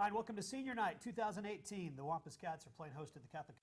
Hi, and welcome to Senior Night 2018. The Wampus Cats are playing host at the Catholic.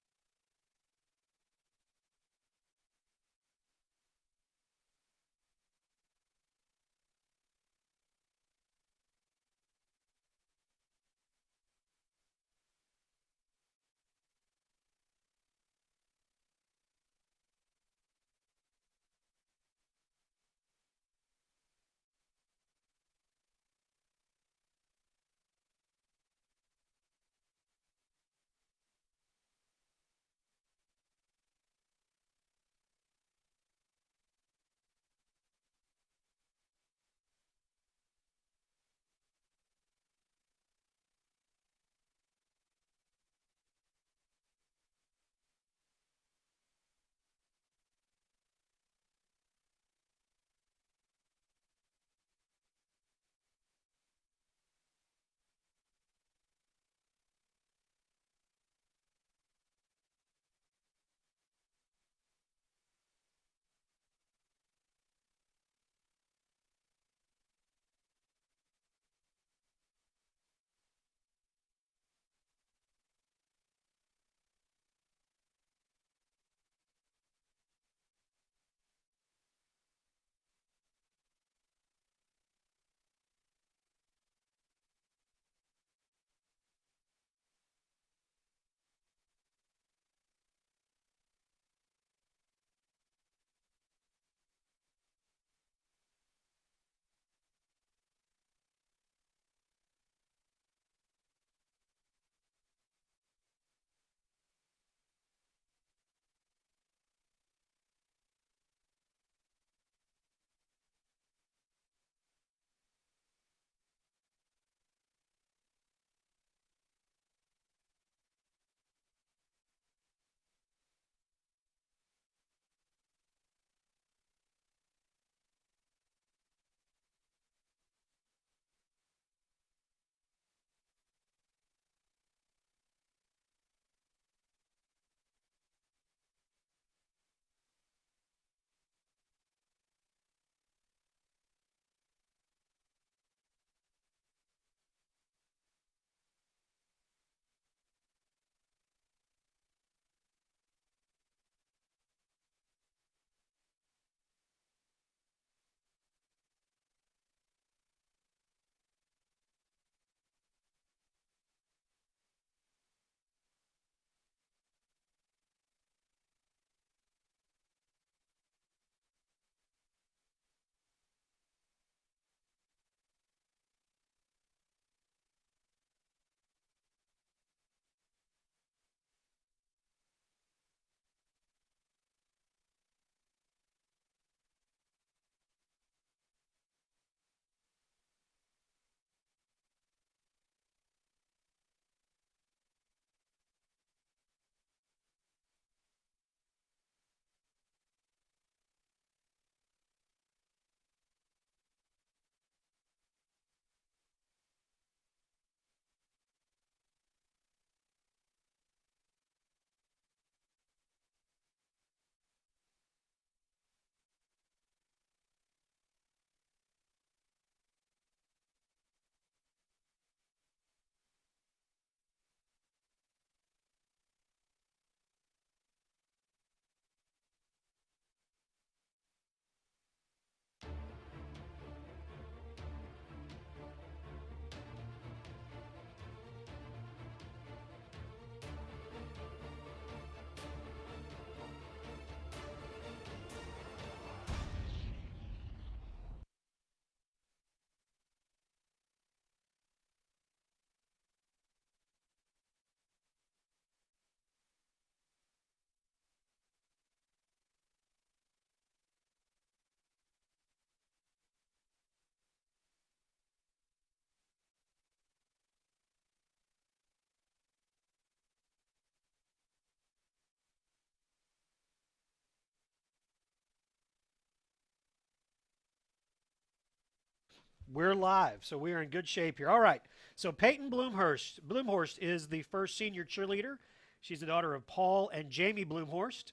We're live, so we are in good shape here. All right. So Peyton Bloomhorst is the first senior cheerleader. She's the daughter of Paul and Jamie Bloomhorst.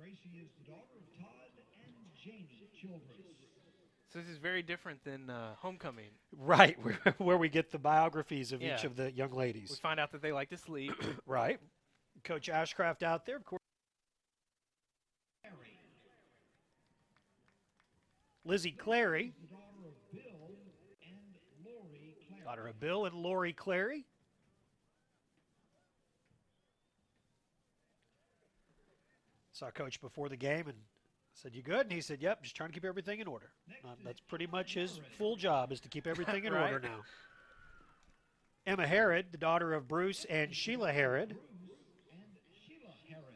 Gracie is the daughter of Todd and Janie Childress. So this is very different than Homecoming. Right, where we get the biographies of each Yeah. of the young We ladies. find out that they like to sleep. Right. Coach Ashcraft out there, of course. Harry Lizzie Clary, is the daughter of Bill and Lori Clary. daughter of Bill and Lori Clary. Saw Coach before the game and said, "You good?" And he said, "Yep, just trying to keep everything in order." That's pretty much his full job, is to keep everything in Right. order now. Emma Harrod, the daughter of Bruce and Sheila Harrod. Bruce and Sheila Herod.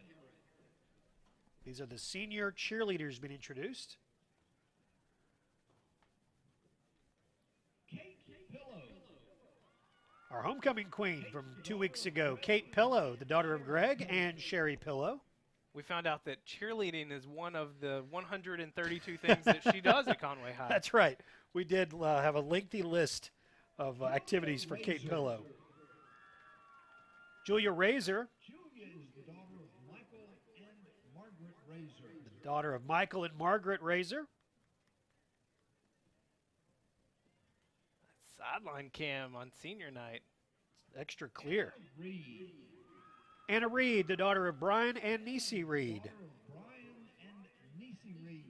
These are the senior cheerleaders being introduced. Kate Pillow. Our homecoming queen from 2 weeks ago, Kate Pillow, the daughter of Greg and Sherry Pillow. We found out that cheerleading is one of the 132 things that she does at Conway High. That's right. We did have a lengthy list of activities for Kate Pillow. Julia Razor, Julia is the daughter of Michael and Margaret Razor. the daughter of Michael and Margaret Razor. Sideline cam on senior night. Extra clear. Reed. Anna Reed, the daughter of Brian and Nisi Reed. Daughter of Brian and Nisi Reed.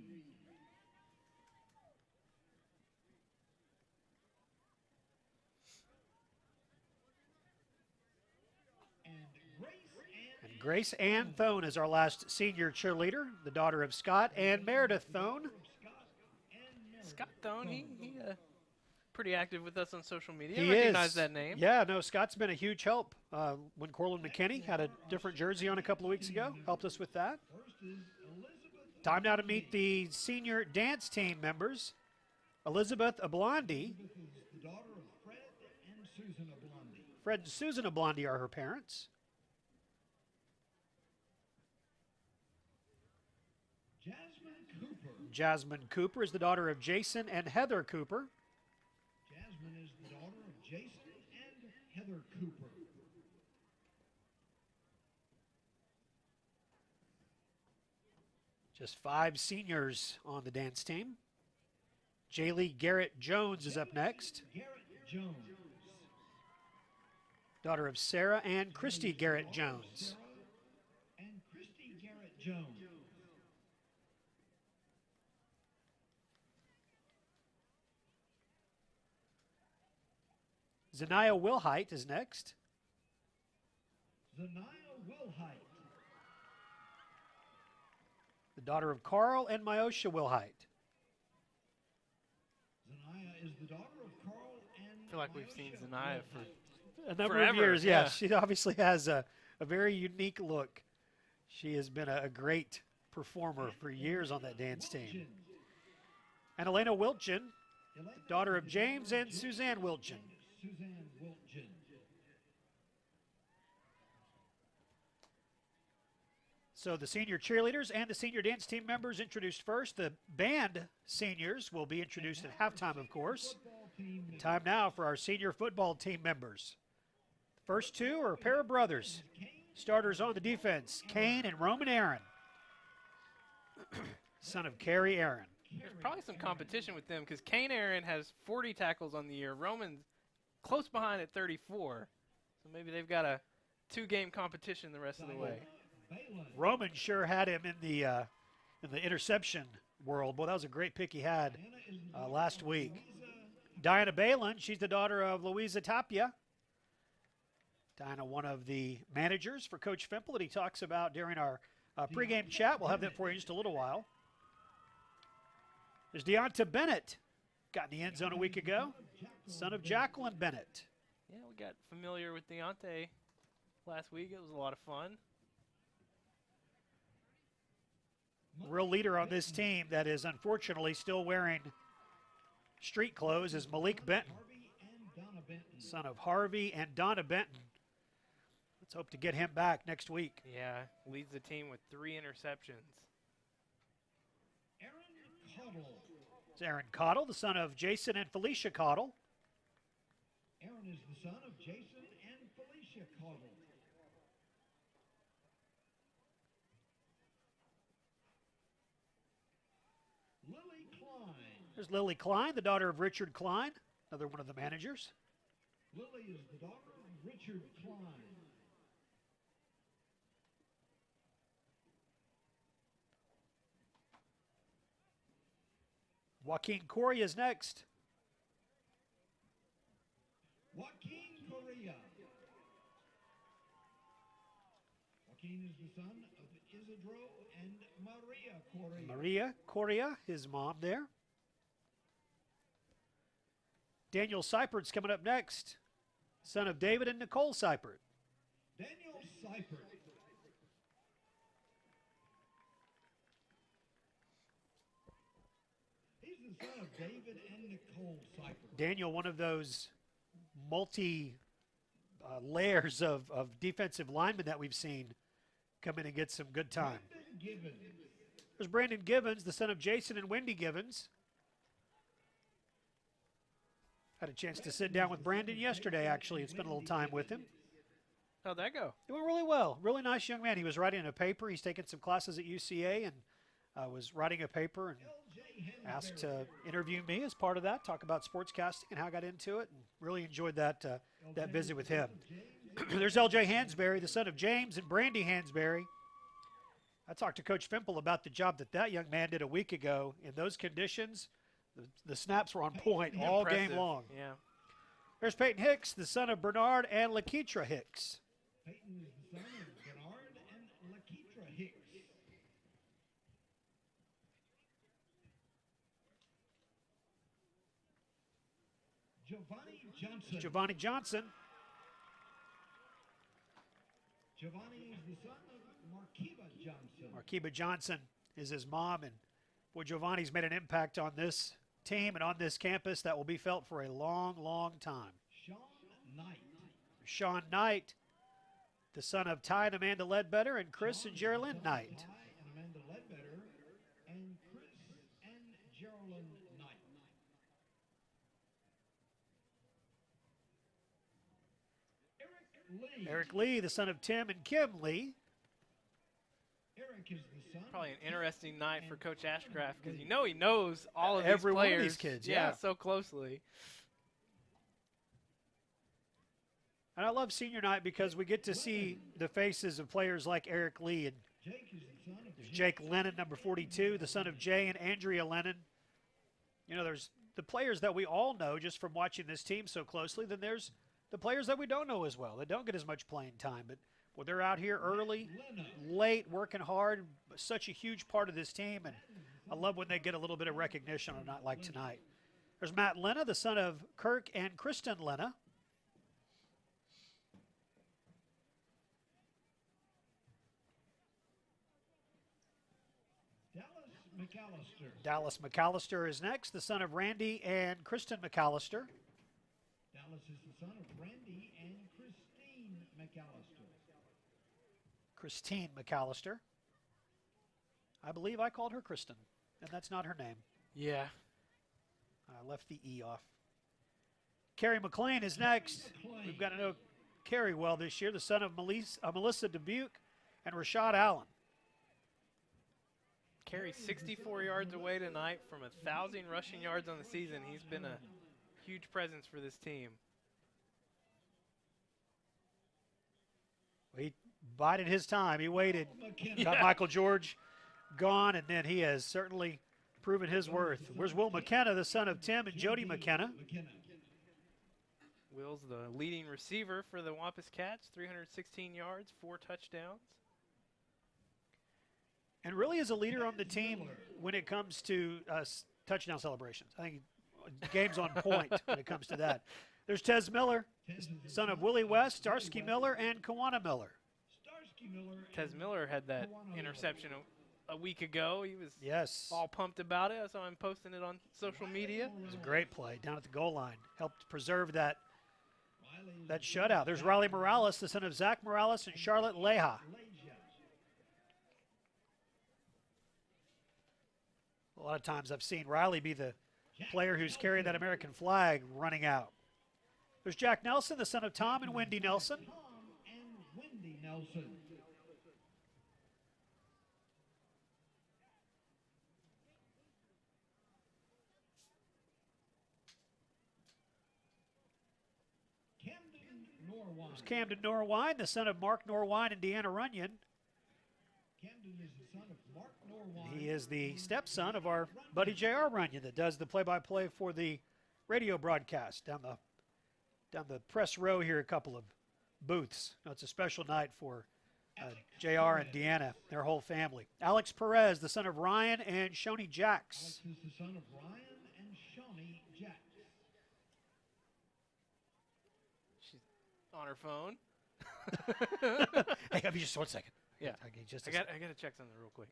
And Grace Ann Thone is our last senior cheerleader, the daughter of Scott and Meredith Thone. Scott Thone, he pretty active with us on social media. He I recognize is. that name. Yeah, no, Scott's been a huge help. When Corlin McKinney had a different jersey on a couple of weeks ago, helped us with that. First is Elizabeth. Time now to meet the senior dance team members. Elizabeth Ablandi. Elizabeth is the daughter of Fred and Susan Oblondy. Fred and Susan Ablandi are her parents. Jasmine Cooper. Jasmine Cooper is the daughter of Jason and Heather Cooper. Jasmine is the daughter of Jason and Heather Cooper. Just 5 seniors on the dance team. Jaylee Garrett Jones is up next. Garrett Jones. Daughter of Sarah and Christy Garrett Jones. Sarah and Christy Garrett Jones. Zanaya Wilhite is next. Zanaya Wilhite. The daughter of Carl and Myosha Wilhite. Zanaya is the daughter of Carl and I feel like we've seen Zanaya for A number Forever, of years, yeah. She obviously has a very unique look. She has been a great performer for years on that dance team. And Elena Wilchin, daughter of James and Suzanne Wilchin. Suzanne Wilchin. So the senior cheerleaders and the senior dance team members introduced first. The band seniors will be introduced at halftime, of course. Time now for our senior football team members. First 2 are a pair of brothers. Starters on the defense, Kane and Roman Aaron, son of Carrie Aaron. There's probably some competition with them because Kane Aaron has 40 tackles on the year. Roman's close behind at 34. So maybe they've got a 2-game competition the rest of the way. Roman sure had him in the interception world. Boy, that was a great pick he had last week. Diana Balin, she's the daughter of Louisa Tapia. Diana, one of the managers for Coach Fimple that he talks about during our pregame chat. We'll have that for you in just a little while. There's Deonta Bennett. Got in the end zone a week ago. Son of Jacqueline Bennett. Yeah, we got familiar with Deontay last week. It was a lot of fun. Real leader on this team that is unfortunately still wearing street clothes is Malik Benton, son of Harvey and Donna Benton. Let's hope to get him back next week. Yeah, leads the team with 3 interceptions. Aaron Cottle. It's Aaron Cottle, the son of Jason and Felicia Cottle. Aaron is the son of Jason and Felicia Cottle. There's Lily Klein, the daughter of Richard Klein, another one of the managers. Lily is the daughter of Richard Klein. Joaquin Correa is next. Joaquin Correa. Joaquin is the son of Isidro and Maria Correa. Maria Correa, his mom there. Daniel Seipert's coming up next, son of David and Nicole Seipert. Daniel Seipert. He's the son of David and Nicole Seipert. Daniel, one of those multi layers of defensive linemen that we've seen come in and get some good time. Brandon Gibbons. There's Brandon Givens, the son of Jason and Wendy Givens. Had a chance to sit down with Brandon yesterday, actually, and spend a little time with him. How'd that go? It went really well. Really nice young man. He was writing a paper. He's taken some classes at UCA and was writing a paper and asked to interview me as part of that, talk about sportscasting and how I got into it, and really enjoyed that that visit with him. There's L.J. Hansberry, the son of James and Brandy Hansberry. I talked to Coach Fimple about the job that young man did a week ago. In those conditions, the snaps were on point all Impressive. game long. Yeah. There's Peyton Hicks, the son of Bernard and Lakeitra Hicks. Peyton is the son of Bernard and Lakeitra Hicks. Giovanni Johnson. Giovanni Johnson. Giovanni is the son of Markiba Johnson. Markiba Johnson is his mom, and boy, Giovanni's made an impact on this team and on this campus that will be felt for a long, long time. Sean Knight. Sean Knight, the son of Ty and Amanda Ledbetter and Chris and Geraldine Knight. Ty and Amanda Ledbetter and Chris and Geraldine Knight. Eric Lee. Eric Lee, the son of Tim and Kim Lee. Eric is the son. Probably an interesting night for Coach Ashcraft because he knows all of Every these one of players. these kids, yeah. So closely. And I love senior night because we get to see the faces of players like Eric Lee. And Jake is the son of there's Jake Lennon, number 42, the son of Jay and Andrea Lennon. You know, there's the players that we all know just from watching this team so closely. Then there's the players that we don't know as well. They don't get as much playing time. But well, they're out here early, late, working hard. Such a huge part of this team. And I love when they get a little bit of recognition on a night like tonight. There's Matt Lena, the son of Kirk and Kristen Lena. McAllister. Dallas McAllister is next, the son of Randy and Kristen McAllister. Dallas is the son of Randy and Christine McAllister. Christine McAllister. I believe I called her Kristen, and that's not her name. Yeah. I left the E off. Kerry McLean is next. We've got to know Kerry well this year, the son of Melissa Dubuque and Rashad Allen. Carries 64 yards away tonight from 1,000 rushing yards on the season. He's been a huge presence for this team. He bided his time. He waited. Got Michael George gone, and then he has certainly proven his worth. Where's Will McKenna, the son of Tim and Jody McKenna? Will's the leading receiver for the Wampus Cats, 316 yards, 4 touchdowns. And really is a leader on the team when it comes to touchdown celebrations. I think game's on point when it comes to that. There's Tez Miller, son of Willie West, Starsky Miller, and Kawana Miller. Tez Miller had that interception a week ago. He was all pumped about it. I saw him posting it on social media. It was a great play down at the goal line. Helped preserve that shutout. There's Riley Morales, the son of Zach Morales and Charlotte Leha. A lot of times I've seen Riley be the player who's carrying that American flag running out. There's Jack Nelson, the son of Tom and Wendy Nelson. Norwine. There's Camden Norwine, the son of Mark Norwine and Deanna Runyon. Camden is the son of Mark Norwine. He is the stepson of our buddy J.R. Runyon that does the play-by-play for the radio broadcast down the press row here, a couple of booths. No, it's a special night for J.R. and Deanna, their whole family. Alex Perez, the son of Ryan and Shoni Jacks. Alex is the son of Ryan and Shawnee Jacks. She's on her phone. Hey, give me just 1 second. Yeah. Okay, just I a got second. to check something real quick.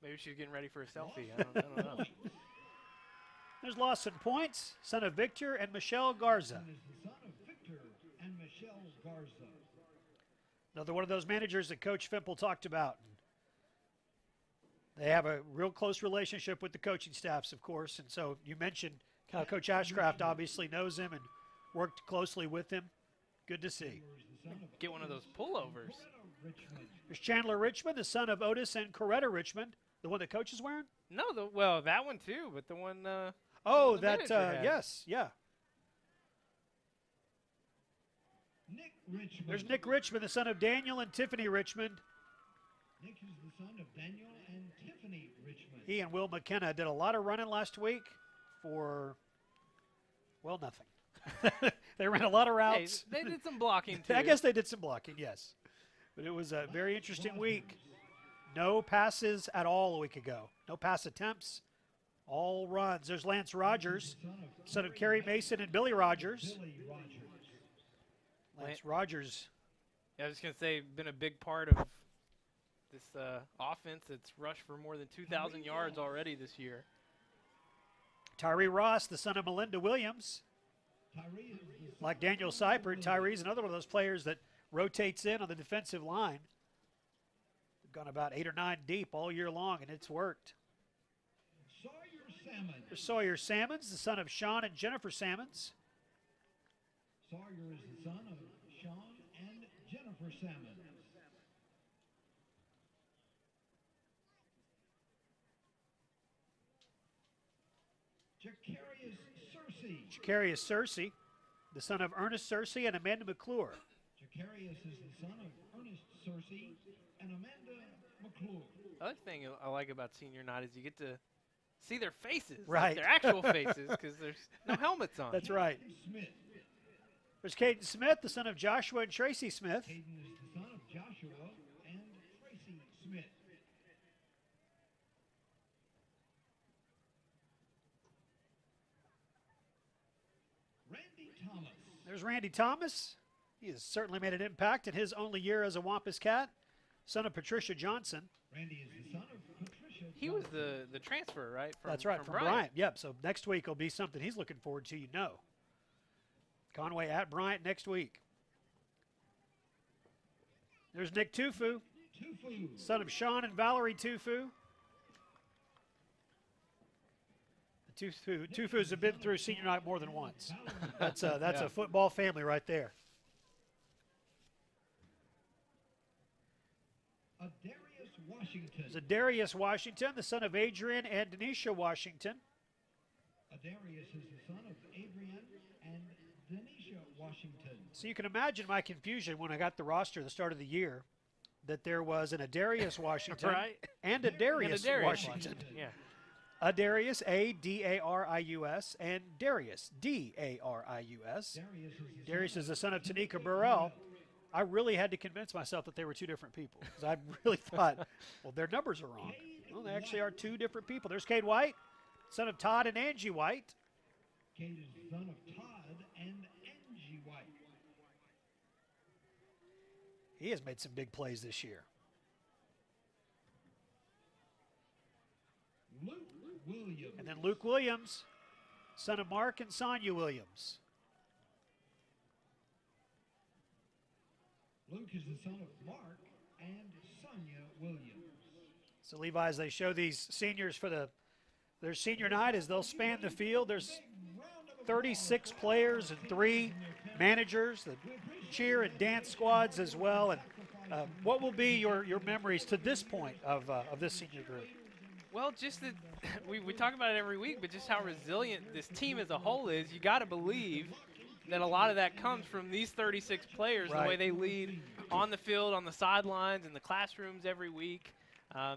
Maybe she's getting ready for a selfie. I don't know. There's Lawson Points, son of Victor and Michelle Garza. Is the son of Victor and Michelle Garza. Another one of those managers that Coach Fimple talked about. They have a real close relationship with the coaching staffs, of course. And so you mentioned how Coach Ashcraft obviously knows him and worked closely with him. Good to see. Get one of those pullovers. There's Chandler Richmond, the son of Otis and Coretta Richmond, the one that Coach is wearing. No, well, that one too, but the one. Oh, the that manager had. yes, yeah. Nick Richmond. There's Nick Richmond, the son of Daniel and Tiffany Richmond. Nick is the son of Daniel and Tiffany Richmond. He and Will McKenna did a lot of running last week for, well, nothing. They ran a lot of Hey, routes. they did some blocking too. I guess they did some blocking, yes. But it was a very interesting week. No passes at all a week ago. No pass attempts. All runs. There's Lance Rogers, son of Kerry Mason and Billy Rogers. Billy Rogers. Lance Rogers. Yeah, I was going to say, been a big part of this offense that's rushed for more than 2,000 yards already this year. Tyree Ross, the son of Melinda Williams. Tyree is the son Like Daniel Seipert, Tyree's another one of those players that rotates in on the defensive line. They've gone about 8 or 9 deep all year long, and it's worked. Sawyer Salmon. There's Sawyer Salmons, the son of Sean and Jennifer Salmons. Sawyer is the son of Sean and Jennifer Salmon. Jacarius Searcy. Jacarius Searcy, the son of Ernest Searcy and Amanda McClure. Jacarius is the son of Ernest Searcy and Amanda McClure. The other thing I like about senior night is you get to see their faces, Right. like their actual faces, because there's no helmets on. That's right. Smith. There's Caden Smith, the son of Joshua and Tracy Smith. Hayden is the son of Joshua and Tracy Smith. Randy Thomas. There's Randy Thomas. He has certainly made an impact in his only year as a Wampus Cat. Son of Patricia Johnson. Randy is the son of Patricia. He was Johnson. the transfer, right? That's right, from Bryant. Yep, so next week will be something he's looking forward to, you know. Conway at Bryant next week. There's Nick Tufu, Tufu. son of Sean and Valerie Tufu. The Tufus have been through senior night more than once. That's a football family right there. Adarius Washington. There's a Darius Washington, the son of Adrian and Denisha Washington. Adarius is the son of Adrian and Denisha Washington. So you can imagine my confusion when I got the roster at the start of the year that there was an Adarius Washington Right. and a Darius, Darius Washington. Yeah. Adarius, A-D-A-R-I-U-S, and Darius, D-A-R-I-U-S. Darius is the Darius son is the son of Tanika Burrell. I really had to convince myself that they were two different people because I really thought, well, their numbers are wrong. Well, they actually are two different people. There's Cade White, son of Todd and Angie White. Cade is the son of Todd and Angie White. He has made some big plays this year. Luke Williams. And then Luke Williams, son of Mark and Sonia Williams. Luke is the son of Mark and Sonia Williams. So Levi, as they show these seniors for their senior night, as they'll span the field, there's 36 players and 3 managers that cheer and dance squads as well. And what will be your memories to this point of this senior group? Well, just that we talk about it every week, but just how resilient this team as a whole is. You got to believe that a lot of that comes from these 36 players, the way they lead on the field, on the sidelines, in the classrooms every week.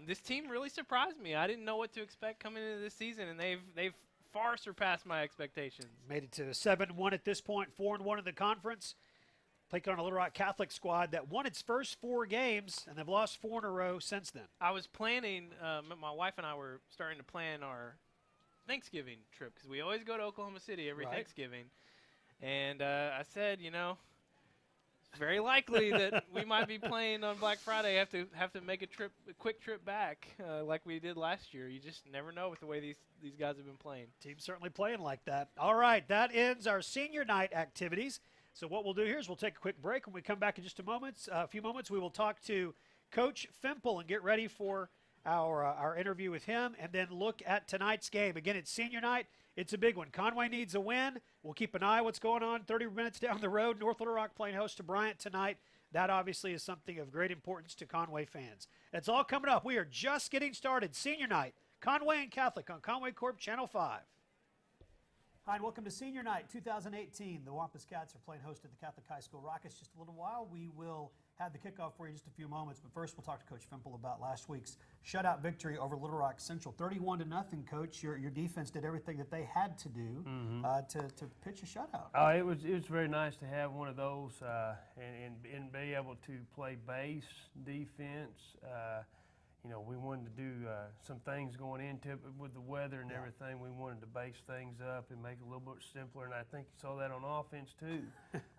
This team really surprised me. I didn't know what to expect coming into this season, and they've far surpassed my expectations. Made it to 7-1 at this point, 4-1 in the conference. Taking on a Little Rock Catholic squad that won its first 4 games, and they've lost 4 in a row since then. I was planning, my wife and I were starting to plan our Thanksgiving trip because we always go to Oklahoma City every Thanksgiving. And I said, it's very likely that we might be playing on Black Friday. Have to make a quick trip back like we did last year. You just never know with the way these guys have been playing. Team's certainly playing like that. All right, that ends our senior night activities. So what we'll do here is we'll take a quick break. When we come back in just a few moments, we will talk to Coach Fimple and get ready for our interview with him, and then look at tonight's game. Again, it's senior night. It's a big one. Conway needs a win. We'll keep an eye on what's going on 30 minutes down the road. North Little Rock playing host to Bryant tonight. That obviously is something of great importance to Conway fans. It's all coming up. We are just getting started. Senior night, Conway and Catholic on Conway Corp Channel 5. Hi, and welcome to Senior Night 2018. The Wampus Cats are playing host at the Catholic High School Rockets. Just a little while, we will have the kickoff for you in just a few moments. But first, we'll talk to Coach Fimple about last week's shutout victory over Little Rock Central. 31-0, Coach. Your defense did everything that they had to do to pitch a shutout. It was very nice to have one of those and be able to play base defense. We wanted to do some things going into it with the weather and everything. We wanted to base things up and make it a little bit simpler, and I think you saw that on offense too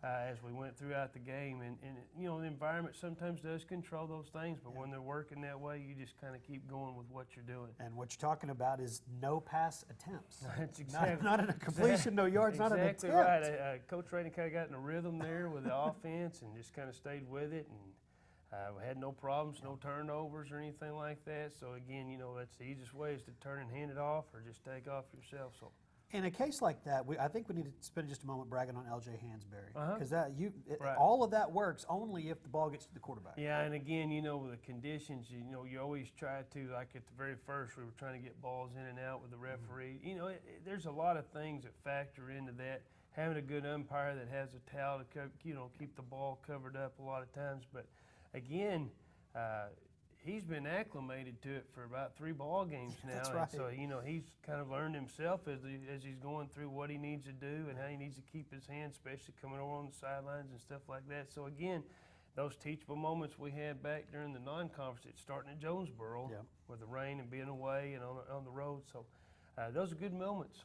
as we went throughout the game. And the environment sometimes does control those things, but when they're working that way, you just kind of keep going with what you're doing. And what you're talking about is no pass attempts. That's exactly not in a completion, no yards, not an attempt. Exactly right. Coach Rainey kind of got in a rhythm there with the offense and just kind of stayed with it. And we had no problems, no turnovers or anything like that. So, again, that's the easiest way is to turn and hand it off or just take off yourself. So, in a case like that, I think we need to spend just a moment bragging on L.J. Hansberry. Because all of that works only if the ball gets to the quarterback. Yeah, and again, with the conditions, you always try to, like at the very first, we were trying to get balls in and out with the referee. There's a lot of things that factor into that. Having a good umpire that has a towel to keep the ball covered up a lot of times. But again, he's been acclimated to it for about 3 ball games now. That's right. And so, he's kind of learned himself as he's going through what he needs to do and how he needs to keep his hands, especially coming over on the sidelines and stuff like that. So, again, those teachable moments we had back during the non-conference, it's starting at Jonesboro with the rain and being away and on the road. So, those are good moments.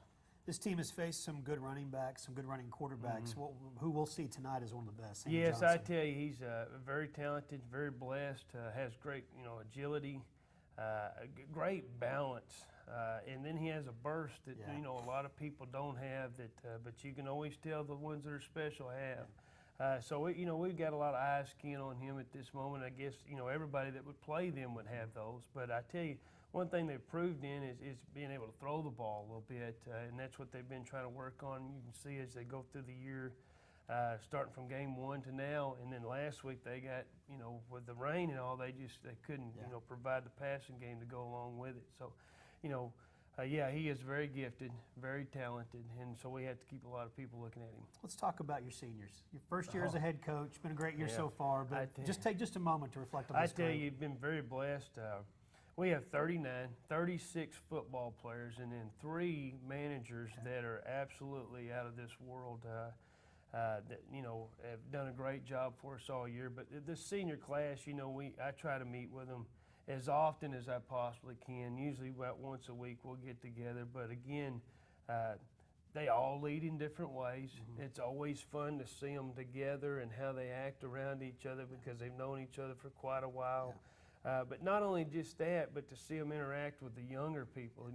This team has faced some good running backs, some good running quarterbacks. Who we'll see tonight is one of the best. Sam Yes, Johnson. I tell you, he's very talented, very blessed, has great agility, great balance, and then he has a burst that a lot of people don't have. But you can always tell the ones that are special have. So we've got a lot of eye skin on him at this moment. I guess everybody that would play them would have those. But I tell you, one thing they've proved in is being able to throw the ball a little bit, and that's what they've been trying to work on. You can see as they go through the year, starting from game 1 to now, and then last week they got, with the rain and all, they couldn't, provide the passing game to go along with it. So, he is very gifted, very talented, and so we have to keep a lot of people looking at him. Let's talk about your seniors. Your first year as a head coach, been a great year so far, but just take just a moment to reflect on this. I tell you, you've been very blessed. We have 36 football players, and then 3 managers that are absolutely out of this world that have done a great job for us all year. But the senior class, I try to meet with them as often as I possibly can. Usually about once a week we'll get together. But again, they all lead in different ways. It's always fun to see them together and how they act around each other because they've known each other for quite a while. But not only just that, but to see them interact with the younger people,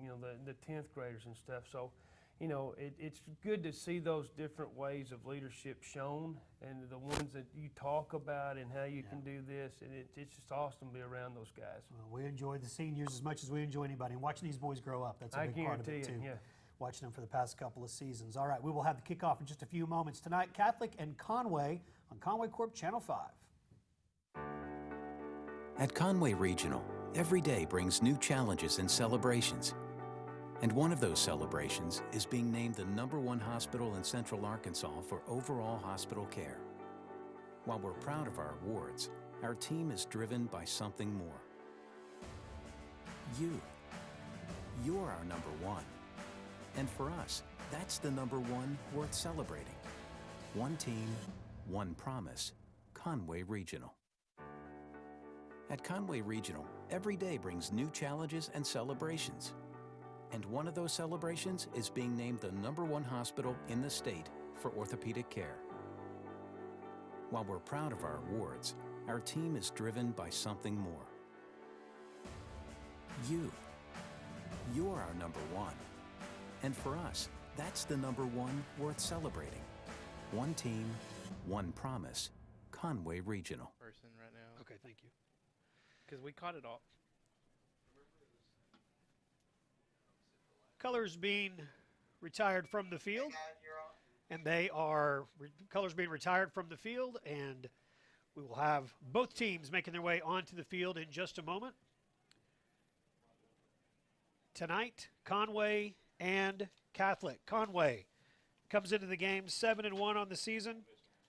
the 10th graders and stuff. So, it's good to see those different ways of leadership shown and the ones that you talk about and how you can do this. And it's just awesome to be around those guys. Well, we enjoy the seniors as much as we enjoy anybody. And watching these boys grow up, that's a big part of it, too. Watching them for the past couple of seasons. All right, we will have the kickoff in just a few moments tonight. Catholic and Conway on Conway Corp Channel 5. At Conway Regional, every day brings new challenges and celebrations. And one of those celebrations is being named the #1 hospital in Central Arkansas for overall hospital care. While we're proud of our awards, our team is driven by something more. You. You're our #1. And for us, that's the #1 worth celebrating. One team, one promise. Conway Regional. At Conway Regional, every day brings new challenges and celebrations. And one of those celebrations is being named the #1 hospital in the state for orthopedic care. While we're proud of our awards, our team is driven by something more. You. You're our #1. And for us, that's the #1 worth celebrating. One team, one promise. Conway Regional. Person right now. Okay, thank you. Because we caught it all. Colors being retired from the field. And they are colors being retired from the field, and we will have both teams making their way onto the field in just a moment. Tonight, Conway and Catholic. Conway comes into the game 7-1 on the season,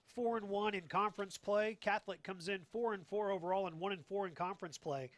4-1 in conference play. Catholic comes in 4-4 overall and 1-4 in conference play.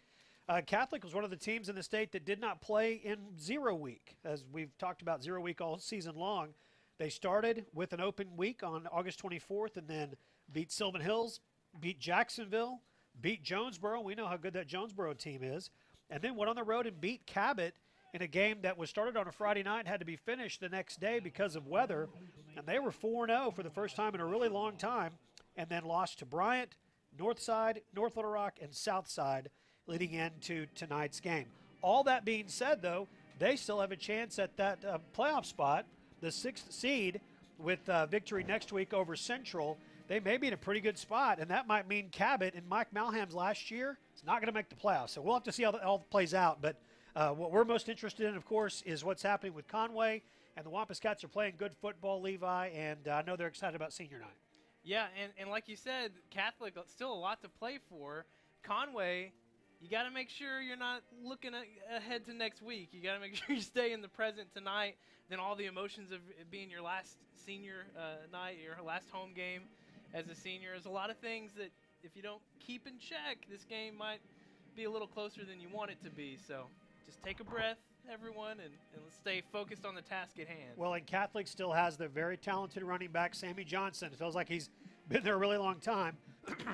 Catholic was one of the teams in the state that did not play in 0 week, as we've talked about 0 week all season long. They started with an open week on August 24th and then beat Sylvan Hills, beat Jacksonville, beat Jonesboro. We know how good that Jonesboro team is. And then went on the road and beat Cabot in a game that was started on a Friday night, had to be finished the next day because of weather. And they were 4-0 for the first time in a really long time, and then lost to Bryant, Northside, North Little Rock, and Southside leading into tonight's game. All that being said, though, they still have a chance at that playoff spot, the 6th seed, with victory next week over Central. They may be in a pretty good spot, and that might mean Cabot and Mike Malham's last year is not going to make the playoffs. So we'll have to see how that all plays out. But what we're most interested in, of course, is what's happening with Conway. And the Wampus Cats are playing good football, Levi, and I know they're excited about senior night. Yeah, and like you said, Catholic, still a lot to play for. Conway, you got to make sure you're not looking ahead to next week. You got to make sure you stay in the present tonight. Then all the emotions of it being your last senior night, your last home game as a senior. There's a lot of things that if you don't keep in check, this game might be a little closer than you want it to be. So just take a breath, everyone, and let's stay focused on the task at hand. Well, and Catholic still has their very talented running back, Sammy Johnson. It feels like he's been there a really long time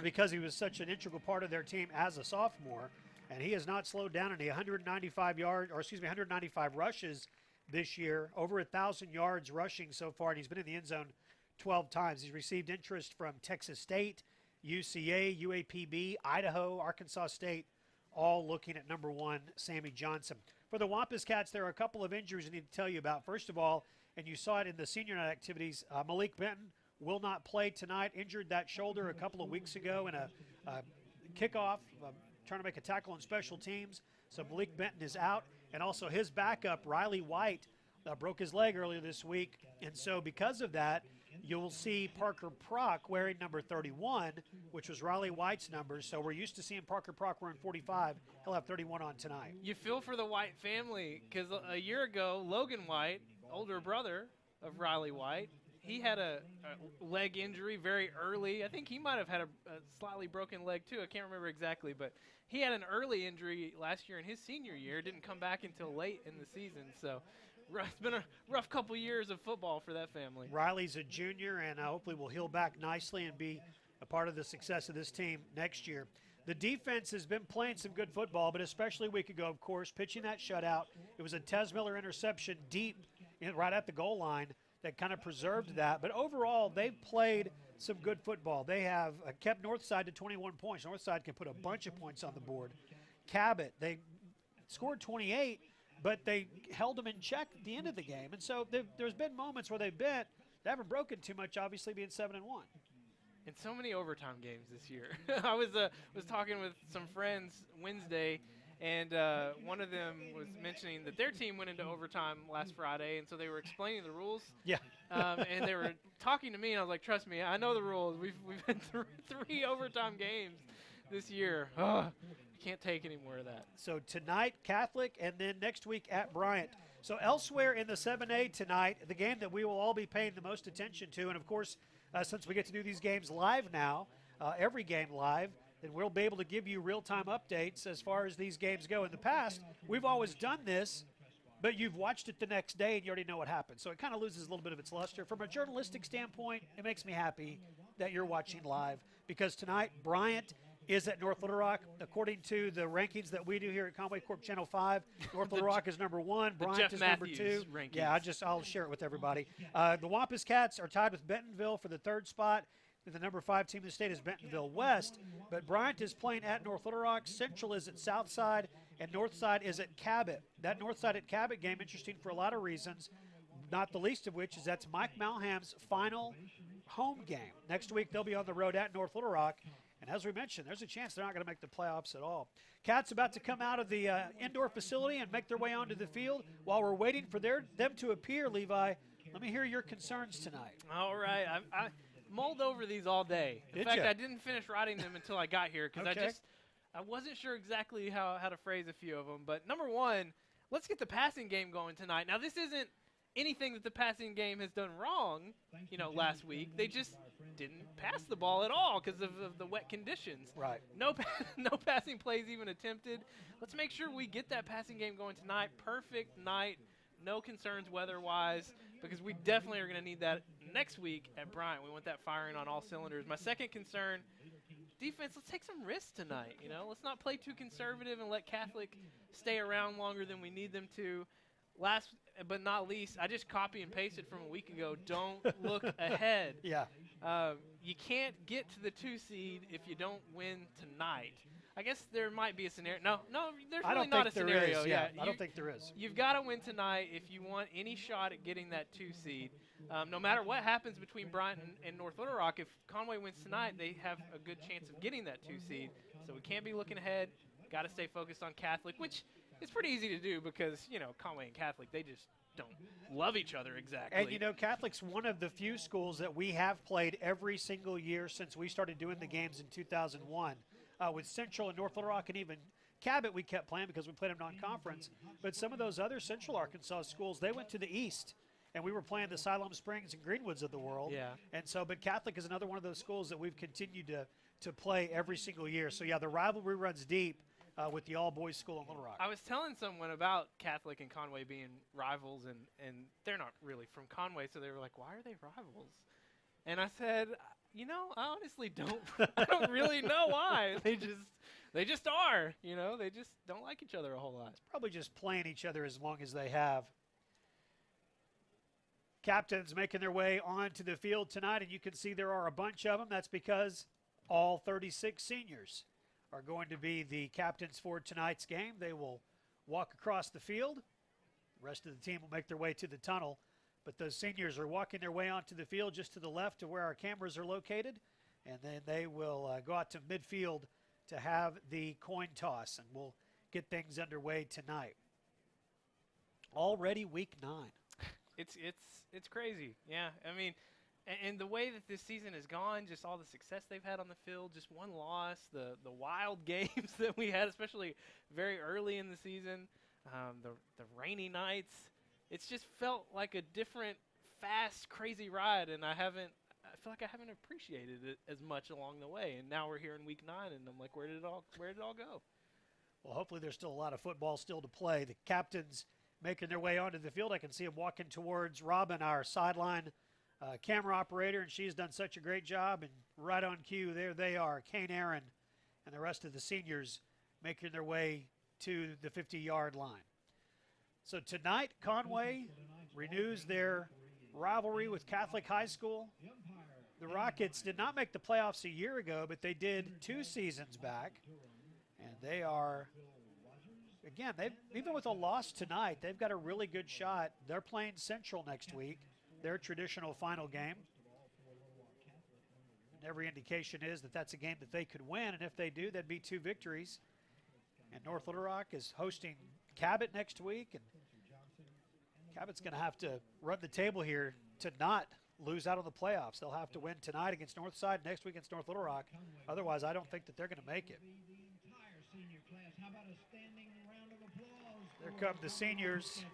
because he was such an integral part of their team as a sophomore. And he has not slowed down any 195 rushes this year, over 1,000 yards rushing so far, and he's been in the end zone 12 times. He's received interest from Texas State, UCA, UAPB, Idaho, Arkansas State, all looking at #1, Sammy Johnson. For the Wampus Cats, there are a couple of injuries I need to tell you about. First of all, and you saw it in the senior night activities, Malik Benton will not play tonight. Injured that shoulder a couple of weeks ago in a kickoff, trying to make a tackle on special teams. So Malik Benton is out. And also his backup, Riley White, broke his leg earlier this week. And so because of that, you'll see Parker Prock wearing number 31, which was Riley White's number. So we're used to seeing Parker Prock wearing 45. He'll have 31 on tonight. You feel for the White family because a year ago, Logan White, older brother of Riley White, he had a leg injury very early. I think he might have had a slightly broken leg too. I can't remember exactly, but he had an early injury last year in his senior year. Didn't come back until late in the season. So it's been a rough couple years of football for that family. Riley's a junior, and hopefully will heal back nicely and be a part of the success of this team next year. The defense has been playing some good football, but especially a week ago, of course, pitching that shutout. It was a Tez Miller interception deep right at the goal line that kind of preserved that. But overall, they've played some good football. They have kept Northside to 21 points. Northside can put a bunch of points on the board. Cabot, they scored 28, but they held them in check at the end of the game. And so there's been moments where they haven't broken too much, obviously being 7-1. And so many overtime games this year. I was talking with some friends Wednesday, and one of them was mentioning that their team went into overtime last Friday, and so they were explaining the rules. Yeah. And they were talking to me, and I was like, "Trust me, I know the rules. We've had three overtime games this year. I can't take any more of that." So tonight, Catholic, and then next week at Bryant. So elsewhere in the 7A tonight, the game that we will all be paying the most attention to, and of course, since we get to do these games live now, every game live, then we'll be able to give you real-time updates as far as these games go. In the past, we've always done this, but you've watched it the next day and you already know what happened. So it kind of loses a little bit of its luster. From a journalistic standpoint, it makes me happy that you're watching live, because tonight Bryant is at North Little Rock. According to the rankings that we do here at Conway Corp Channel 5, North Little Rock is number 1, Bryant Jeff is Matthews number 2. rankings. Yeah, I'll share it with everybody. The Wampus Cats are tied with Bentonville for the 3rd spot. And the number 5 team in the state is Bentonville West. But Bryant is playing at North Little Rock. Central is at Southside, and Northside is at Cabot. That Northside at Cabot game, interesting for a lot of reasons, not the least of which is that's Mike Malham's final home game. Next week they'll be on the road at North Little Rock. And as we mentioned, there's a chance they're not going to make the playoffs at all. Cats about to come out of the indoor facility and make their way onto the field. While we're waiting for them to appear, Levi, let me hear your concerns tonight. All right. I mulled over these all day. In fact, I didn't finish writing them until I got here because I wasn't sure exactly how to phrase a few of them. But number one, let's get the passing game going tonight. Now, this isn't anything that the passing game has done wrong, last week. They just didn't pass the ball at all because of the wet conditions. Right. No passing plays even attempted. Let's make sure we get that passing game going tonight. Perfect night. No concerns weather-wise, because we definitely are going to need that next week at Bryant. We want that firing on all cylinders. My second concern, defense, let's take some risks tonight. Let's not play too conservative and let Catholic stay around longer than we need them to. Last but not least, I just copy and pasted from a week ago. Don't look ahead. Yeah. You can't get to the 2 seed if you don't win tonight. I guess there might be a scenario. No, there's really not a scenario. Yeah, I don't think there is. You've got to win tonight if you want any shot at getting that 2 seed. No matter what happens between Bryant and North Little Rock, if Conway wins tonight, they have a good chance of getting that 2 seed. So we can't be looking ahead. Got to stay focused on Catholic, which is pretty easy to do because, Conway and Catholic, they just don't love each other exactly. And, Catholic's one of the few schools that we have played every single year since we started doing the games in 2001. With Central and North Little Rock and even Cabot, we kept playing because we played them non-conference. But some of those other Central Arkansas schools, they went to the east, and we were playing the Siloam Springs and Greenwoods of the world. Yeah. And so, but Catholic is another one of those schools that we've continued to play every single year. So, yeah, the rivalry runs deep with the all-boys school in Little Rock. I was telling someone about Catholic and Conway being rivals, and they're not really from Conway, so they were like, why are they rivals? And I said, I honestly don't. I don't really know why. They just are. They just don't like each other a whole lot. It's probably just playing each other as long as they have. Captains making their way onto the field tonight, and you can see there are a bunch of them. That's because all 36 seniors are going to be the captains for tonight's game. They will walk across the field. The rest of the team will make their way to the tunnel. But those seniors are walking their way onto the field just to the left of where our cameras are located. And then they will go out to midfield to have the coin toss. And we'll get things underway tonight. Already week 9. It's crazy. Yeah. I mean, and the way that this season has gone, just all the success they've had on the field, just one loss, the wild games that we had, especially very early in the season, the rainy nights. It's just felt like a different, fast, crazy ride, and I feel like I haven't appreciated it as much along the way. And now we're here in week 9, and I'm like, where did it all go? Well, hopefully there's still a lot of football still to play. The captains making their way onto the field. I can see them walking towards Robin, our sideline camera operator, and she's done such a great job. And right on cue, there they are, Kane Aaron and the rest of the seniors making their way to the 50-yard line. So tonight, Conway renews their rivalry with Catholic High School. The Rockets did not make the playoffs a year ago, but they did 2 seasons back. And they are, again, even with a loss tonight, they've got a really good shot. They're playing Central next week, their traditional final game. And every indication is that that's a game that they could win, and if they do, that'd be 2 victories. And North Little Rock is hosting Cabot next week, and Cabot's going to have to run the table here to not lose out on the playoffs. They'll have to win tonight against Northside, next week against North Little Rock. Otherwise, I don't think that they're going to make it. There come the seniors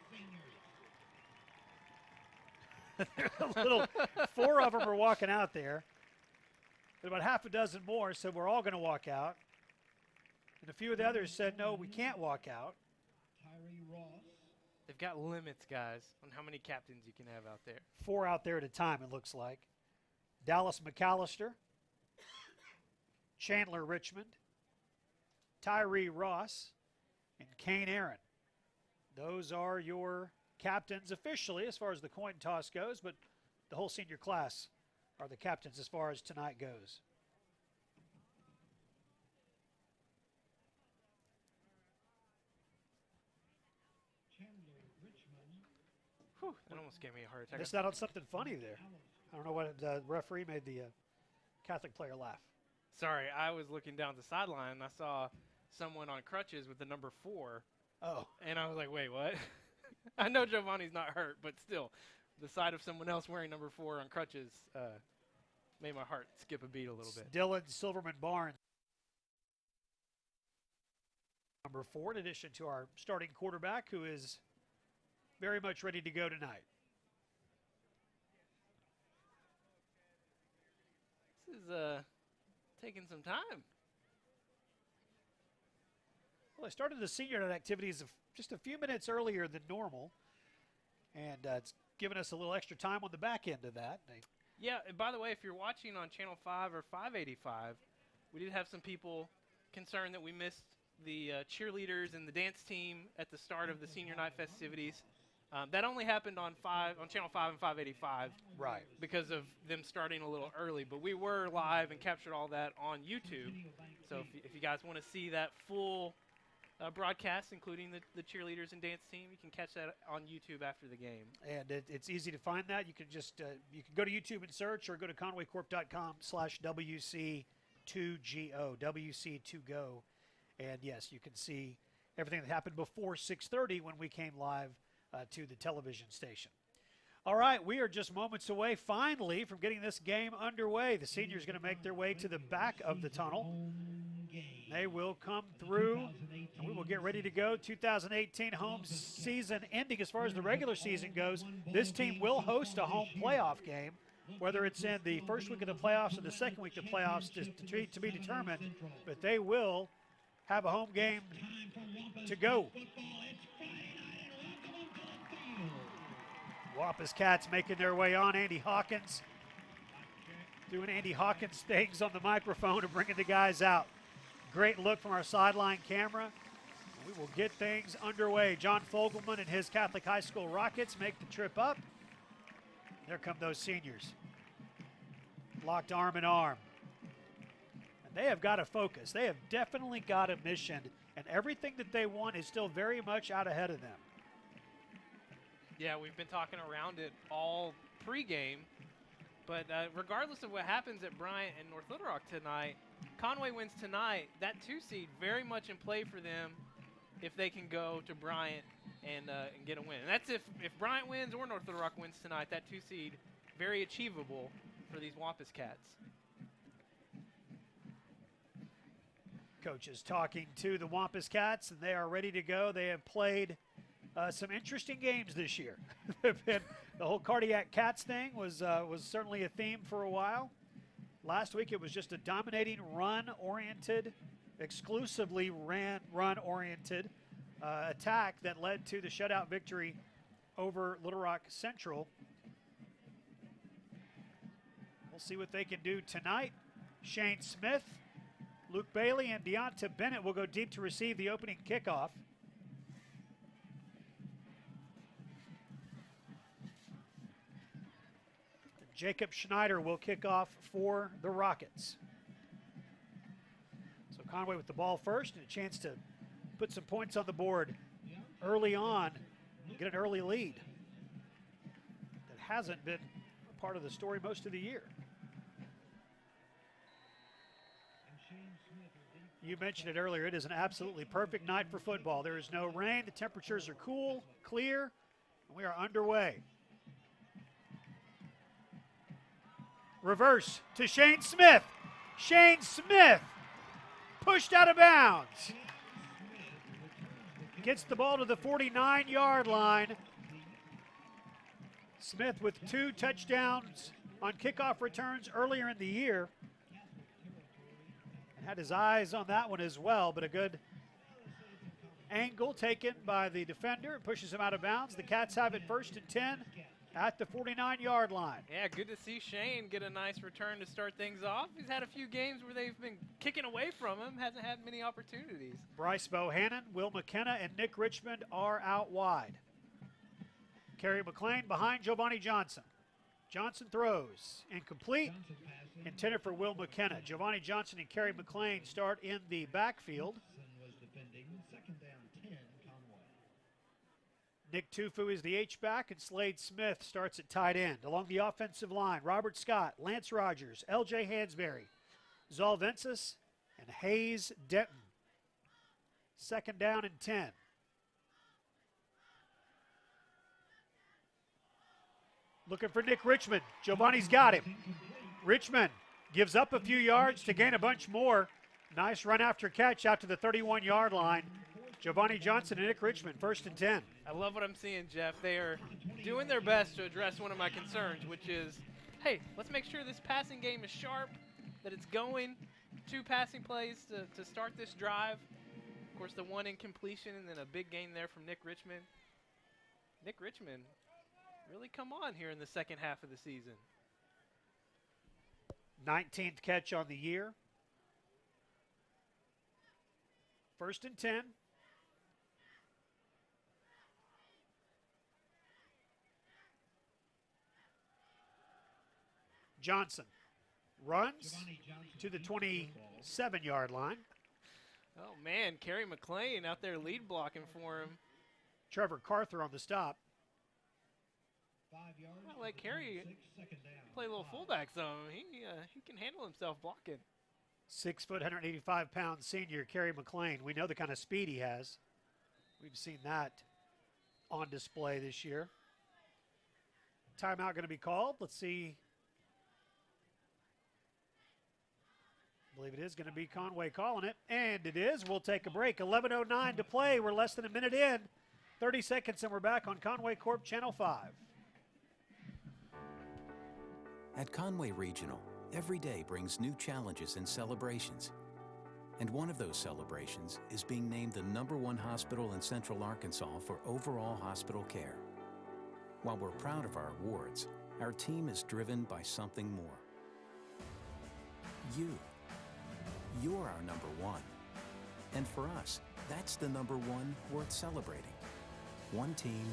4 of them are walking out there. And about half a dozen more said we're all going to walk out. And a few of the others said, no, we can't walk out. Tyree Ross. They've got limits, guys, on how many captains you can have out there. 4 out there at a time, it looks like. Dallas McAllister, Chandler Richmond, Tyree Ross, and Kane Aaron. Those are your captains officially as far as the coin toss goes, but the whole senior class are the captains as far as tonight goes. Chandler Richmond. Whew, that almost gave me a heart attack. Missed out on something funny there. I don't know what the referee made the Catholic player laugh. Sorry, I was looking down the sideline and I saw someone on crutches with the number 4. Oh, And I was like, wait, what? I know Giovanni's not hurt, but still, the sight of someone else wearing number 4 on crutches made my heart skip a beat a little bit. Dylan Silverman Barnes, number 4, in addition to our starting quarterback, who is very much ready to go tonight. This is taking some time. Well, I started the senior night activities just a few minutes earlier than normal, and it's given us a little extra time on the back end of that. Yeah, and by the way, if you're watching on Channel 5 or 585, we did have some people concerned that we missed the cheerleaders and the dance team at the start of the senior night festivities. That only happened on Channel 5 and 585. Right. Because of them starting a little early. But we were live and captured all that on YouTube. So if you guys want to see that full broadcast, including the cheerleaders and dance team, you can catch that on YouTube after the game. And it's easy to find that. You can just you can go to YouTube and search, or go to conwaycorp.com/WC2GO, WC2GO. And yes, you can see everything that happened before 6:30 when we came live to the television station. All right, we are just moments away, finally, from getting this game underway. The seniors are going to make their way to the back of the tunnel. They will come through, and we will get ready to go. 2018 home season ending as far as the regular season goes. This team will host a home playoff game, whether it's in the first week of the playoffs or the second week of the playoffs to be determined. But they will have a home game to go. Wampus Cats making their way on. Andy Hawkins doing Andy Hawkins things on the microphone and bringing the guys out. Great look from our sideline camera. We will get things underway. John Fogelman and his Catholic High School Rockets make the trip up. There come those seniors. Locked arm in arm. And they have got a focus. They have definitely got a mission, and everything that they want is still very much out ahead of them. Yeah, we've been talking around it all pregame, but regardless of what happens at Bryant and North Little Rock tonight, Conway wins tonight. That 2 seed very much in play for them if they can go to Bryant and get a win. And that's if Bryant wins or North Little Rock wins tonight, that 2 seed very achievable for these Wampus Cats. Coach is talking to the Wampus Cats, and they are ready to go. They have played some interesting games this year. The whole Cardiac Cats thing was certainly a theme for a while. Last week it was just a dominating run-oriented, exclusively run-oriented attack that led to the shutout victory over Little Rock Central. We'll see what they can do tonight. Shane Smith, Luke Bailey, and Deonta Bennett will go deep to receive the opening kickoff. Jacob Schneider will kick off for the Rockets. So Conway with the ball first, and a chance to put some points on the board early on, get an early lead. That hasn't been a part of the story most of the year. You mentioned it earlier, it is an absolutely perfect night for football. There is no rain, the temperatures are cool, clear, and we are underway. Reverse to Shane Smith. Shane Smith pushed out of bounds. Gets the ball to the 49-yard line. Smith with 2 touchdowns on kickoff returns earlier in the year. Had his eyes on that one as well, but a good angle taken by the defender. It pushes him out of bounds. The Cats have it 1st and 10 at the 49-yard line. Yeah, good to see Shane get a nice return to start things off. He's had a few games where they've been kicking away from him, hasn't had many opportunities. Bryce Bohannon, Will McKenna, and Nick Richmond are out wide. Kerry McLean behind Giovanni Johnson. Johnson throws, incomplete, Johnson passing. intended for Will McKenna. Giovanni Johnson and Kerry McLean start in the backfield. Johnson was defending. 2nd down 10, Conway. Nick Tufu is the H-back, and Slade Smith starts at tight end. Along the offensive line, Robert Scott, Lance Rogers, L.J. Hansberry, Zolvensis, and Hayes Denton. 2nd down and 10. Looking for Nick Richmond. Giovanni's got him. Richmond gives up a few yards to gain a bunch more. Nice run after catch out to the 31-yard line. Giovanni Johnson and Nick Richmond, 1st and 10. I love what I'm seeing, Jeff. They are doing their best to address one of my concerns, which is, hey, let's make sure this passing game is sharp, that it's going. 2 passing plays to start this drive. Of course, the 1 incompletion and then a big gain there from Nick Richmond. Nick Richmond really come on here in the second half of the season. 19th catch on the year. 1st and 10. Johnson runs Giovanni Johnson to the keeps football. 27-yard line. Oh, man, Kerry McLean out there lead blocking for him. Trevor Carther on the stop. 5 yards. I'll let Kerry 2nd down. play a little 5. fullback zone. He can handle himself blocking. 6 foot, 185-pound senior Kerry McLean. We know the kind of speed he has. We've seen that on display this year. Timeout going to be called. Let's see. I believe it is going to be Conway calling it, and it is. We'll take a break. 11:09 to play. We're less than a minute in. 30 seconds, and we're back on Conway Corp Channel 5. At Conway Regional, every day brings new challenges and celebrations. And one of those celebrations is being named the #1 hospital in Central Arkansas for overall hospital care. While we're proud of our awards, our team is driven by something more. You. You're our #1. And for us, that's the #1 worth celebrating. One team,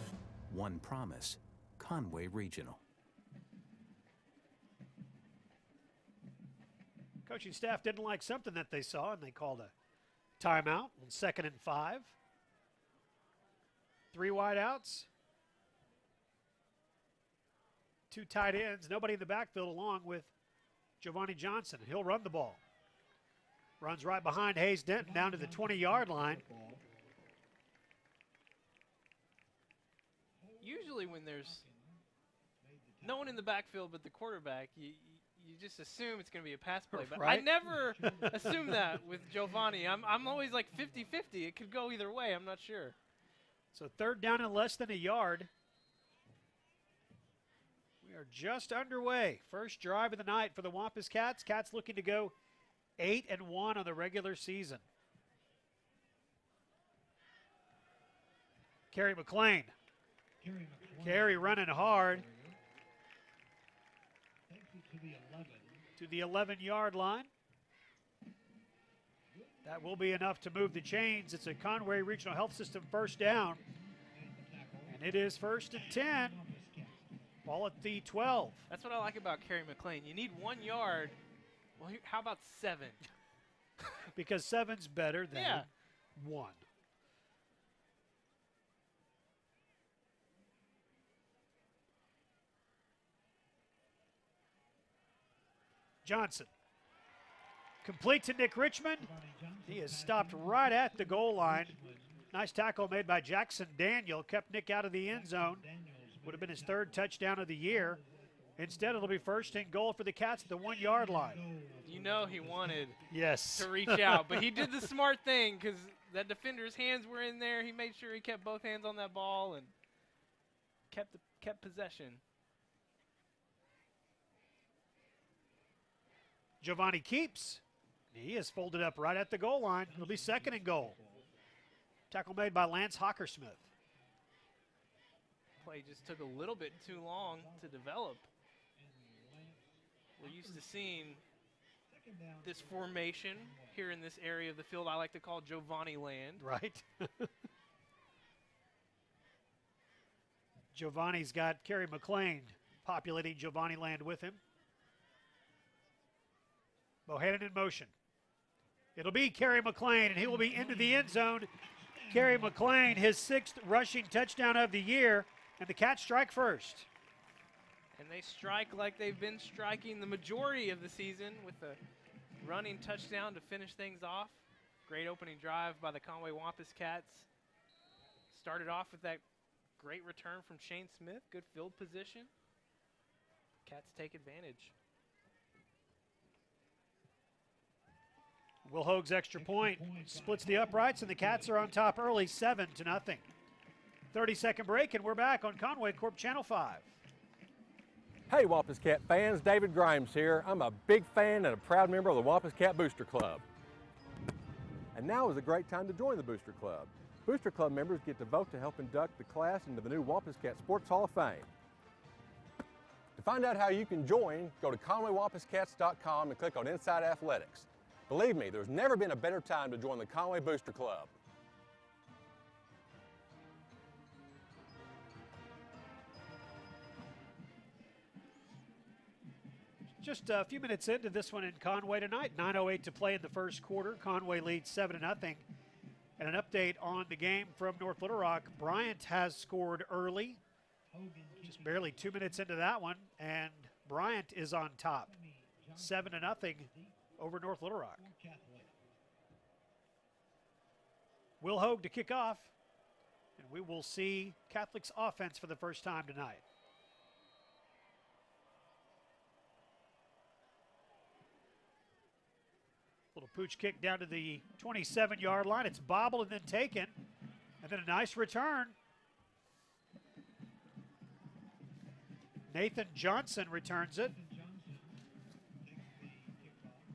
one promise. Conway Regional. Coaching staff didn't like something that they saw, and they called a timeout on 2nd and 5. 3 wideouts. 2 tight ends. Nobody in the backfield along with Giovanni Johnson. He'll run the ball. Runs right behind Hayes Denton down to the 20-yard line. Usually when there's no one in the backfield but the quarterback, you just assume it's going to be a pass play. But I Right. never assume that with Giovanni. I'm always like 50-50. It could go either way. I'm not sure. So 3rd down and less than a yard. We are just underway. First drive of the night for the Wampus Cats. Cats looking to go 8-1 on the regular season. Kerry McLean. Kerry running hard Takes it to the 11. to the 11-yard line. That will be enough to move the chains. It's a Conway Regional Health System 1st down. And it is 1st and 10. Ball at the 12. That's what I like about Kerry McLean. You need 1 yard. Well, how about 7? Because 7's better than Yeah. 1. Johnson. Complete to Nick Richmond. He is stopped right at the goal line. Nice tackle made by Jackson Daniel. Kept Nick out of the end zone. Would have been his 3rd touchdown of the year. Instead, it'll be 1st and goal for the Cats at the 1-yard line. You know he wanted Yes. to reach out, but he did the smart thing because that defender's hands were in there. He made sure he kept both hands on that ball and kept possession. Giovanni keeps. He is folded up right at the goal line. It'll be second and goal. Tackle made by Lance Hockersmith. Play just took a little bit too long to develop. We're used to seeing this formation here in this area of the field I like to call Giovanni land. Right. Giovanni's got Kerry McLean populating Giovanni land with him. Bohannon in motion. It'll be Kerry McLean, and he will be into the end zone. Kerry McLean, his 6th rushing touchdown of the year, and the Cats strike first. And they strike like they've been striking the majority of the season with a running touchdown to finish things off. Great opening drive by the Conway Wampus Cats. Started off with that great return from Shane Smith. Good field position. Cats take advantage. Will Hoag's extra point splits the uprights, and the Cats are on top early, 7-0. 30-second break, and we're back on Conway Corp Channel 5. Hey Wampus Cat fans, David Grimes here. I'm a big fan and a proud member of the Wampus Cat Booster Club. And now is a great time to join the Booster Club. Booster Club members get to vote to help induct the class into the new Wampus Cat Sports Hall of Fame. To find out how you can join, go to ConwayWampusCats.com and click on Inside Athletics. Believe me, there's never been a better time to join the Conway Booster Club. Just a few minutes into this one in Conway tonight. 9:08 to play in the first quarter. Conway leads 7-0. And an update on the game from North Little Rock. Bryant has scored early, just barely 2 minutes into that one, and Bryant is on top, 7-0 over North Little Rock. Will Hoag to kick off, and we will see Catholic's offense for the first time tonight. Little pooch kick down to the 27-yard line. It's bobbled and then taken. And then a nice return. Nathan Johnson returns it.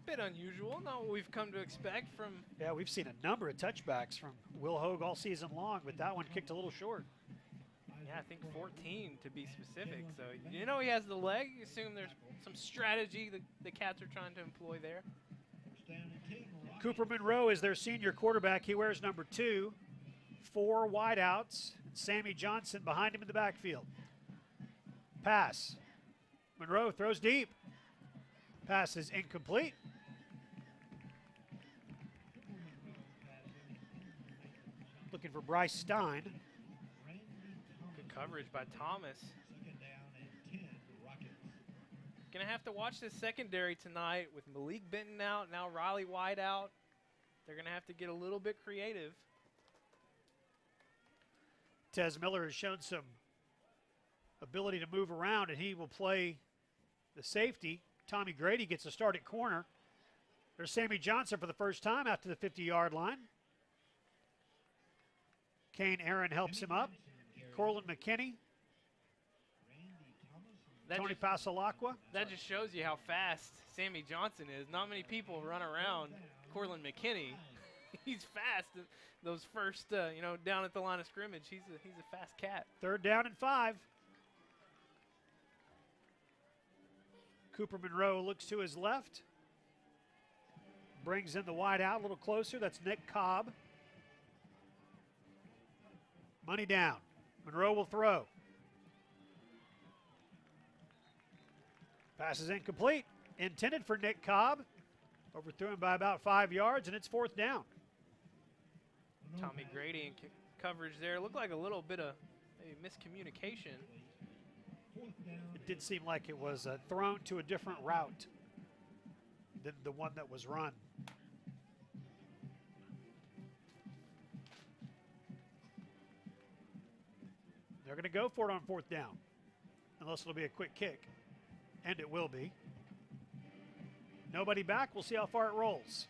Bit unusual, not what we've come to expect from. Yeah, we've seen a number of touchbacks from Will Hoag all season long, but that one kicked a little short. Yeah, I think 14 to be specific. So you know he has the leg. You assume there's some strategy that the Cats are trying to employ there. Cooper Monroe is their senior quarterback. He wears number 2. 4 wideouts. Sammy Johnson behind him in the backfield. Pass. Monroe throws deep. Pass is incomplete. Looking for Bryce Stein. Good coverage by Thomas. Gonna have to watch this secondary tonight with Malik Benton out, now Riley White out. They're gonna have to get a little bit creative. Tez Miller has shown some ability to move around, and he will play the safety. Tommy Grady gets a start at corner. There's Sammy Johnson for the first time out to the 50-yard line. Kane Aaron helps him up. Corlin McKinney. Tony Pasalacqua. That just shows you how fast Sammy Johnson is. Not many people run around Corlin McKinney. He's fast. Those first, down at the line of scrimmage, he's a fast cat. 3rd down and 5. Cooper Monroe looks to his left. Brings in the wide out a little closer. That's Nick Cobb. Money down. Monroe will throw. Pass is incomplete. Intended for Nick Cobb. Overthrew him by about 5 yards, and it's 4th down. Tommy Grady in coverage there. Looked like a little bit of maybe miscommunication. It did seem like it was thrown to a different route than the one that was run. They're going to go for it on 4th down, unless it'll be a quick kick. And it will be. Nobody back. We'll see how far it rolls.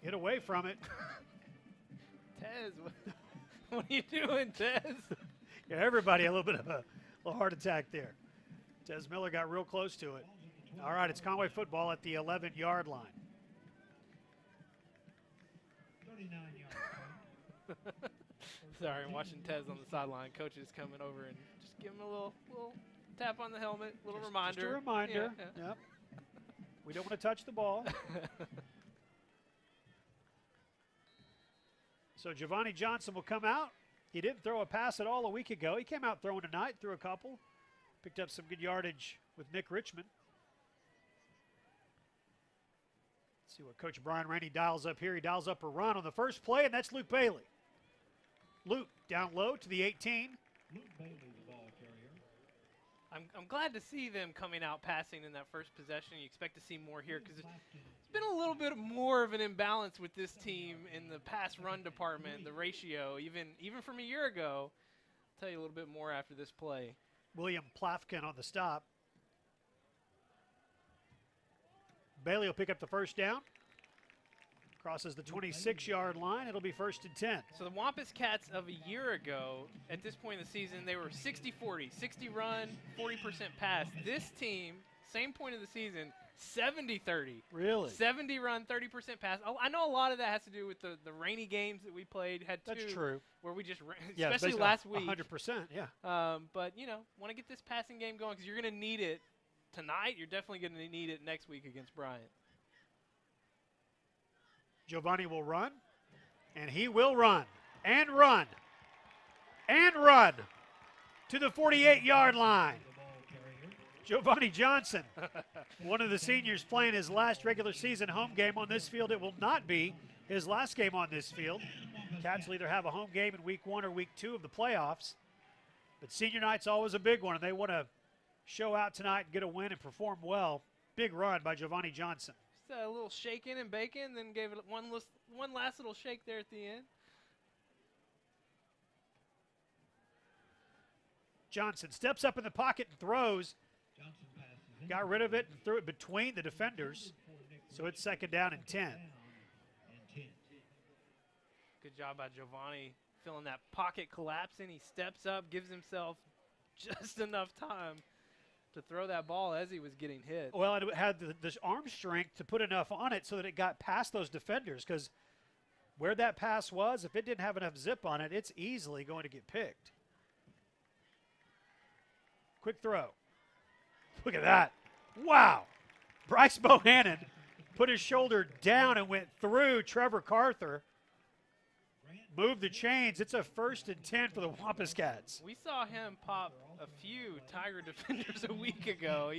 Get away from it. Tez, what are you doing, Tez? Yeah, everybody a little bit of a heart attack there. Tez Miller got real close to it. All right, it's Conway football at the 11-yard line. 39 yards. Sorry, I'm watching Tez on the sideline. Coach is coming over and just give him a little tap on the helmet, little reminder. Just a reminder. Yeah. Yep. We don't want to touch the ball. So Giovanni Johnson will come out. He didn't throw a pass at all a week ago. He came out throwing tonight, threw a couple. Picked up some good yardage with Nick Richmond. Let's see what Coach Brian Rainey dials up here. He dials up a run on the first play, and that's Luke Bailey. Luke down low to the 18. Luke Bailey, the ball carrier. I'm glad to see them coming out passing in that first possession. You expect to see more here because it's been a little bit more of an imbalance with this team in the pass-run department, the ratio, even from a year ago. I'll tell you a little bit more after this play. William Plafkin on the stop. Bailey will pick up the first down. Crosses the 26-yard line. It'll be 1st and 10. So the Wampus Cats of a year ago, at this point in the season, they were 60-40, 60 run, 40% pass. This team, same point of the season, 70-30. Really? 70 run, 30% pass. Oh, I know a lot of that has to do with the rainy games that we played. Had two That's true. where we just ran, Yeah, especially basically last week. 100%, yeah. But, want to get this passing game going because you're going to need it tonight. You're definitely going to need it next week against Bryant. Giovanni will run, and he will run, and run, and run to the 48-yard line. Giovanni Johnson, one of the seniors playing his last regular season home game on this field. It will not be his last game on this field. Cats will either have a home game in week 1 or week 2 of the playoffs. But senior night's always a big one, and they want to show out tonight and get a win and perform well. Big run by Giovanni Johnson. Just a little shaking and baking, then gave it one last little shake there at the end. Johnson steps up in the pocket and throws. Johnson passes in. Got rid of it and threw it between the defenders. So it's 2nd down and 10. And 10. Good job by Giovanni feeling that pocket collapsing. He steps up, gives himself just enough time to throw that ball as he was getting hit. Well, and it had the arm strength to put enough on it so that it got past those defenders, because where that pass was, if it didn't have enough zip on it, it's easily going to get picked. Quick throw. Look at that. Wow. Bryce Bohannon put his shoulder down and went through Trevor Carther. Moved the chains. It's a 1st and 10 for the Wampus Cats. We saw him pop a few Tiger defenders a week ago.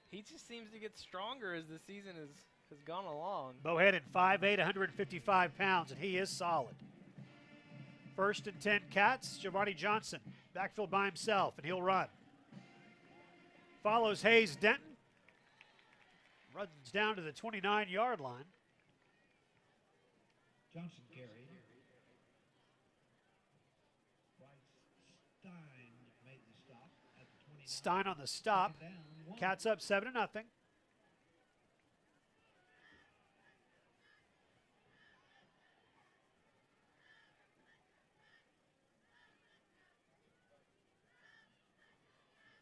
He just seems to get stronger as the season has gone along. Bohannon, 5'8", 155 pounds, and he is solid. 1st and 10 Cats. Giovanni Johnson, backfield by himself, and he'll run. Follows Hayes Denton. Runs down to the 29-yard line. Johnson carried. Bryce Stein made the stop at the 29. Stein on the stop. 2nd down, 1. Cats up 7-0.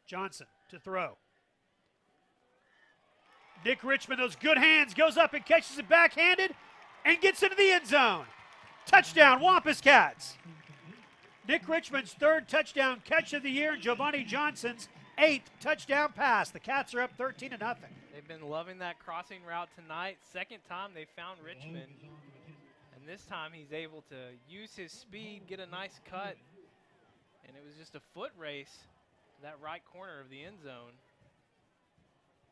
Johnson to throw. Nick Richmond, those good hands, goes up and catches it backhanded and gets into the end zone. Touchdown, Wampus Cats. Nick Richmond's 3rd touchdown catch of the year, and Giovanni Johnson's 8th touchdown pass. The Cats are up 13-0. They've been loving that crossing route tonight. 2nd time they found Richmond, and this time he's able to use his speed, get a nice cut, and it was just a foot race to that right corner of the end zone.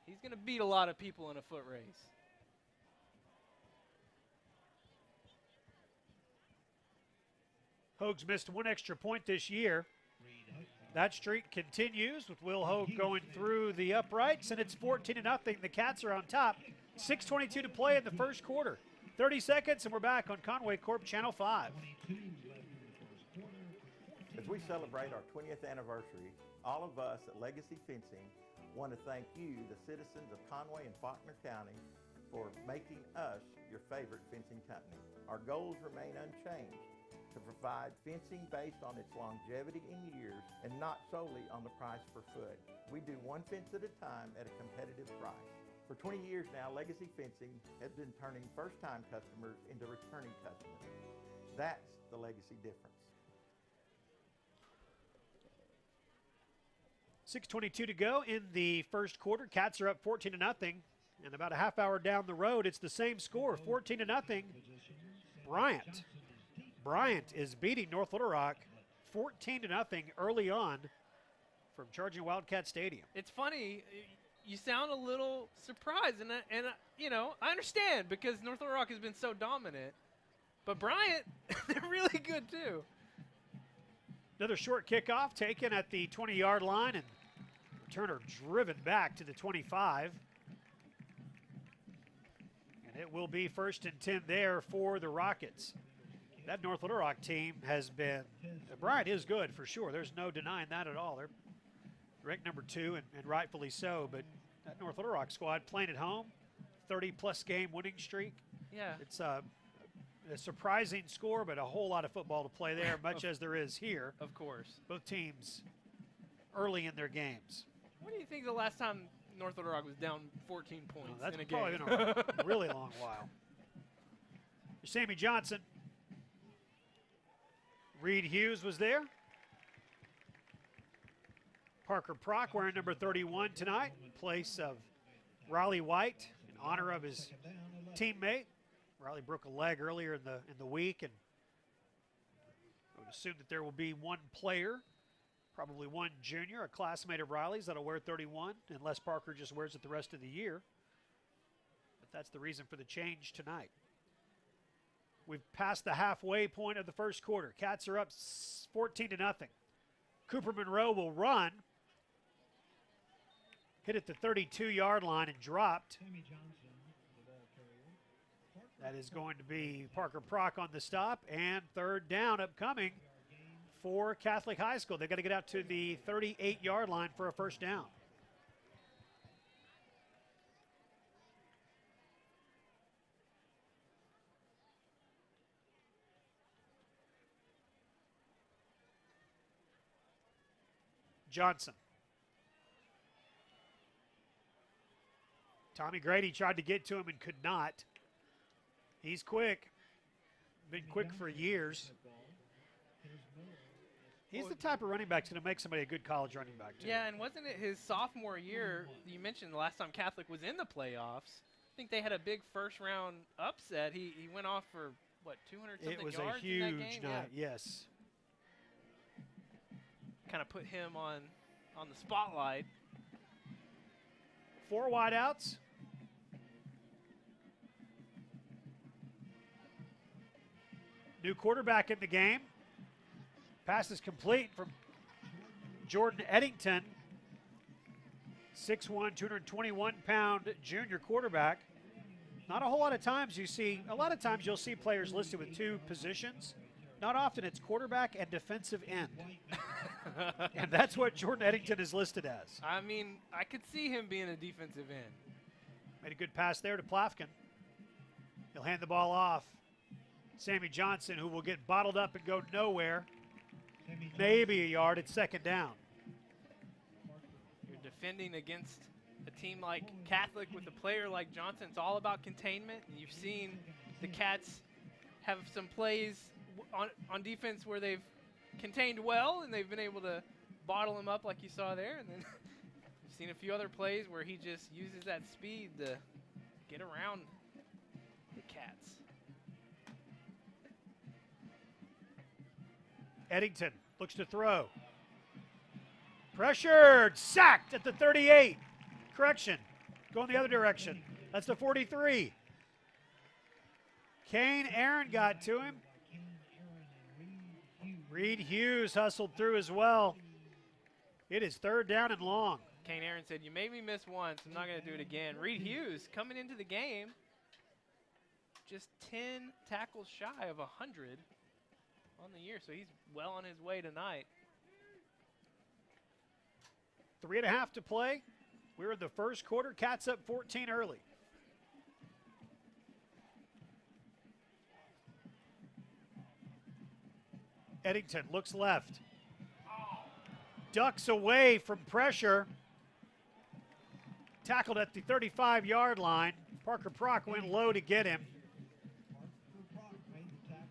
He's going to beat a lot of people in a foot race. Hogue's missed 1 extra point this year. That streak continues with Will Hogue going through the uprights, and it's 14-0. The Cats are on top. 6:22 to play in the first quarter. 30 seconds, and we're back on Conway Corp Channel 5. As we celebrate our 20th anniversary, all of us at Legacy Fencing want to thank you, the citizens of Conway and Faulkner County, for making us your favorite fencing company. Our goals remain unchanged: to provide fencing based on its longevity in years and not solely on the price per foot. We do one fence at a time at a competitive price. For 20 years now, Legacy Fencing has been turning first-time customers into returning customers. That's the Legacy difference. 6:22 to go in the first quarter. Cats are up 14-0, and about a half hour down the road, it's the same score, 14-0. Bryant. Bryant is beating North Little Rock 14-0 early on from Charging Wildcat Stadium. It's funny, you sound a little surprised, and you know, I understand because North Little Rock has been so dominant. But Bryant, they're really good too. Another short kickoff taken at the 20-yard line, and returner driven back to the 25. And it will be 1st and 10 there for the Rockets. That North Little Rock team has been, Bryant is good for sure. There's no denying that at all. They're ranked number 2, and rightfully so. But that North Little Rock squad playing at home, 30-plus game winning streak. Yeah. It's a surprising score, but a whole lot of football to play there, much as there is here. Of course. Both teams early in their games. What do you think the last time North Little Rock was down 14 points That's in a probably game? been a really long while. Sammy Johnson. Reed Hughes was there. Parker Prock wearing number 31 tonight in place of Riley White in honor of his teammate. Riley broke a leg earlier in the week, and I would assume that there will be one player, probably one junior, a classmate of Riley's, that'll wear 31, unless Parker just wears it the rest of the year. But that's the reason for the change tonight. We've passed the halfway point of the first quarter. Cats are up 14-0. Cooper Monroe will run. Hit at the 32-yard line and dropped. That is going to be Parker Prock on the stop, and 3rd down upcoming for Catholic High School. They've got to get out to the 38-yard line for a 1st down. Johnson. Tommy Grady tried to get to him and could not. He's quick. Been quick for years. He's the type of running back that's going to make somebody a good college running back, too. Yeah, and wasn't it his sophomore year? You mentioned the last time Catholic was in the playoffs. I think they had a big first-round upset. He went off for, what, 200-something yards in that game? It was a huge night, yes. Kind of put him on the spotlight. 4 wideouts. New quarterback in the game. Pass is complete from Jordan Eddington. 6'1", 221-pound junior quarterback. Not a whole lot of times you see, a lot of times you'll see players listed with 2 positions. Not often it's quarterback and defensive end. And that's what Jordan Eddington is listed as. I mean, I could see him being a defensive end. Made a good pass there to Plafkin. He'll hand the ball off. Sammy Johnson, who will get bottled up and go nowhere. Maybe a yard at 2nd down. You're defending against a team like Catholic with a player like Johnson. It's all about containment. You've seen the Cats have some plays on defense where they've contained well and they've been able to bottle him up like you saw there. And then you've seen a few other plays where he just uses that speed to get around the Cats. Eddington looks to throw. Pressured, sacked at the 38. Correction, going the other direction. That's the 43. Kane Aaron got to him. Reed Hughes hustled through as well. It is 3rd down and long. Kane Aaron said, "You made me miss once. I'm not going to do it again." Reed Hughes coming into the game, just 10 tackles shy of 100 on the year, so he's well on his way tonight. 3.5 to play. We're in the first quarter. Cats up 14 early. Eddington looks left. Ducks away from pressure. Tackled at the 35-yard line. Parker Prock went low to get him.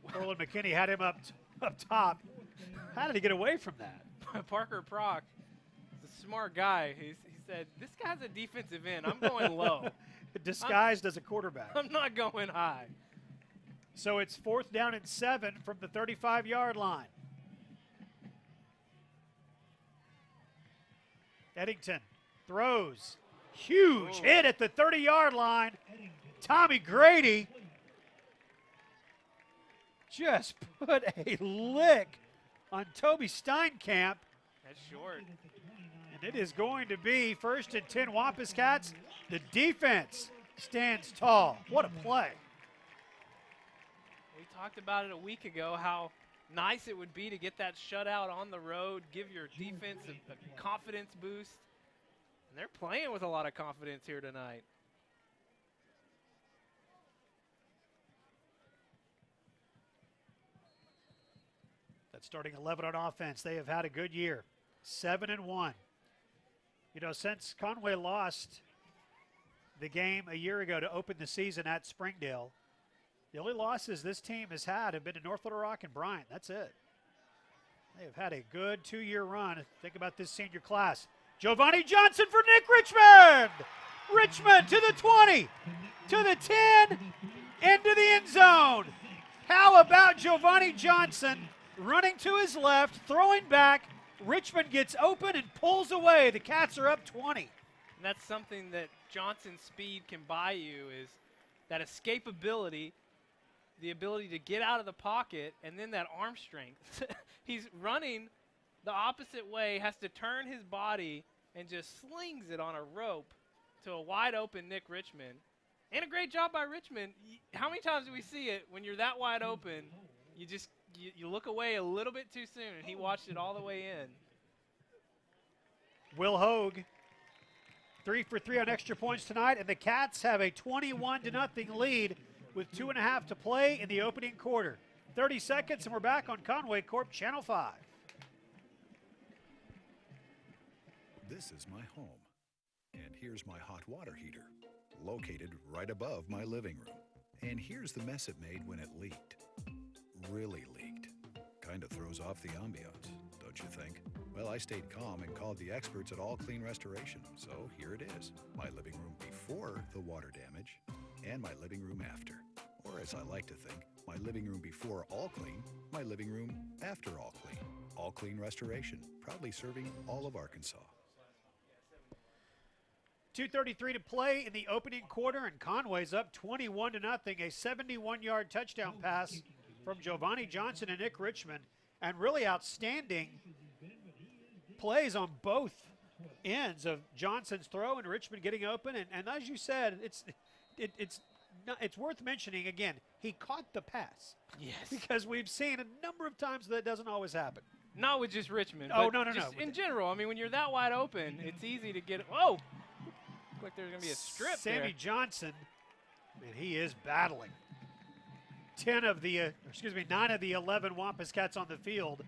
Corlin McKinney had him up top. How did he get away from that? Parker Prock is a smart guy. He said, this guy's a defensive end. I'm going low. Disguised as a quarterback. I'm not going high. So it's 4th down and 7 from the 35-yard line. Eddington throws. Huge hit at the 30-yard line. Tommy Grady just put a lick on Toby Steinkamp. That's short. And it is going to be 1st and 10 Wampus Cats. The defense stands tall. What a play. We talked about it a week ago, how nice it would be to get that shutout on the road, give your defense a confidence boost. And they're playing with a lot of confidence here tonight. That starting 11 on offense, they have had a good year. 7-1. You know, since Conway lost the game a year ago to open the season at Springdale, the only losses this team has had have been to North Little Rock and Bryant. That's it. They have had a good 2-year run. Think about this senior class. Giovanni Johnson for Nick Richmond. Richmond to the 20, to the 10, into the end zone. How about Giovanni Johnson running to his left, throwing back. Richmond gets open and pulls away. The Cats are up 20. And that's something that Johnson's speed can buy you, is that escapability, the ability to get out of the pocket, and then that arm strength. He's running the opposite way, has to turn his body and just slings it on a rope to a wide open Nick Richmond. And a great job by Richmond. How many times do we see it when you're that wide open, you look away a little bit too soon, and he watched it all the way in. Will Hogue, 3 for 3 on extra points tonight, and the Cats have a 21-0 lead with 2.5 to play in the opening quarter. 30 seconds, and we're back on Conway Corp Channel 5. This is my home, and here's my hot water heater, located right above my living room. And here's the mess it made when it leaked. Really leaked. Kind of throws off the ambiance, don't you think? Well, I stayed calm and called the experts at All Clean Restoration, so here it is. My living room before the water damage, and my living room after. Or as I like to think, my living room before All Clean, my living room after All Clean. All Clean Restoration, proudly serving all of Arkansas. 2:33 to play in the opening quarter, and Conway's up 21-0. A 71-yard touchdown pass from Giovanni Johnson and Nick Richmond, and really outstanding plays on both ends of Johnson's throw and Richmond getting open. And as you said, it's worth mentioning again. He caught the pass. Yes. Because we've seen a number of times that doesn't always happen. Not with just Richmond. Oh, but no. Just in general, I mean, when you're that wide open, it's easy to get. Whoa! Looked like there's going to be a strip Sammy there. Johnson, and he is battling. 9 of the 11 Wampus Cats on the field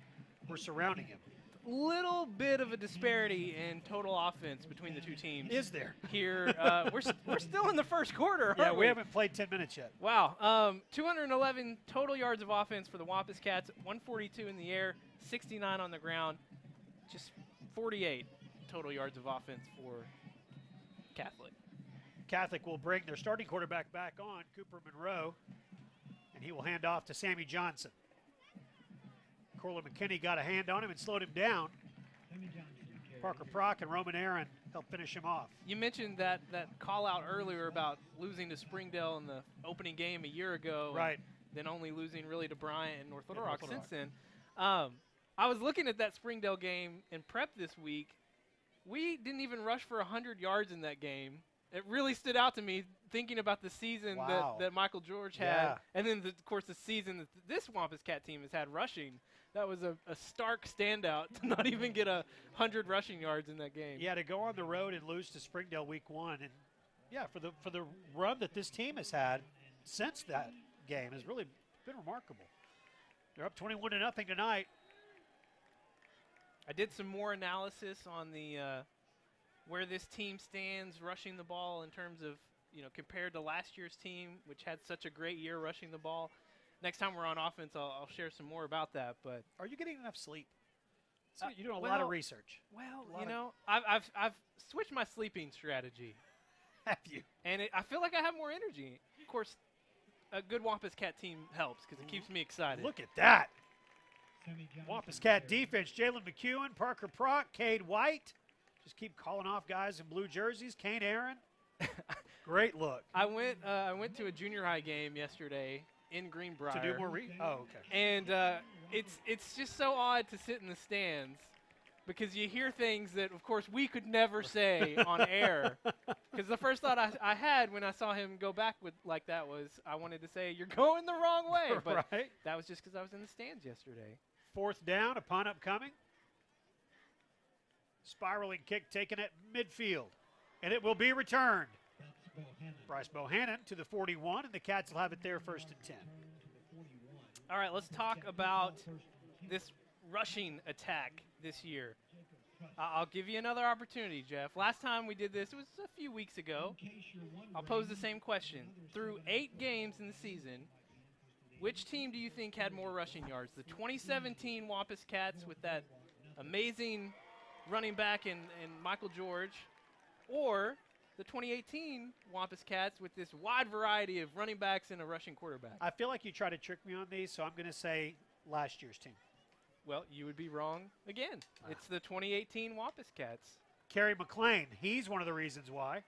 were surrounding him. Little bit of a disparity in total offense between the two teams. Is there? Here, we're still in the first quarter, Yeah, aren't we haven't played 10 minutes yet. Wow. 211 total yards of offense for the Wampus Cats, 142 in the air, 69 on the ground, just 48 total yards of offense for Catholic. Catholic will bring their starting quarterback back on, Cooper Monroe, and he will hand off to Sammy Johnson. Corlin McKinney got a hand on him and slowed him down. Parker Prock and Roman Aaron helped finish him off. You mentioned that call out earlier about losing to Springdale in the opening game a year ago. Right. Then only losing really to Bryant and North Little Rock since then. I was looking at that Springdale game in prep this week. We didn't even rush for 100 yards in that game. It really stood out to me thinking about the season that Michael George had. And then, of course, the season that this Wampus Cat team has had rushing. That was a stark standout to not even get 100 rushing yards in that game. Yeah, to go on the road and lose to Springdale week 1. And, yeah, for the run that this team has had since that game has really been remarkable. They're up 21-0 tonight. I did some more analysis on the where this team stands rushing the ball in terms of, compared to last year's team, which had such a great year rushing the ball. Next time we're on offense, I'll share some more about that. But are you getting enough sleep? So you're doing a lot of research. Well, I've switched my sleeping strategy. Have you? And I feel like I have more energy. Of course, a good Wampus Cat team helps because it keeps me excited. Look at that. Wampus Cat defense, Jalen McEwen, Parker Prock, Cade White. Just keep calling off guys in blue jerseys. Kane Aaron. Great look. I went to a junior high game yesterday in Greenbrier. To do more okay. And it's just so odd to sit in the stands because you hear things that, of course, we could never say on air. Because the first thought I had when I saw him go back like that was I wanted to say, you're going the wrong way. But right. That was just because I was in the stands yesterday. 4th down, a punt upcoming. Spiraling kick taken at midfield. And it will be returned. Bryce Bohannon to the 41, and the Cats will have it there 1st and 10. All right, let's talk about this rushing attack this year. I'll give you another opportunity, Jeff. Last time we did this, it was a few weeks ago. I'll pose the same question. Through 8 games in the season, which team do you think had more rushing yards? The 2017 Wampus Cats with that amazing running back in Michael George, or the 2018 Wampus Cats with this wide variety of running backs and a rushing quarterback? I feel like you try to trick me on these, so I'm going to say last year's team. Well, you would be wrong again. It's the 2018 Wampus Cats. Kerry McLean, he's one of the reasons why.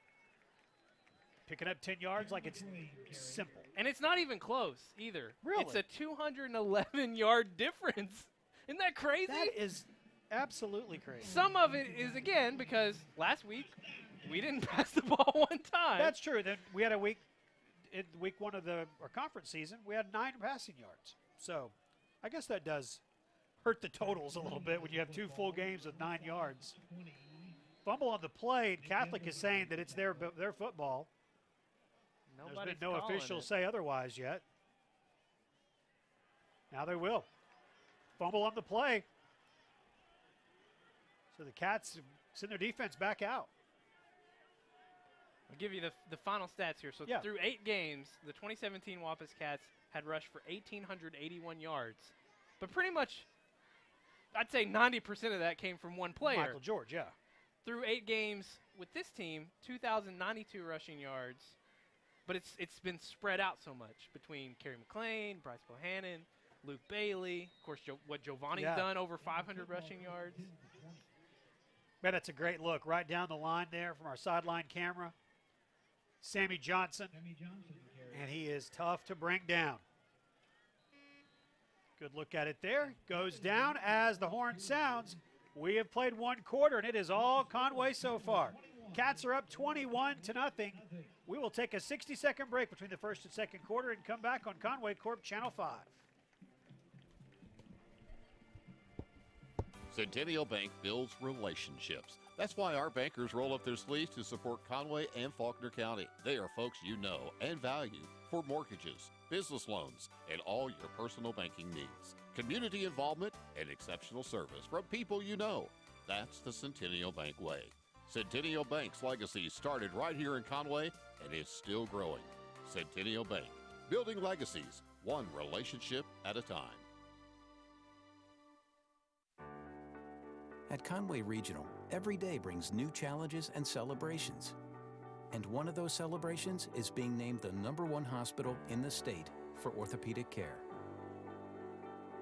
Picking up 10 yards like it's simple. And it's not even close either. Really? It's a 211-yard difference. Isn't that crazy? That is absolutely crazy. Some of it is, again, because last week we didn't pass the ball one time. That's true. Then we had a week, in week 1 of our conference season, we had 9 passing yards. So I guess that does hurt the totals a little bit when you have 2 full games with 9 yards. Fumble on the play. Catholic is saying that it's their football. There's been no official say otherwise yet. Now they will. Fumble on the play. So the Cats send their defense back out. I'll give you the final stats here. So through 8 games, the 2017 Wampus Cats had rushed for 1,881 yards. But pretty much, I'd say 90% of that came from one player. Michael George, yeah. Through 8 games with this team, 2,092 rushing yards. But it's been spread out so much between Kerry McLean, Bryce Bohannon, Luke Bailey, of course, what Giovanni's done, over 500 rushing yards. Man, that's a great look right down the line there from our sideline camera. Sammy Johnson, and he is tough to bring down. Good look at it there. Goes down as the horn sounds. We have played 1 quarter, and it is all Conway so far. Cats are up 21-0. We will take a 60-second break between the 1st and 2nd quarter and come back on Conway Corp Channel 5. Centennial Bank builds relationships. That's why our bankers roll up their sleeves to support Conway and Faulkner County. They are folks you know and value for mortgages, business loans, and all your personal banking needs. Community involvement and exceptional service from people you know. That's the Centennial Bank way. Centennial Bank's legacy started right here in Conway and is still growing. Centennial Bank, building legacies, one relationship at a time. At Conway Regional, every day brings new challenges and celebrations. And one of those celebrations is being named the #1 hospital in the state for orthopedic care.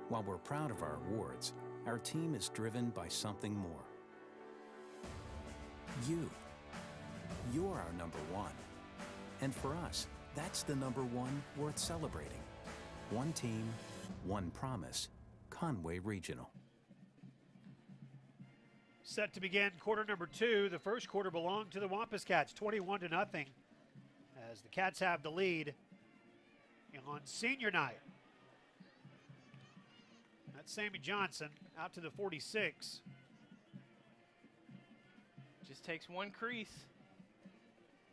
While we're proud of our awards, our team is driven by something more. You. You're our #1. And for us, that's the #1 worth celebrating. One team, one promise. Conway Regional. Set to begin quarter number 2. The first quarter belonged to the Wampus Cats, 21-0, as the Cats have the lead on senior night. That's Sammy Johnson out to the 46. Just takes one crease.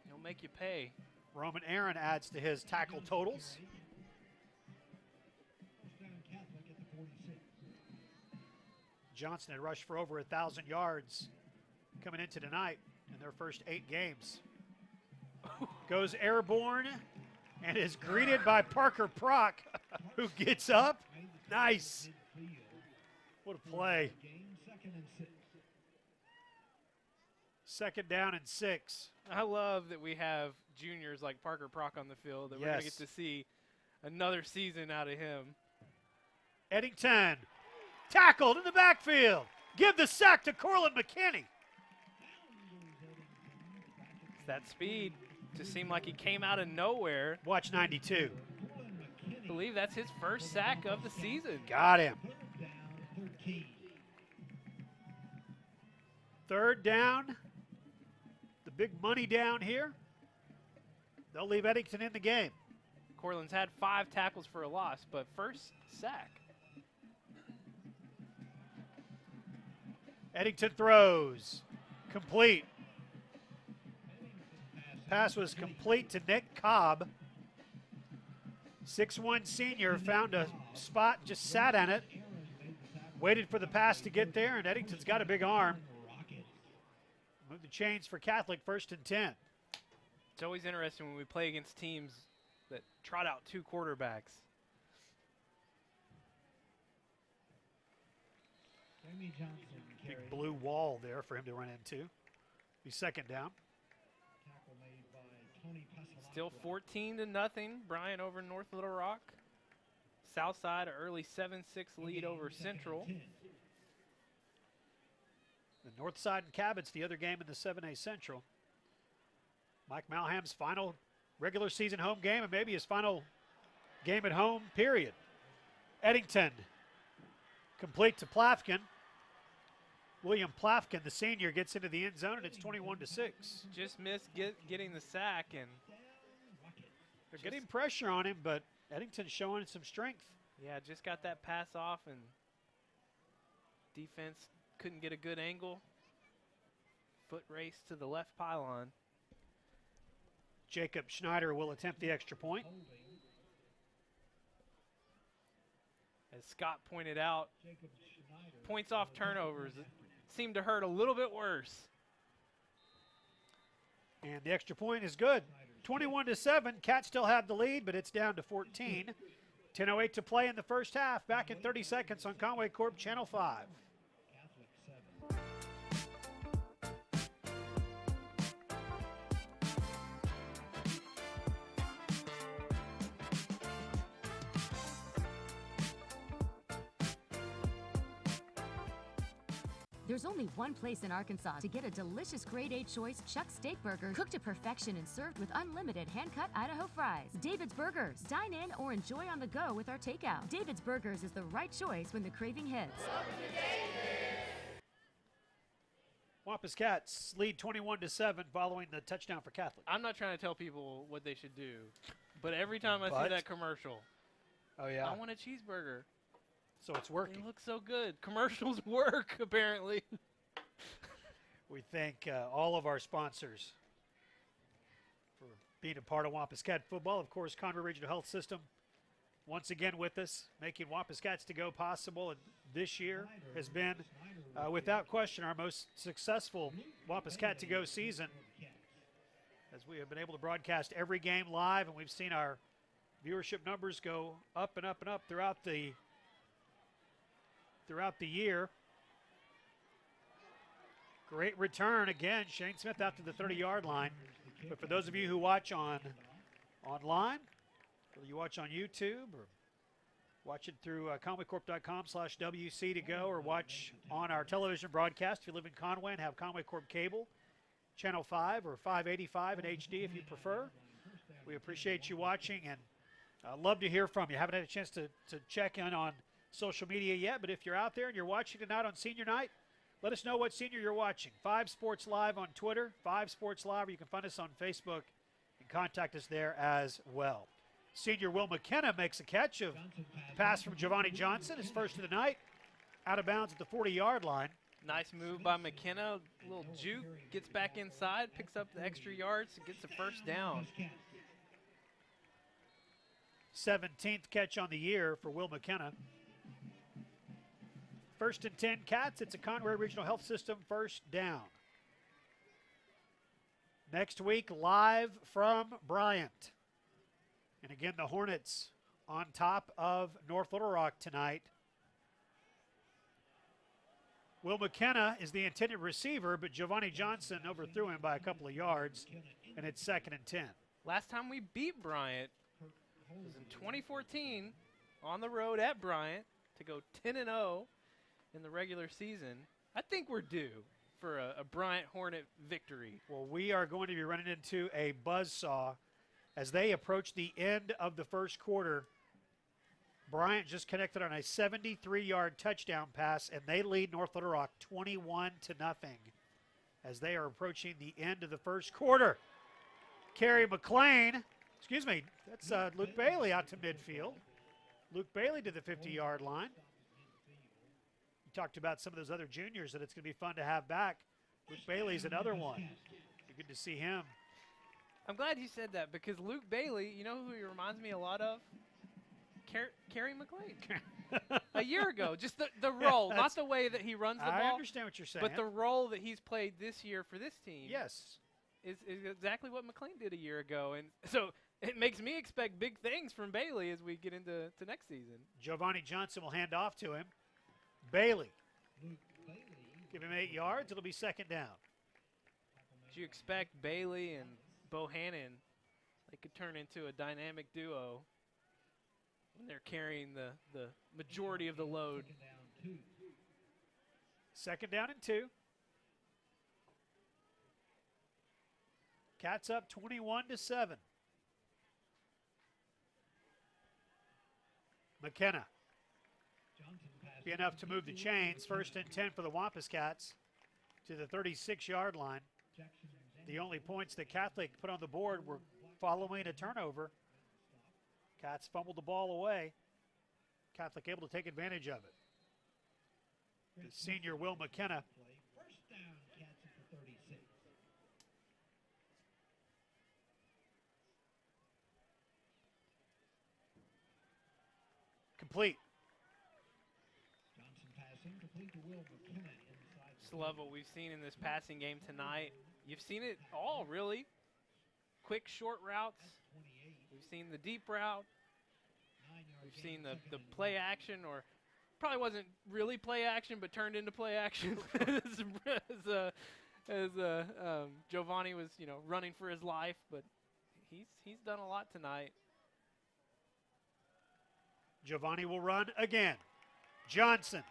He'll make you pay. Roman Aaron adds to his tackle totals. Johnson had rushed for over 1,000 yards coming into tonight in their first 8 games. Goes airborne and is greeted by Parker Prock, who gets up. Nice. What a play. Second down and 6. I love that we have juniors like Parker Prock on the field, that we're going to get to see another season out of him. Eddington tackled in the backfield. Give the sack to Corlin McKinney. It's that speed. Just seemed like he came out of nowhere. Watch 92. I believe that's his first sack of the season. Got him. Third down. The big money down here. They'll leave Eddington in the game. Cortland's had 5 tackles for a loss, but first sack. Eddington throws. Complete. Pass was complete to Nick Cobb. 6'1" senior found a spot, just sat on it. Waited for the pass to get there, and Eddington's got a big arm. Move the chains for Catholic, 1st and 10. It's always interesting when we play against teams that trot out 2 quarterbacks. Big blue wall there for him to run into. Be second down. Still 14-0. Bryant over North Little Rock. Southside, an early 7-6 lead over Central. The North Side and Cabot's the other game in the 7A Central. Mike Malham's final regular season home game and maybe his final game at home, period. Eddington, complete to Plafkin. William Plafkin, the senior, gets into the end zone, and it's 21-6. Just missed getting the sack, and they're getting pressure on him, but Eddington's showing some strength. Yeah, just got that pass off, and defense couldn't get a good angle. Foot race to the left pylon. Jacob Schneider will attempt the extra point. As Scott pointed out, points off turnovers seem to hurt a little bit worse. And the extra point is good. 21-7. Cats still have the lead, but it's down to 14. 10:08 to play in the first half. Back in 30 seconds on Conway Corp Channel 5. There's only one place in Arkansas to get a delicious grade A choice Chuck steak burger cooked to perfection and served with unlimited hand-cut Idaho fries. David's Burgers. Dine in or enjoy on the go with our takeout. David's Burgers is the right choice when the craving hits. Wampus Cats lead 21-7 following the touchdown for Catholic. I'm not trying to tell people what they should do, but every time I see that commercial, oh yeah, I want a cheeseburger. So it's working. They look so good. Commercials work, apparently. We thank all of our sponsors for being a part of Wampus Cat football. Of course, Conway Regional Health System once again with us, making Wampus Cats to go possible. And this year has been, without question, our most successful Wampus Cat to go season, as we have been able to broadcast every game live, and we've seen our viewership numbers go up and up and up throughout the year. Great return again, Shane Smith out to the 30-yard line. But for those of you who watch online, whether you watch on YouTube or watch it through conwaycorp.com/WC to go, or watch on our television broadcast if you live in Conway and have Conway Corp cable, Channel 5 or 585 in HD if you prefer. We appreciate you watching, and love to hear from you. Haven't had a chance to check in on social media yet, but if you're out there and you're watching tonight on senior night, let us know what senior you're watching. 5 Sports Live on Twitter, 5 Sports Live, or you can find us on Facebook and contact us there as well. Senior Will McKenna makes a catch of pass from Giovanni Johnson, his first of the night, out of bounds at the 40-yard line. Nice move by McKenna, a little juke, gets back inside, picks up the extra yards, and gets the first down. 17th catch on the year for Will McKenna. First and 10 Cats. It's a Conway Regional Health System first down. Next week, live from Bryant. And again, the Hornets on top of North Little Rock tonight. Will McKenna is the intended receiver, but Giovanni Johnson overthrew him by a couple of yards, and it's 2nd and 10. Last time we beat Bryant was in 2014 on the road at Bryant to go 10-0 in the regular season. I think we're due for a Bryant Hornet victory. Well, we are going to be running into a buzzsaw as they approach the end of the first quarter. Bryant just connected on a 73-yard touchdown pass, and they lead North Little Rock 21-0 as they are approaching the end of the first quarter. Kerry McLean, excuse me, that's Luke Bailey out to midfield. Luke Bailey to the 50-yard line. You talked about some of those other juniors that it's going to be fun to have back. Luke Bailey's another one. Be good to see him. I'm glad you said that because Luke Bailey, you know who he reminds me a lot of? Kerry McLean. A year ago, just the role, not the way that he runs the ball. I understand what you're saying. But the role that he's played this year for this team. Yes. Is exactly what McLean did a year ago. And so it makes me expect big things from Bailey as we get into next season. Giovanni Johnson will hand off to him. Bailey. Give him 8 yards. It'll be 2nd down. Do you expect Bailey and Bohannon, they could turn into a dynamic duo when they're carrying the majority of the load? 2nd down and 2. Cats up 21-7. McKenna. Be enough to move the chains. 1st and 10 for the Wampus Cats to the 36-yard line. The only points that Catholic put on the board were following a turnover. Cats fumbled the ball away. Catholic able to take advantage of it. The senior Will McKenna. First down, Cats at the 36. Complete. Johnson passing, complete to Will McKenna inside. Just love what we've seen in this passing game tonight. You've seen it all, really. Quick, short routes. We've seen the deep route. We've seen the play action, or probably wasn't really play action, but turned into play action as Giovanni was, running for his life. But he's done a lot tonight. Giovanni will run again. Johnson.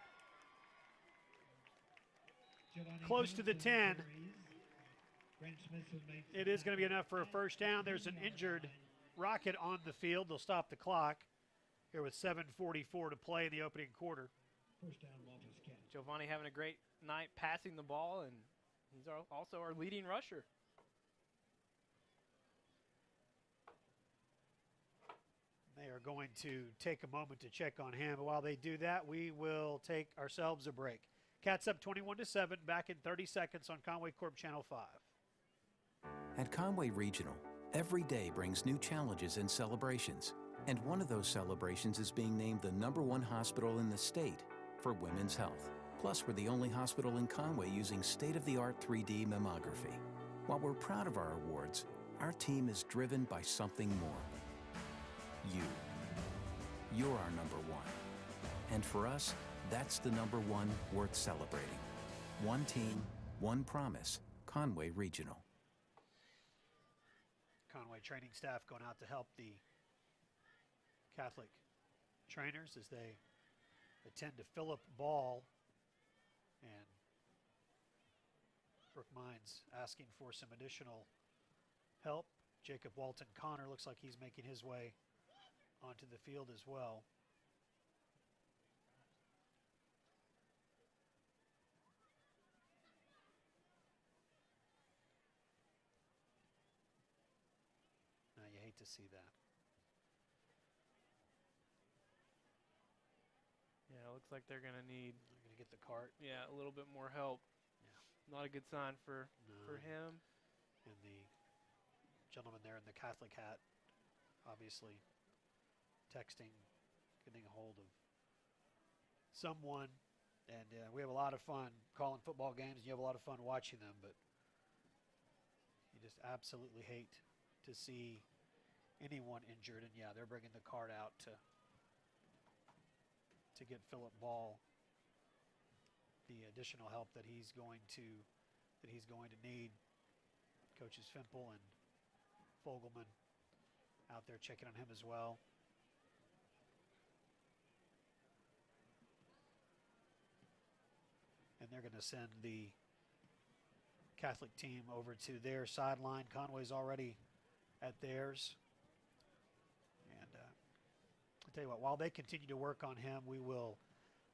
Close to the 10. It is going to be enough for a first down. There's an injured Rocket on the field. They'll stop the clock here with 7:44 to play in the opening quarter. First down, Wampus Cats. Giovanni having a great night passing the ball, and he's also our leading rusher. They are going to take a moment to check on him. But while they do that, we will take ourselves a break. Cats up 21-7, back in 30 seconds on Conway Corp Channel 5. At Conway Regional, every day brings new challenges and celebrations. And one of those celebrations is being named the #1 hospital in the state for women's health. Plus, we're the only hospital in Conway using state-of-the-art 3D mammography. While we're proud of our awards, our team is driven by something more. You. You're our #1. And for us, that's the #1 worth celebrating. One team, one promise. Conway Regional. Conway training staff going out to help the Catholic trainers as they attend to Philip Ball, and Brooke Mines asking for some additional help. Jacob Walton Connor looks like he's making his way onto the field as well. Now you hate to see that. Yeah, it looks like they're going to need They're going to get the cart. a little bit more help. Yeah. Not a good sign for him. And the gentleman there in the Catholic hat, obviously texting, getting a hold of someone And we have a lot of fun calling football games, and you have a lot of fun watching them, but you just absolutely hate to see anyone injured. And, yeah, they're bringing the card out to get Philip Ball the additional help that he's going to need. Coaches Fimple and Fogelman out there checking on him as well. And they're going to send the Catholic team over to their sideline. Conway's already at theirs. And I'll tell you what, while they continue to work on him, we will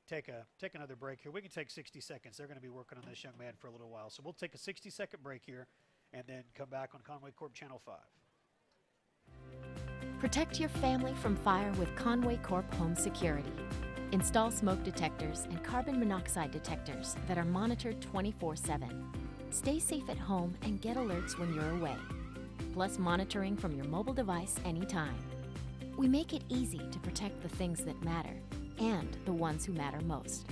take another break here. We can take 60 seconds. They're going to be working on this young man for a little while. So we'll take a 60-second break here and then come back on Conway Corp Channel 5. Protect your family from fire with Conway Corp Home Security. Install smoke detectors and carbon monoxide detectors that are monitored 24/7. Stay safe at home and get alerts when you're away. Plus monitoring from your mobile device anytime. We make it easy to protect the things that matter and the ones who matter most.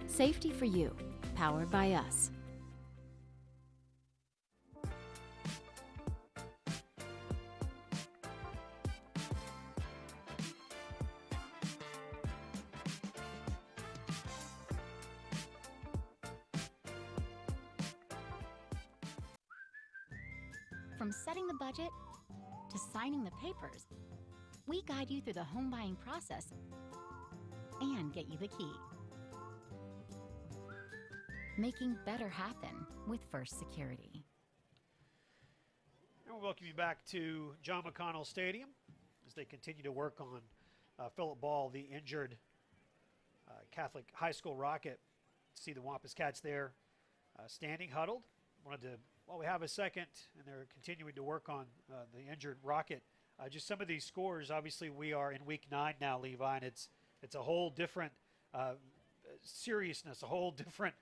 Safety for you, powered by us. From setting the budget to signing the papers, we guide you through the home buying process and get you the key. Making better happen with First Security. And we'll welcome you back to John McConnell Stadium as they continue to work on Philip Ball, the injured Catholic High School Rocket. See the Wampus Cats there standing huddled. While we have a second, and they're continuing to work on the injured Rocket, just some of these scores. Obviously, we are in week 9 now, Levi, and it's a whole different seriousness, a whole different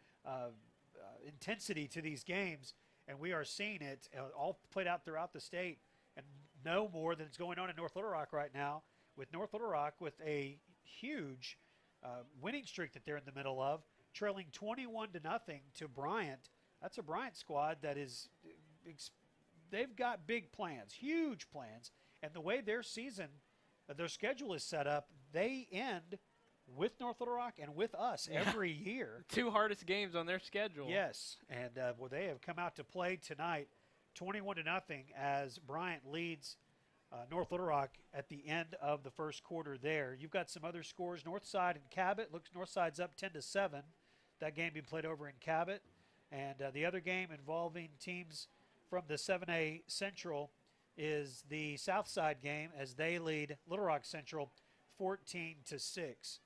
intensity to these games, and we are seeing it all played out throughout the state, and no more than it's going on in North Little Rock right now, with North Little Rock with a huge winning streak that they're in the middle of, trailing 21-0 to Bryant. That's a Bryant squad that is, they've got big plans, huge plans. And the way their season, their schedule is set up, they end with North Little Rock and with us every year. 2 hardest games on their schedule. Yes, and they have come out to play tonight 21-0 as Bryant leads North Little Rock at the end of the first quarter there. You've got some other scores. Northside and Cabot. Looks Northside's up 10-7. That game being played over in Cabot. And the other game involving teams from the 7A Central is the Southside game as they lead Little Rock Central 14-6.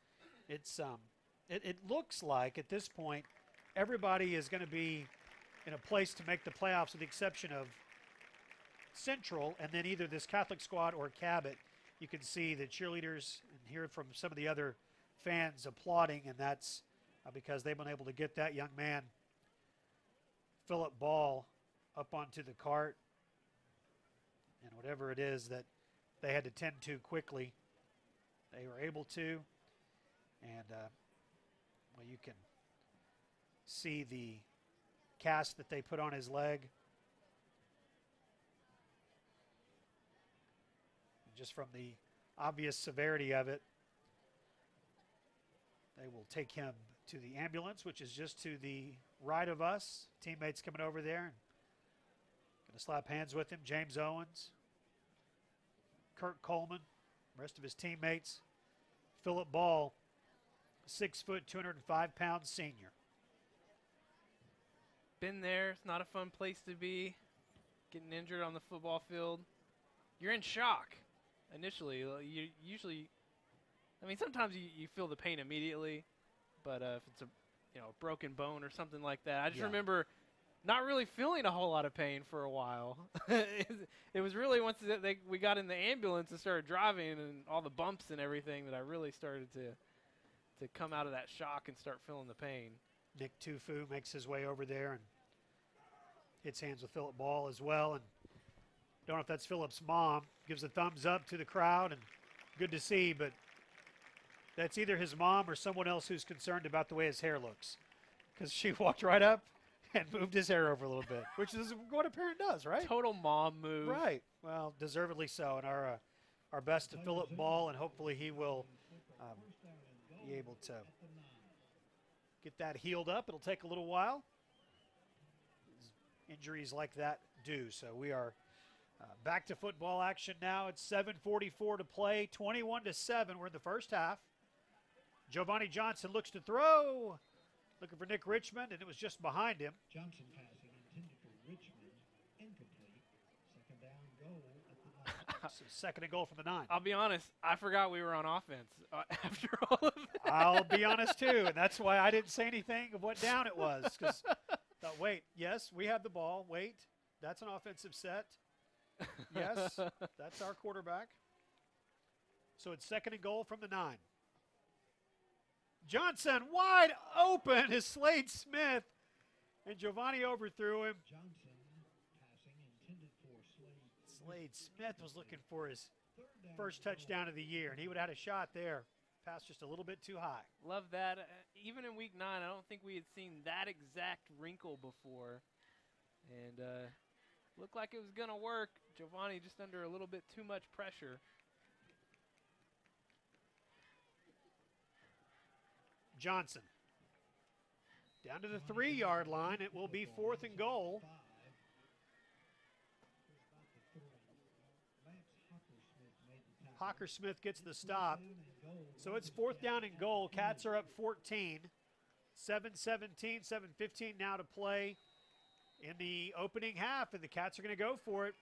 It looks like at this point everybody is going to be in a place to make the playoffs with the exception of Central and then either this Catholic squad or Cabot. You can see the cheerleaders and hear from some of the other fans applauding, and that's because they've been able to get that young man Philip Ball up onto the cart, and whatever it is that they had to tend to quickly, they were able to. And well, you can see the cast that they put on his leg. And just from the obvious severity of it, they will take him to the ambulance, which is just to the right of us. Teammates coming over there and going to slap hands with him. James Owens, Kurt Coleman, rest of his teammates. Philip Ball, 6 foot, 205 pound senior. Been there. It's not a fun place to be. Getting injured on the football field. You're in shock initially. You usually, sometimes you feel the pain immediately, but if it's a broken bone or something like that, I just remember not really feeling a whole lot of pain for a while. It was really once we got in the ambulance and started driving and all the bumps and everything that I really started to come out of that shock and start feeling the pain. Nick Tufu makes his way over there and hits hands with Philip Ball as well. And don't know if that's Philip's mom. Gives a thumbs up to the crowd, and good to see. But That's either his mom or someone else who's concerned about the way his hair looks. Because she walked right up and moved his hair over a little bit, which is what a parent does, right? Total mom move. Right. Well, deservedly so. And our best to Philip Ball, and hopefully he will be able to get that healed up. It'll take a little while. Injuries like that do. So we are back to football action now. It's 7:44 to play, 21-7. We're in the first half. Giovanni Johnson looks to throw. Looking for Nick Richmond, and it was just behind him. Johnson passing intended for Richmond. Incomplete. Second down goal at the 9. So second and goal from the 9. I'll be honest, I forgot we were on offense after all of that. I'll be honest, too, and that's why I didn't say anything of what down it was. Because thought, wait, yes, we have the ball. Wait, that's an offensive set. Yes, that's our quarterback. So it's second and goal from the 9. Johnson wide open is Slade Smith, and Giovanni overthrew him. Johnson passing intended for Slade. Slade Smith was looking for his first touchdown of the year, and he would have had a shot there. Pass just a little bit too high. Love that. Even in week 9, I don't think we had seen that exact wrinkle before. And looked like it was going to work. Giovanni just under a little bit too much pressure. Johnson down to the 3-yard line. It will be 4th and goal. Hockersmith gets the stop. So it's 4th down and goal. Cats are up 14. 7:17, 7:15 now to play in the opening half, and the Cats are going to go for it.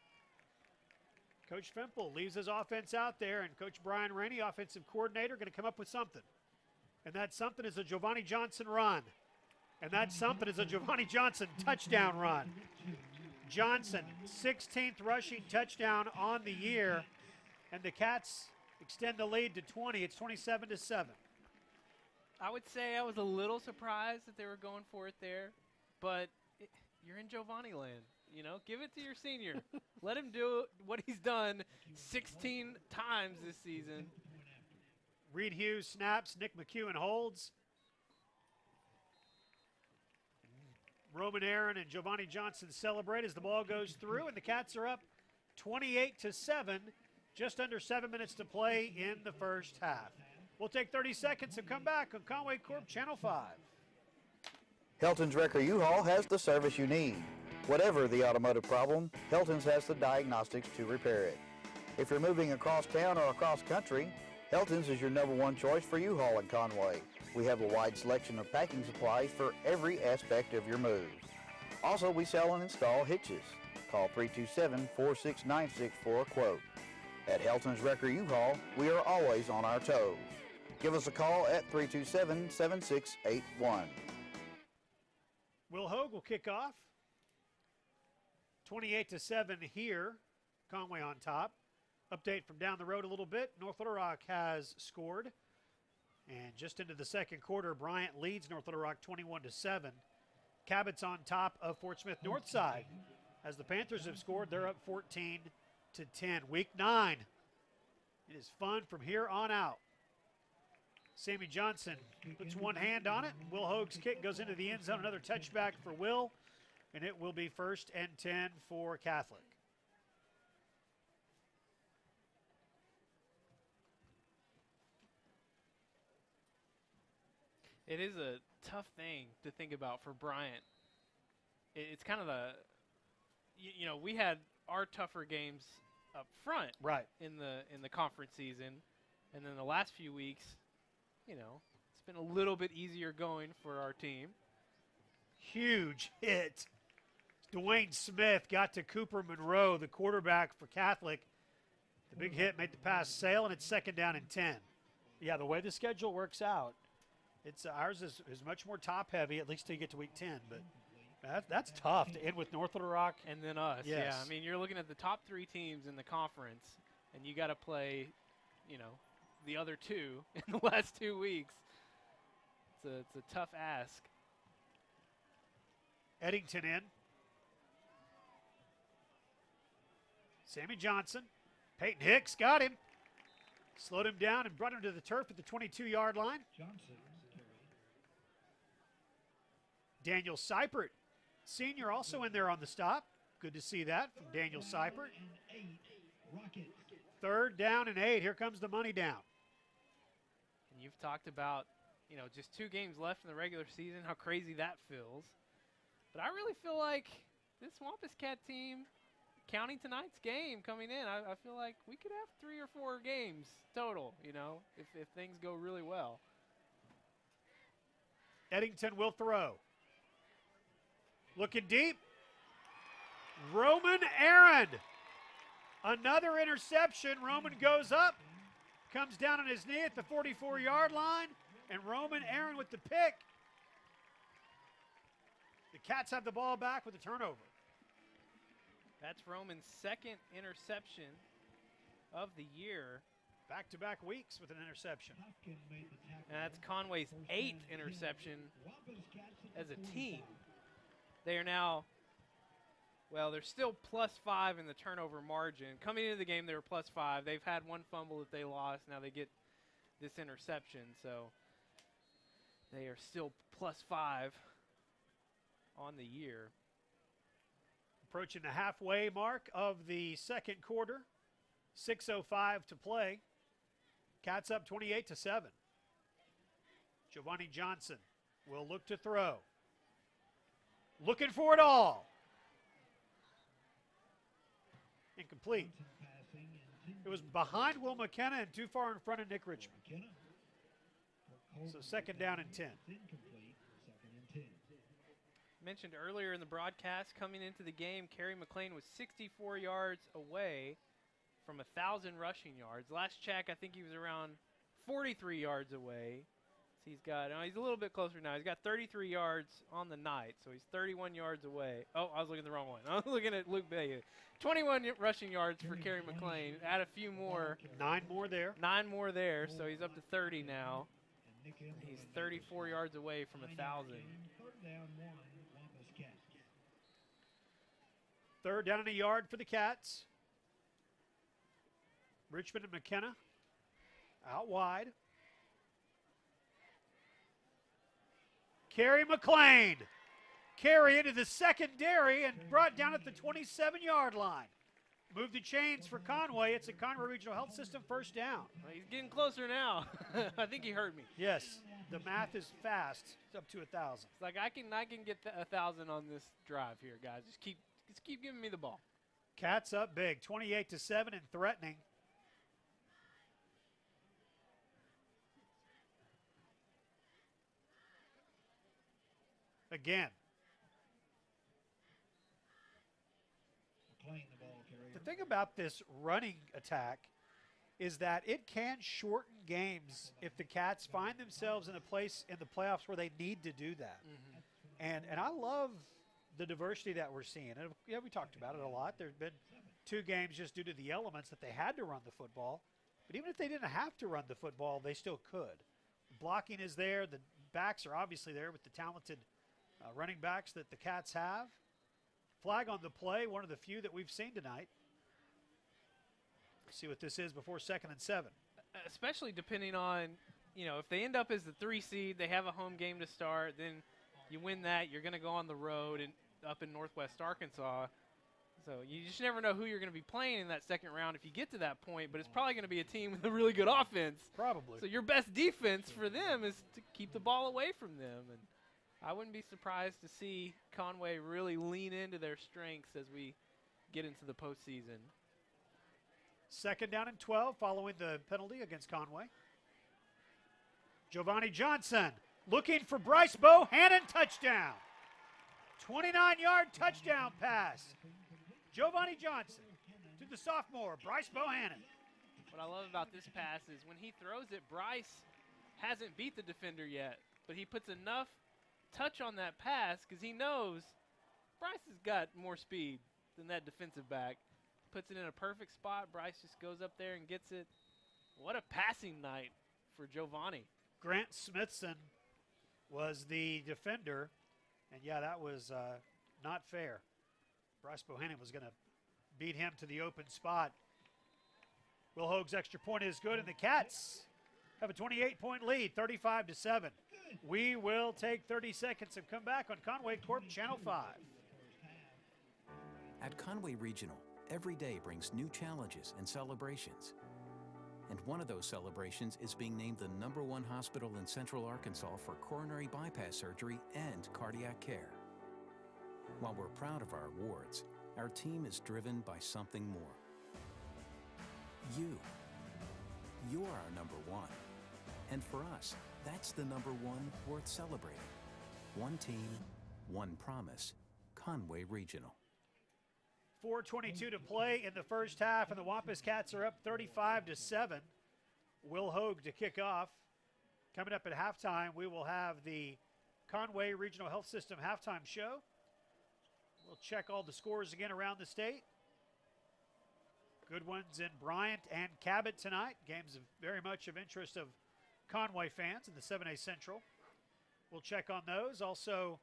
Coach Fempel leaves his offense out there, and Coach Brian Rainey, offensive coordinator, going to come up with something. And that something is a Giovanni Johnson run. And that something is a Giovanni Johnson touchdown run. Johnson, 16th rushing touchdown on the year. And the Cats extend the lead to 20. It's 27-7. I would say I was a little surprised that they were going for it there. But you're in Giovanni land. You know, give it to your senior. Let him do what he's done 16 times this season. Reed Hughes snaps. Nick McEwen holds. Roman Aaron and Giovanni Johnson celebrate as the ball goes through, and the Cats are up 28-7. Just under 7 minutes to play in the first half. We'll take 30 seconds and come back on Conway Corp Channel 5. Helton's Wrecker U-Haul has the service you need. Whatever the automotive problem, Helton's has the diagnostics to repair it. If you're moving across town or across country, Helton's is your #1 choice for U-Haul in Conway. We have a wide selection of packing supplies for every aspect of your move. Also, we sell and install hitches. Call 327-4696 for a quote. At Helton's Wrecker U-Haul, we are always on our toes. Give us a call at 327-7681. Will Hogue will kick off. 28-7 here. Conway on top. Update from down the road a little bit. North Little Rock has scored. And just into the second quarter, Bryant leads North Little Rock 21-7. Cabot's on top of Fort Smith Northside. As the Panthers have scored, they're up 14-10. Week 9. It is fun from here on out. Sammy Johnson puts one hand on it. Will Hogue's kick goes into the end zone. Another touchback for Will. And it will be 1st and 10 for Catholic. It is a tough thing to think about for Bryant. It's kind of you know, we had our tougher games up front, right, in the conference season, and then the last few weeks, you know, it's been a little bit easier going for our team. Huge hit. Dwayne Smith got to Cooper Monroe, the quarterback for Catholic. The big hit made the pass sail, and it's 2nd down and 10. Yeah, the way the schedule works out, it's ours is much more top-heavy, at least till you get to week 10. But that's tough to end with North Little Rock. And then us, yes. Yeah. I mean, you're looking at the top 3 teams in the conference, and you got to play, you know, the other 2 in the last 2 weeks. It's a tough ask. Eddington in. Sammy Johnson. Peyton Hicks got him. Slowed him down and brought him to the turf at the 22-yard line. Johnson carry. Daniel Seipert, senior, also in there on the stop. Good to see that from Daniel Seipert. And 8, Rockets. 3rd down and 8. Here comes the money down. And you've talked about, just 2 games left in the regular season, how crazy that feels. But I really feel like this Wampus Cat team, counting tonight's game coming in, I feel like we could have 3 or 4 games total, if things go really well. Eddington will throw. Looking deep. Roman Aaron. Another interception. Roman goes up, comes down on his knee at the 44-yard line, and Roman Aaron with the pick. The Cats have the ball back with a turnover. That's Roman's 2nd interception of the year. Back-to-back weeks with an interception. Hopkins made the tackle. And that's Conway's 8th interception as a team. They are now, they're still +5 in the turnover margin. Coming into the game, they were +5. They've had 1 fumble that they lost. Now they get this interception. So they are still +5 on the year. Approaching the halfway mark of the second quarter. 6:05 to play. Cats up 28-7. Giovanni Johnson will look to throw. Looking for it all. Incomplete. It was behind Will McKenna and too far in front of Nick Richmond. So 2nd down and 10. Incomplete. 2nd and 10. Mentioned earlier in the broadcast, coming into the game, Kerry McLean was 64 yards away from 1,000 rushing yards. Last check, I think he was around 43 yards away. So he's a little bit closer now. He's got 33 yards on the night, so he's 31 yards away. Oh, I was looking at the wrong one. I was looking at Luke Bailey. 21 rushing yards for Kerry McLean. Add a few more. 9 more there. 9 more there, so he's up to 30 now. He's 34 yards away from 1,000. 3rd down 1, Wampus Cats. 3rd down and a yard for the Cats. Richmond and McKenna out wide. Kerry McLean. Kerry into the secondary and brought down at the 27-yard line. Move the chains for Conway. It's a Conway Regional Health System 1st down. Well, he's getting closer now. I think he heard me. Yes, the math is fast. It's up to 1,000. It's like I can get 1,000 on this drive here, guys. Just keep giving me the ball. Cats up big, 28-7 and threatening. Again. McLean the ball carrier. The thing about this running attack is that it can shorten games if the Cats find themselves in a place in the playoffs where they need to do that. And I love the diversity that we're seeing. And yeah, we talked about it a lot. There's been 2 games just due to the elements that they had to run the football. But even if they didn't have to run the football, they still could. Blocking is there. The backs are obviously there with the talented running backs that the Cats have. Flag on the play, one of the few that we've seen tonight. See what this is before 2nd and 7. Especially depending on, if they end up as the 3 seed, they have a home game to start, then you win that, you're going to go on the road and up in Northwest Arkansas. So you just never know who you're going to be playing in that 2nd round if you get to that point, but it's probably going to be a team with a really good offense. Probably. So your best defense for them is to keep the ball away from them. And I wouldn't be surprised to see Conway really lean into their strengths as we get into the postseason. 2nd down and 12 following the penalty against Conway. Giovanni Johnson looking for Bryce Bohannon, touchdown. 29-yard touchdown pass. Giovanni Johnson to the sophomore, Bryce Bohannon. What I love about this pass is when he throws it, Bryce hasn't beat the defender yet, but he puts enough touch on that pass because he knows Bryce has got more speed than that defensive back. Puts it in a perfect spot. Bryce just goes up there and gets it. What a passing night for Giovanni. Grant Smithson was the defender, and yeah, that was not fair. Bryce Bohannon was going to beat him to the open spot. Will Hoag's extra point is good, and the Cats have a 28-point lead, 35-7. We will take 30 seconds and come back on Conway Corp Channel 5. At Conway Regional, every day brings new challenges and celebrations. And one of those celebrations is being named the #1 hospital in Central Arkansas for coronary bypass surgery and cardiac care. While we're proud of our awards, our team is driven by something more. You. You're our #1. And for us, that's the #1 worth celebrating. One team, one promise. Conway Regional. 4:22 to play in the first half, and the Wampus Cats are up 35-7. Will Hoag to kick off. Coming up at halftime, we will have the Conway Regional Health System halftime show. We'll check all the scores again around the state. Good ones in Bryant and Cabot tonight. Games very much of interest of Conway fans in the 7A Central. We'll check on those. Also,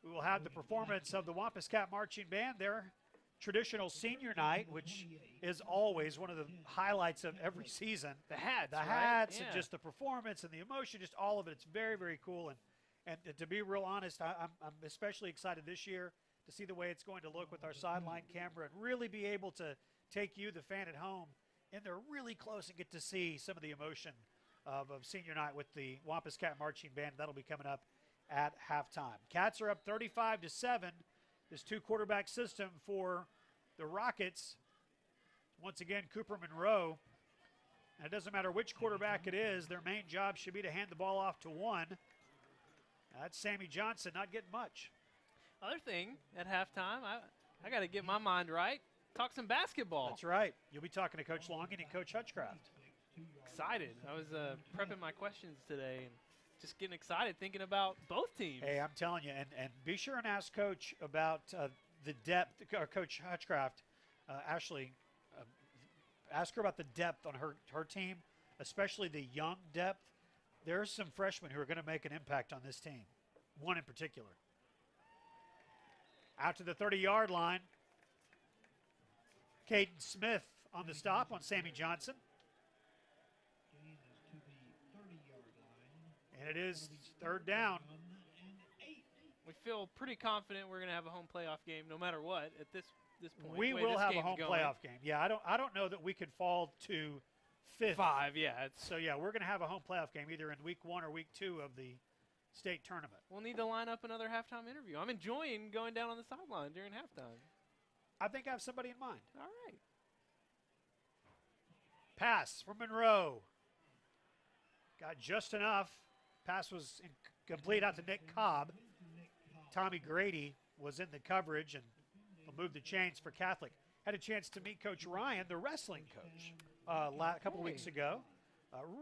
we will have the performance of the Wampus Cat Marching Band, their traditional senior night, which is always one of the highlights of every season. The hats, the right? hats, Yeah. and just the performance and the emotion, just all of it. It's very, very cool. And to be real honest, I'm especially excited this year to see the way it's going to look with our sideline camera and really be able to take you, the fan at home, in there really close and get to see some of the emotion of senior night with the Wampus Cat Marching Band. That'll be coming up at halftime. Cats are up 35-7. This two-quarterback system for the Rockets. Once again, Cooper Monroe. And it doesn't matter which quarterback it is, their main job should be to hand the ball off to one. That's Sammy Johnson, not getting much. Other thing at halftime, I got to get my mind right. Talk some basketball. That's right. You'll be talking to Coach Longin and Coach Hutchcraft. Excited. I was prepping my questions today and just getting excited thinking about both teams. Hey, I'm telling you, and be sure and ask Coach about the depth, or Coach Hutchcraft, Ashley, ask her about the depth on her team, especially the young depth. There's some freshmen who are going to make an impact on this team, one in particular. Out to the 30-yard line. Caden Smith on the stop on Sammy Johnson. And it is third down. We feel pretty confident we're going to have a home playoff game no matter what at this point. We will have a home playoff game. Yeah, I don't know that we could fall to fifth. 5, yeah. So, yeah, we're going to have a home playoff game either in week 1 or week 2 of the state tournament. We'll need to line up another halftime interview. I'm enjoying going down on the sideline during halftime. I think I have somebody in mind. All right. Pass from Monroe. Got just enough. Pass was incomplete out to Nick Cobb. Tommy Grady was in the coverage and will move the chains for Catholic. Had a chance to meet Coach Ryan, the wrestling coach, a couple weeks ago.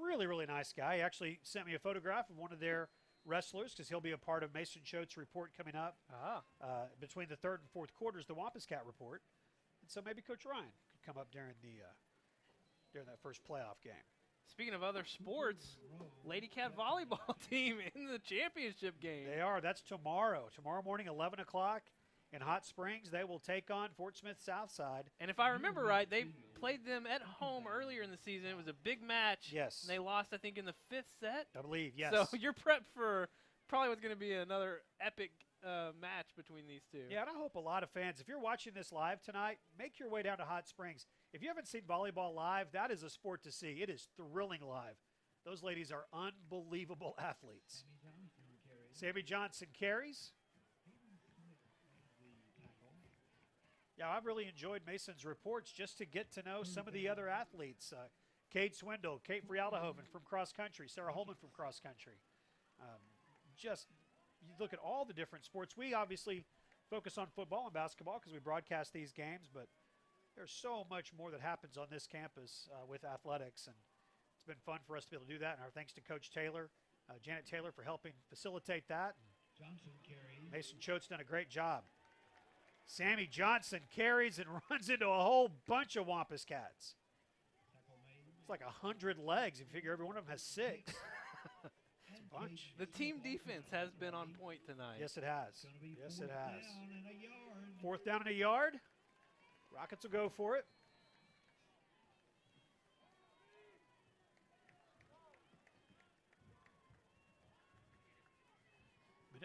Really, really nice guy. He actually sent me a photograph of one of their wrestlers because he'll be a part of Mason Choate's report coming up between the third and fourth quarters, the Wampus Cat report. And so maybe Coach Ryan could come up during that first playoff game. Speaking of other sports, Lady Cat volleyball team in the championship game. They are. That's tomorrow. Tomorrow morning, 11 o'clock in Hot Springs. They will take on Fort Smith Southside. And if I remember right, they played them at home earlier in the season. It was a big match. Yes. And they lost, I think, in the 5th set. I believe, yes. So you're prepped for probably what's going to be another epic match between these two. Yeah, and I hope a lot of fans, if you're watching this live tonight, make your way down to Hot Springs. If you haven't seen volleyball live, that is a sport to see. It is thrilling live. Those ladies are unbelievable athletes. Sammy Johnson carries. Yeah, I've really enjoyed Mason's reports just to get to know some of the other athletes. Kate Swindle, Kate Frialdehoven from cross country, Sarah Holman from cross country. Just you look at all the different sports. We obviously focus on football and basketball because we broadcast these games, but there's so much more that happens on this campus with athletics, and it's been fun for us to be able to do that. And our thanks to Coach Taylor, Janet Taylor, for helping facilitate that. Mason Choate's done a great job. Sammy Johnson carries and runs into a whole bunch of Wampus Cats. It's like 100 legs. You figure every one of them has 6. It's a bunch. The team defense has been on point tonight. Yes, it has. Yes, it has. 4th down and a yard. Rockets will go for it.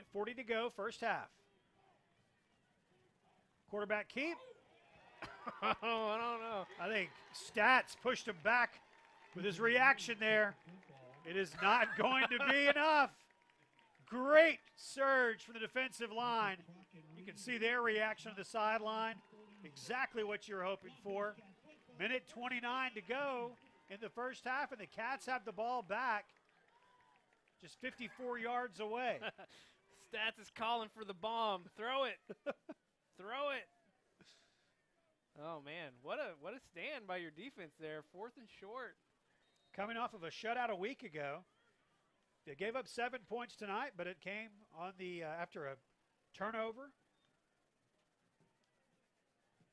Minute 40 to go, first half. Quarterback keep. Oh, I don't know. I think Stats pushed him back with his reaction there. It is not going to be enough. Great surge from the defensive line. You can see their reaction on the sideline. Exactly what you're hoping for. Minute 29 to go in the first half, and the Cats have the ball back just 54 yards away. Stats is calling for the bomb. Throw it. Throw it. Oh, man. What a stand by your defense there. 4th and short. Coming off of a shutout a week ago. They gave up 7 points tonight, but it came on the after a turnover.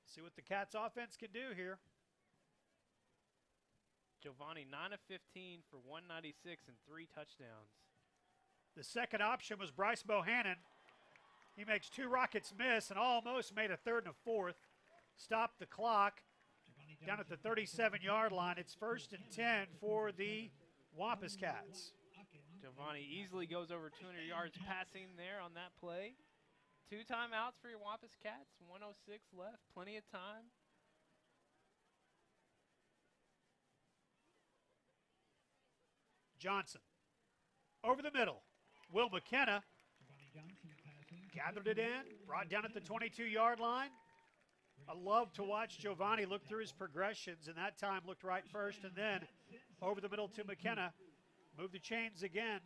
See what the Cats offense can do here. Giovanni, 9 of 15 for 196 and 3 touchdowns. The second option was Bryce Bohannon. He makes 2 Rockets miss and almost made a 3rd and a 4th. Stopped the clock down at the 37-yard line. It's 1st and 10 for the Wampus Cats. Giovanni easily goes over 200 yards passing there on that play. 2 timeouts for your Wampus Cats. 1:06 left. Plenty of time. Johnson over the middle. Will McKenna gathered it in, brought down at the 22-yard line. I love to watch Giovanni look through his progressions, and that time looked right first, and then over the middle to McKenna. Move the chains again.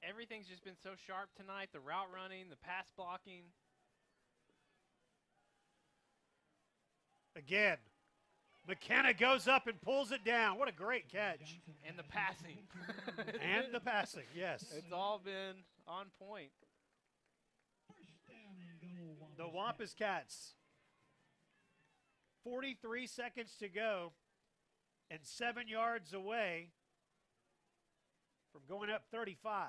Everything's just been so sharp tonight. The route running, the pass blocking. Again, McKenna goes up and pulls it down. What a great catch. And the passing. And the passing, yes. It's all been on point. The Wampus Cats. 43 seconds to go and 7 yards away from going up 35.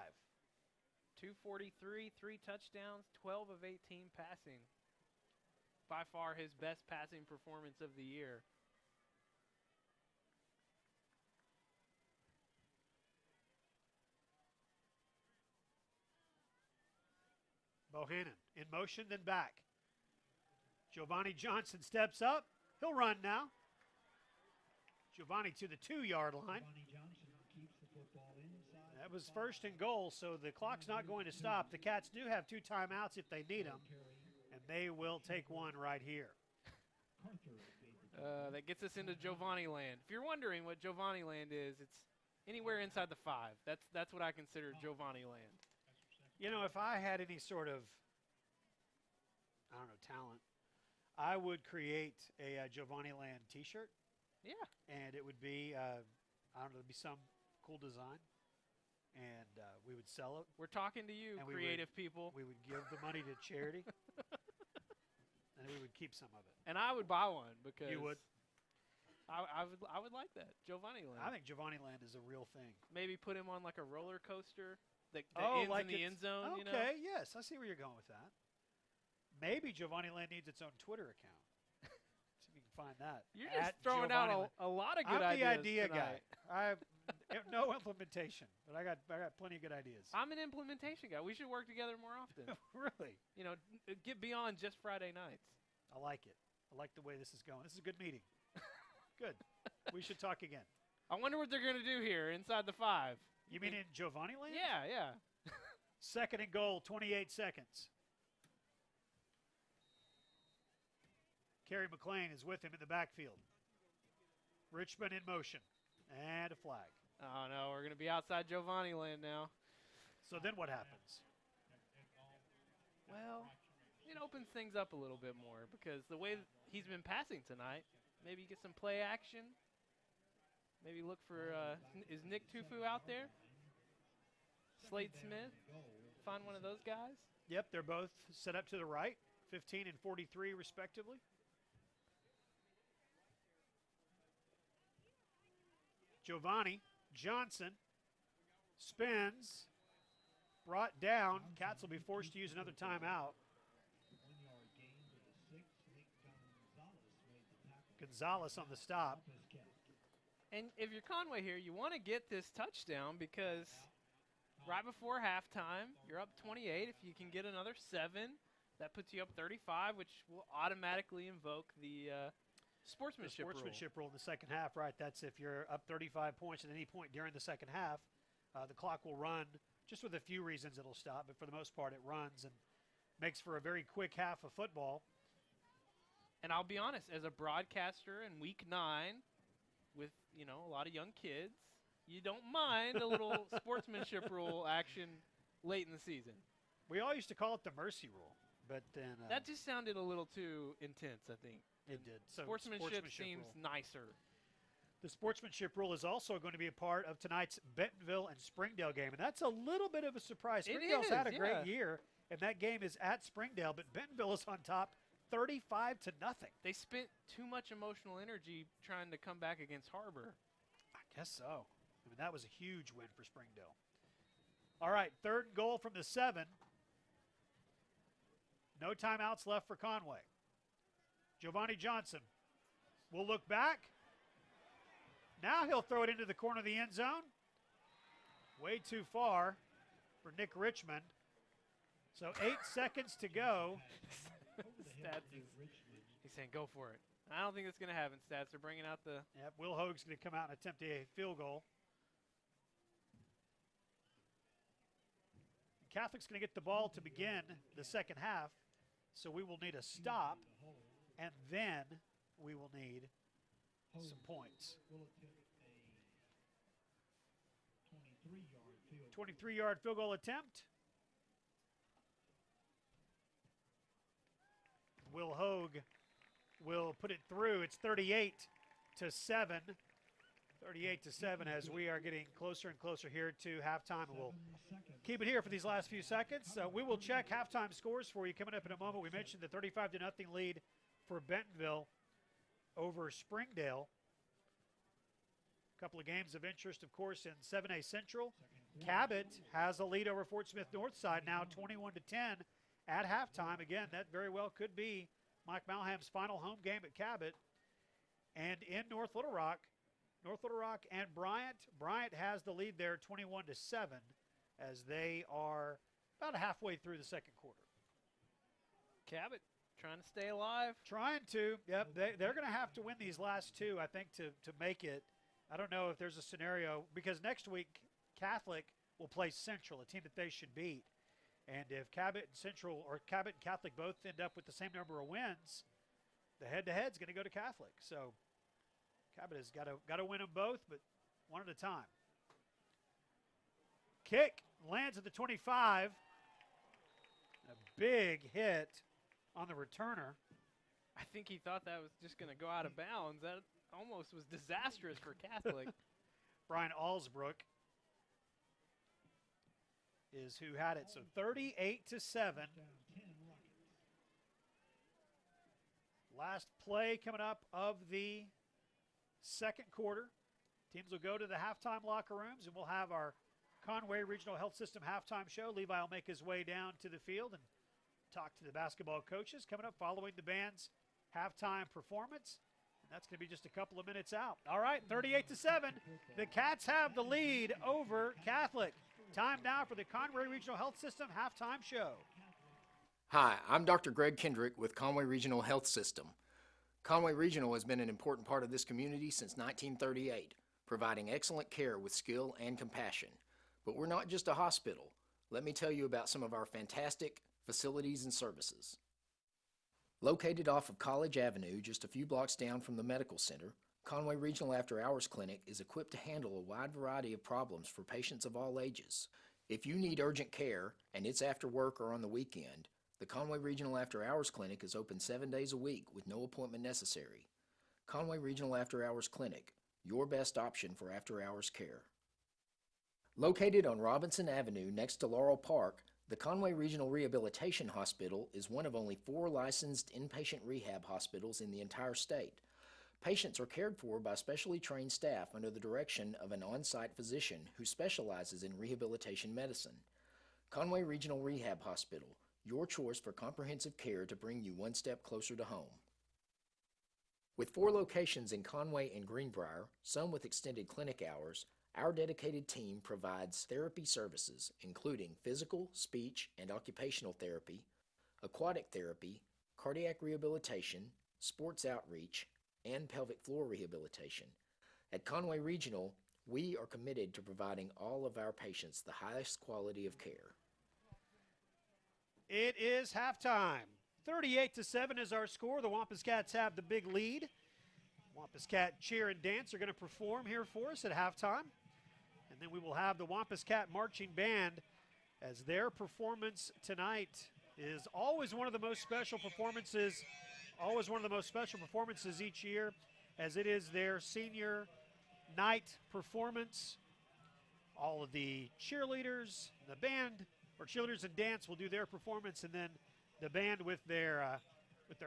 243, 3 touchdowns, 12 of 18 passing. By far his best passing performance of the year. Bohannon in motion, then back. Giovanni Johnson steps up. He'll run now. Giovanni to the 2-yard line. That was 1st and goal, so the clock's not going to stop. The Cats do have 2 timeouts if they need them, and they will take one right here. That gets us into Giovanni land. If you're wondering what Giovanni land is, it's anywhere inside the 5. That's what I consider Giovanni land. You know, if I had any sort of, I don't know, talent, I would create a Giovanni Land T-shirt. Yeah. And it would be, I don't know, it'd be some cool design. And we would sell it. We're talking to you, creative people. We would give the money to charity. And we would keep some of it. And I would buy one because you would. I would like that. Giovanni Land. I think Giovanni Land is a real thing. Maybe put him on like a roller coaster that ends like in the end zone. Okay, you know? Yes, I see where you're going with that. Maybe Giovanni Land needs its own Twitter account. See if you can find that. You're just throwing out a lot of good ideas. I'm the idea tonight. guy. I have no implementation, but I got plenty of good ideas. I'm an implementation guy. We should work together more often. Really? You know, get beyond just Friday nights. I like it. I like the way this is going. This is a good meeting. Good. We should talk again. I wonder what they're going to do here inside the 5. You mean in Giovanni Land? Yeah, yeah. 2nd and goal, 28 seconds. Kerry McLean is with him in the backfield. Richmond in motion. And a flag. Oh, no, we're going to be outside Giovanni Land now. So then what happens? Well, it opens things up a little bit more because the way he's been passing tonight, maybe get some play action. Maybe look for, is Nick Tufu out there? Slade Smith? Find one of those guys? Yep, they're both set up to the right, 15 and 43 respectively. Giovanni Johnson spins, brought down. Cats will be forced to use another timeout. Gonzalez on the stop. And if you're Conway here, you want to get this touchdown because right before halftime. You're up 28. If you can get another 7, that puts you up 35, which will automatically invoke the sportsmanship rule in the second half, right? That's if you're up 35 points at any point during the second half, the clock will run. Just with a few reasons it'll stop, but for the most part it runs and makes for a very quick half of football. And I'll be honest, as a broadcaster in Week 9 with, a lot of young kids, you don't mind a little sportsmanship rule action late in the season. We all used to call it the mercy rule, but then... that just sounded a little too intense, I think. It did. So sportsmanship seems rule. nicer. The sportsmanship rule is also going to be a part of tonight's Bentonville and Springdale game, and that's a little bit of a surprise. Springdale's had a great year, and that game is at Springdale, but Bentonville is on top 35-0. They spent too much emotional energy trying to come back against Harbor. I guess so. I mean, that was a huge win for Springdale. All right, 3rd and goal from the 7. No timeouts left for Conway. Giovanni Johnson will look back. Now he'll throw it into the corner of the end zone. Way too far for Nick Richmond. So 8 seconds to go. He's saying go for it. I don't think it's going to happen, Stats. They're bringing out the... Yep, Will Hoag's going to come out and attempt a field goal. Catholic's going to get the ball to begin the second half, so we will need a stop, and then we will need some points. 23-yard field goal attempt. Will Hoag will put it through. It's 38-7. 38-7 as we are getting closer and closer here to halftime. We'll keep it here for these last few seconds. We will check halftime scores for you coming up in a moment. We mentioned the 35-0 lead for Bentonville over Springdale. A couple of games of interest, of course, in 7A Central. Cabot has a lead over Fort Smith Northside now 21-10 at halftime. Again, that very well could be Mike Malham's final home game at Cabot. And in North Little Rock and Bryant. Bryant has the lead there 21-7 as they are about halfway through the second quarter. Cabot trying to stay alive. Trying to. Yep, they're going to have to win these last two, I think, to make it. I don't know if there's a scenario, because next week Catholic will play Central, a team that they should beat. And if Cabot and Central, or Cabot and Catholic both end up with the same number of wins, the head-to-head's going to go to Catholic. So Cabot has got to win them both, but one at a time. Kick lands at the 25. A big hit on the returner. I think he thought that was just going to go out of bounds. That almost was disastrous for Catholic. Brian Alsbrook is who had it. So 38-7. Last play coming up of the second quarter. Teams will go to the halftime locker rooms, and we'll have our Conway Regional Health System halftime show. Levi will make his way down to the field and talk to the basketball coaches coming up following the band's halftime performance. And that's going to be just a couple of minutes out. All right, 38-7. The Cats have the lead over Catholic. Time now for the Conway Regional Health System halftime show. Hi, I'm Dr. Greg Kendrick with Conway Regional Health System. Conway Regional has been an important part of this community since 1938, providing excellent care with skill and compassion. But we're not just a hospital. Let me tell you about some of our fantastic facilities and services. Located off of College Avenue, just a few blocks down from the medical center, Conway Regional After Hours Clinic is equipped to handle a wide variety of problems for patients of all ages. If you need urgent care, and it's after work or on the weekend, the Conway Regional After Hours Clinic is open 7 days a week with no appointment necessary. Conway Regional After Hours Clinic, your best option for after-hours care. Located on Robinson Avenue next to Laurel Park, the Conway Regional Rehabilitation Hospital is one of only 4 licensed inpatient rehab hospitals in the entire state. Patients are cared for by specially trained staff under the direction of an on-site physician who specializes in rehabilitation medicine. Conway Regional Rehab Hospital, your choice for comprehensive care to bring you one step closer to home. With 4 locations in Conway and Greenbrier, some with extended clinic hours, Our dedicated team provides therapy services, including physical, speech, and occupational therapy, aquatic therapy, cardiac rehabilitation, sports outreach, and pelvic floor rehabilitation. At Conway Regional, we are committed to providing all of our patients the highest quality of care. It is halftime. 38-7 is our score. The Wampus Cats have the big lead. Wampus Cat Cheer and Dance are going to perform here for us at halftime. And then we will have the Wampus Cat Marching Band, as their performance tonight is always one of the most special performances, each year, as it is their senior night performance. All of the cheerleaders, the band, or cheerleaders and dance will do their performance, and then the band with their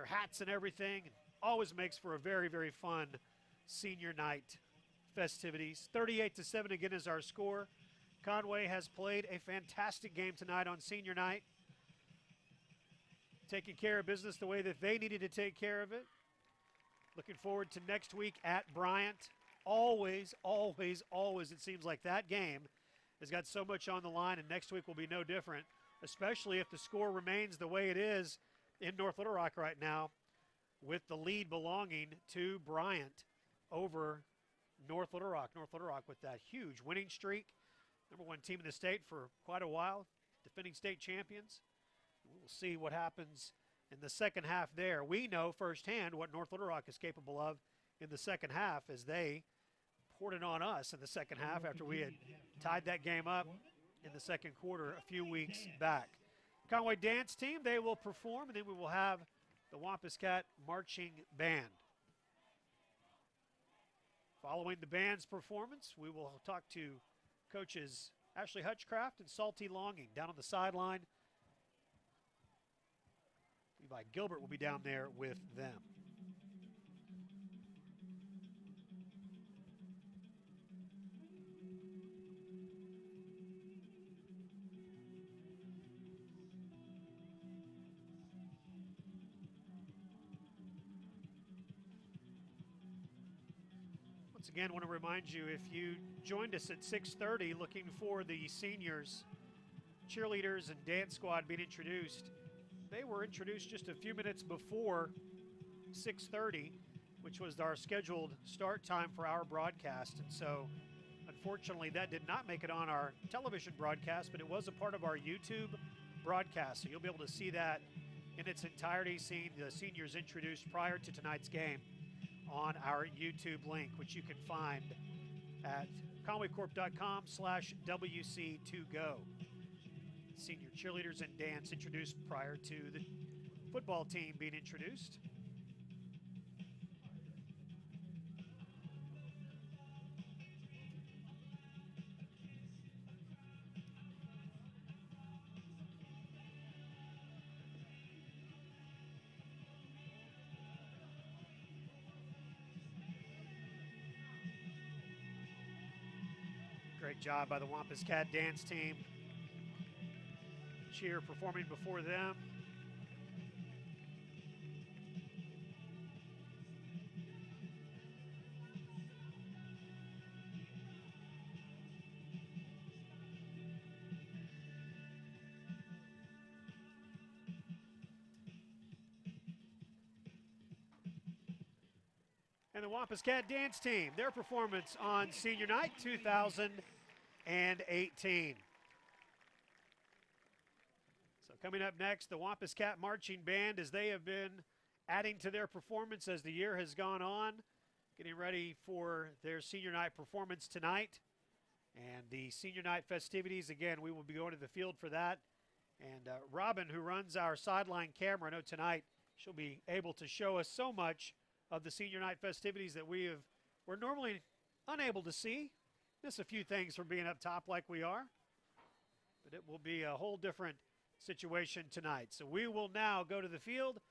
hats and everything. Always makes for a very, very fun senior night festivities. 38-7 again is our score. Conway has played a fantastic game tonight on senior night, taking care of business the way that they needed to take care of it. Looking forward to next week at Bryant. Always, always, always, it seems like that game has got so much on the line, and next week will be no different, especially if the score remains the way it is in North Little Rock right now, with the lead belonging to Bryant over North Little Rock. North Little Rock with that huge winning streak, #1 team in the state for quite a while, defending state champions. We will see what happens in the second half there. We know firsthand what North Little Rock is capable of in the second half, as they poured it on us in the second half after we had tied that game up in the second quarter a few weeks back. Conway Dance Team, they will perform, and then we will have the Wampus Cat Marching Band. Following the band's performance, we will talk to coaches Ashley Hutchcraft and Salty Longing down on the sideline. Levi Gilbert will be down there with them. Once again, I want to remind you, if you joined us at 6:30 looking for the seniors, cheerleaders and dance squad being introduced, they were introduced just a few minutes before 6:30, which was our scheduled start time for our broadcast. And so, unfortunately, that did not make it on our television broadcast, but it was a part of our YouTube broadcast. So you'll be able to see that in its entirety, seeing the seniors introduced prior to tonight's game on our YouTube link, which you can find at conwaycorp.com/WC2Go. Senior cheerleaders and dance introduced prior to the football team being introduced. Great job by the Wampus Cat Dance Team. Cheer performing before them. And the Wampus Cat Dance Team, their performance on Senior Night 2018. So coming up next, the Wampus Cat Marching Band, as they have been adding to their performance as the year has gone on, getting ready for their Senior Night performance tonight. And the Senior Night festivities, again, we will be going to the field for that. And Robin, who runs our sideline camera, I know tonight she'll be able to show us so much of the Senior Night festivities that we're normally unable to see. Miss a few things from being up top like we are, but it will be a whole different situation tonight. So we will now go to the field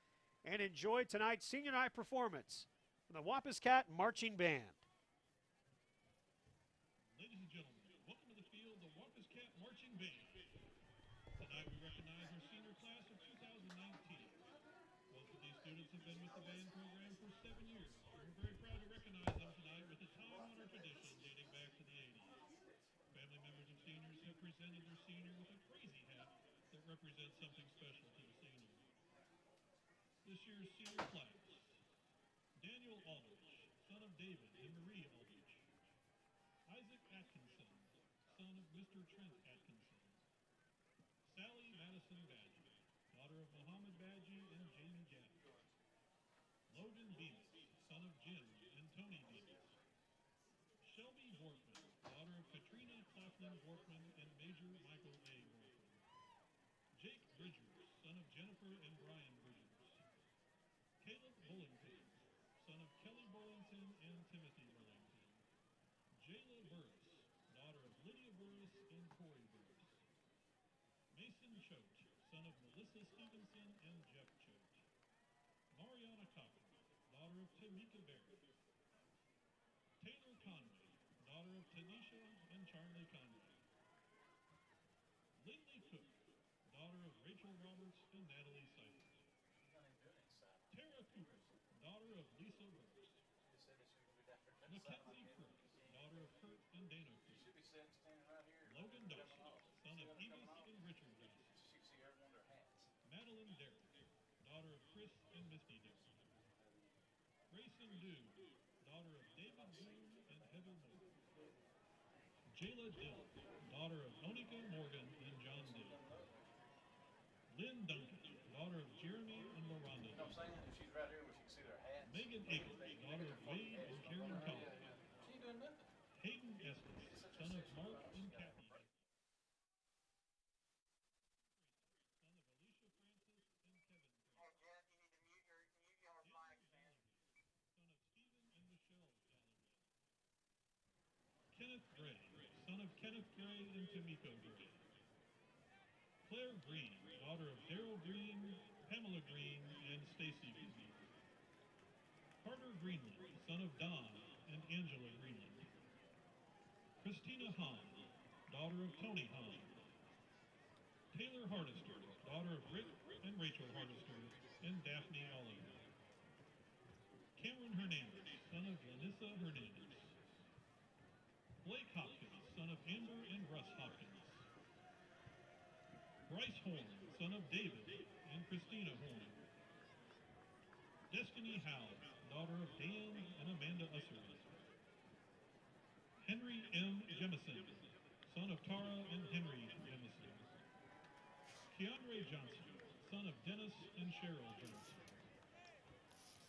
and enjoy tonight's Senior Night performance from the Wampus Cat Marching Band. Ladies and gentlemen, welcome to the field, the Wampus Cat Marching Band. Tonight we recognize our senior class of 2019. Both of these students have been with the band program for 7 years. We're very proud to recognize them tonight with a time-honored tradition dating back to the 80s. presented their senior with a crazy hat that represents something special to the senior. This year's senior class, Daniel Aldrich, son of David and Marie Aldrich. Isaac Atkinson, son of Mr. Trent Atkinson. Sally Madison Badgie, daughter of Muhammad Badgie and Jamie Gaddy. Logan Bemis, son of Jim and Tony Bemis. Shelby Borkman, daughter of Katrina Claflin Borkman and Major Michael A. Borkman. Jake Bridgers, son of Jennifer and Brian Bridgers. Caleb Bullington, son of Kelly Bullington and Timothy Bullington. Jayla Burris, daughter of Lydia Burris and Corey Burris. Mason Choate, son of Melissa Stevenson and Jeff Choate. Mariana Cochran, daughter of Tamika Berry. Taylor Conway, daughter of Tanisha and Charlie Conway. Lindley Cook, daughter of Rachel Roberts and Natalie Seifert. Tara Cooper, daughter of Lisa Burks. Mackenzie Crook, daughter of Kurt and Dana Crook. Logan Darcy, son of Evis and Richard Darcy. Madeline Derrick, daughter of Chris and Misty Derrick. Grayson Dew, daughter of David Boone and Heather Moore. Jayla Dill, daughter of Onika Morgan and John Dill. Lynn Duncan, daughter of Jeremy and LaRonda. Megan Eagle, daughter of Wade and Karen Collins. Hayden Estes, son of Mark and Kathy. Son of Alicia Francis and Kevin. Son of Stephen and Michelle Gallagher. Kenneth Gray, son of Kenneth Gray and Tamiko Gray. Claire Green, daughter of Daryl Green, Pamela Green, and Stacy Green. Carter Greenland, son of Don and Angela Greenland. Christina Hahn, daughter of Tony Hahn. Taylor Hardister, daughter of Rick and Rachel Hardister, and Daphne Oliver. Cameron Hernandez, son of Lanissa Hernandez. Blake Hopkins, son of Amber and Russ Hopkins. Bryce Horn, son of David and Christina Horn. Destiny Howe, daughter of Dan and Amanda Usser. Henry M. Jemison, son of Tara and Henry Jemison. Keandre Johnson, son of Dennis and Cheryl Johnson.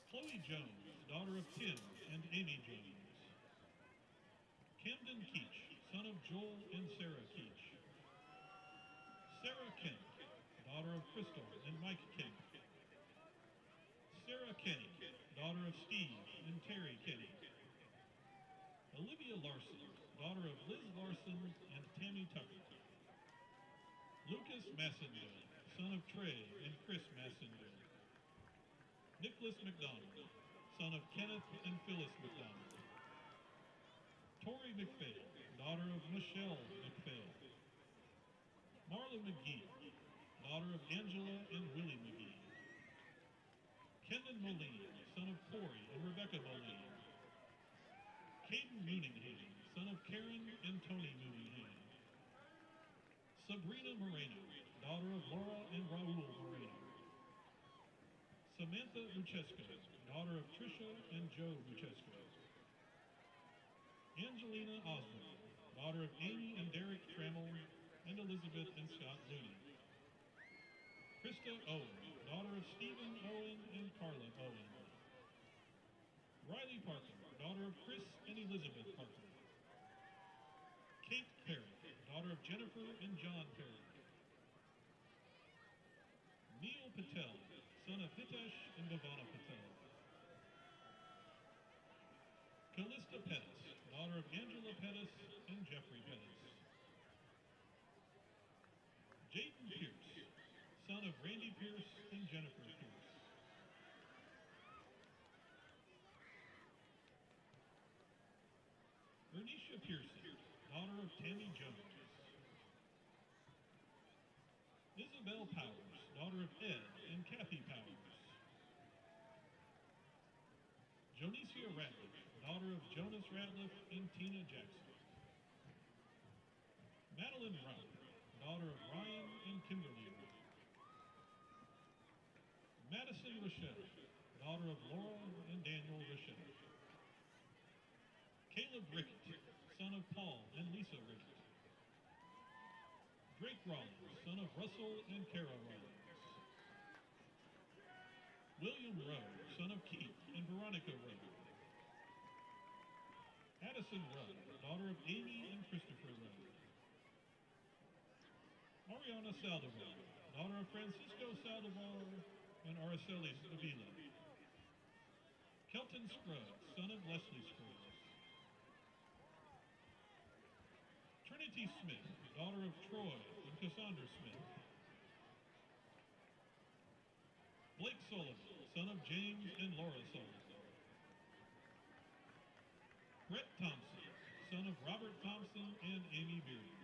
Chloe Jones, daughter of Tim and Amy Jones. Camden Keach, son of Joel and Sarah Keach. Sarah Kent, daughter of Crystal and Mike Kent. Sarah Kenny, daughter of Steve and Terry Kenny. Olivia Larson, daughter of Liz Larson and Tammy Tucker. Lucas Massendale, son of Trey and Chris Massendale. Nicholas McDonald, son of Kenneth and Phyllis McDonald. Tori McPhail, daughter of Michelle McPhail. Marla McGee, daughter of Angela and Willie McGee. Kendon Moline, son of Corey and Rebecca Moline. Caden Mooningham, son of Karen and Tony Mooningham. Sabrina Moreno, daughter of Laura and Raul Moreno. Samantha Luchesco, daughter of Trisha and Joe Luchesco. Angelina Osborne, daughter of Amy and Derek Trammell and Elizabeth and Scott Looney. Krista Owen, daughter of Stephen Owen and Carla Owen. Riley Parker, daughter of Chris and Elizabeth Parker. Kate Perry, daughter of Jennifer and John Perry. Neil Patel, son of Hitesh and Bhavana Patel. Callista Pettis, daughter of Angela Pettis and Jeffrey Pettis. Jaden Pierce, son of Randy Pierce and Jennifer Pierce. Bernicia Pearson, daughter of Tammy Jones. Isabel Powers, daughter of Ed and Kathy Powers. Jonicia Ratliff, daughter of Jonas Ratliff and Tina Jackson. Madeline Rout, daughter of Ryan and Kimberly Rout. Madison Rochelle, daughter of Laura and Daniel Rochelle. Caleb Rickett, son of Paul and Lisa Rickett. Drake Rollins, son of Russell and Kara Rollins. William Rowe, son of Keith and Veronica Rowe. Addison Rowe, daughter of Amy and Christopher Rowe. Ariana Saldivar, daughter of Francisco Saldivar and Araceli Avila. Kelton Scruggs, son of Leslie Scruggs. Trinity Smith, daughter of Troy and Cassandra Smith. Blake Sullivan, son of James and Laura Sullivan. Brett Thompson, son of Robert Thompson and Amy Beard.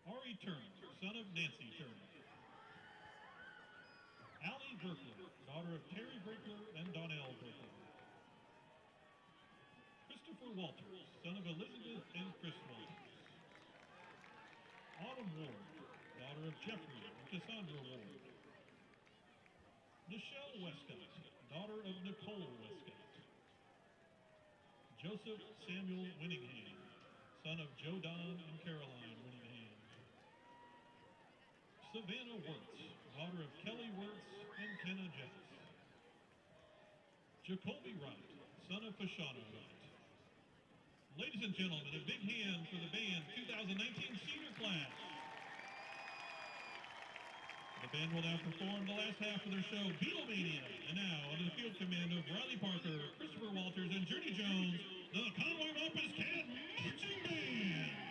Ari Turner, son of Nancy Turner. Allie Berkler, daughter of Terry Berkler and Donnell Berkler. Christopher Walters, son of Elizabeth and Chris Walters. Autumn Ward, daughter of Jeffrey and Cassandra Ward. Nichelle Westcott, daughter of Nicole Westcott. Joseph Samuel Winningham, son of Joe Don and Caroline Winningham. Savannah Wirtz, daughter of Kelly Wirtz and Kenna Jeffers. Jacoby Wright, son of Fashana Wright. Ladies and gentlemen, a big hand for the band 2019 senior class. The band will now perform the last half of their show, Beatlemania. And now, under the field command of Riley Parker, Christopher Walters, and Journey Jones, the Conway Wampus Cat Marching Band.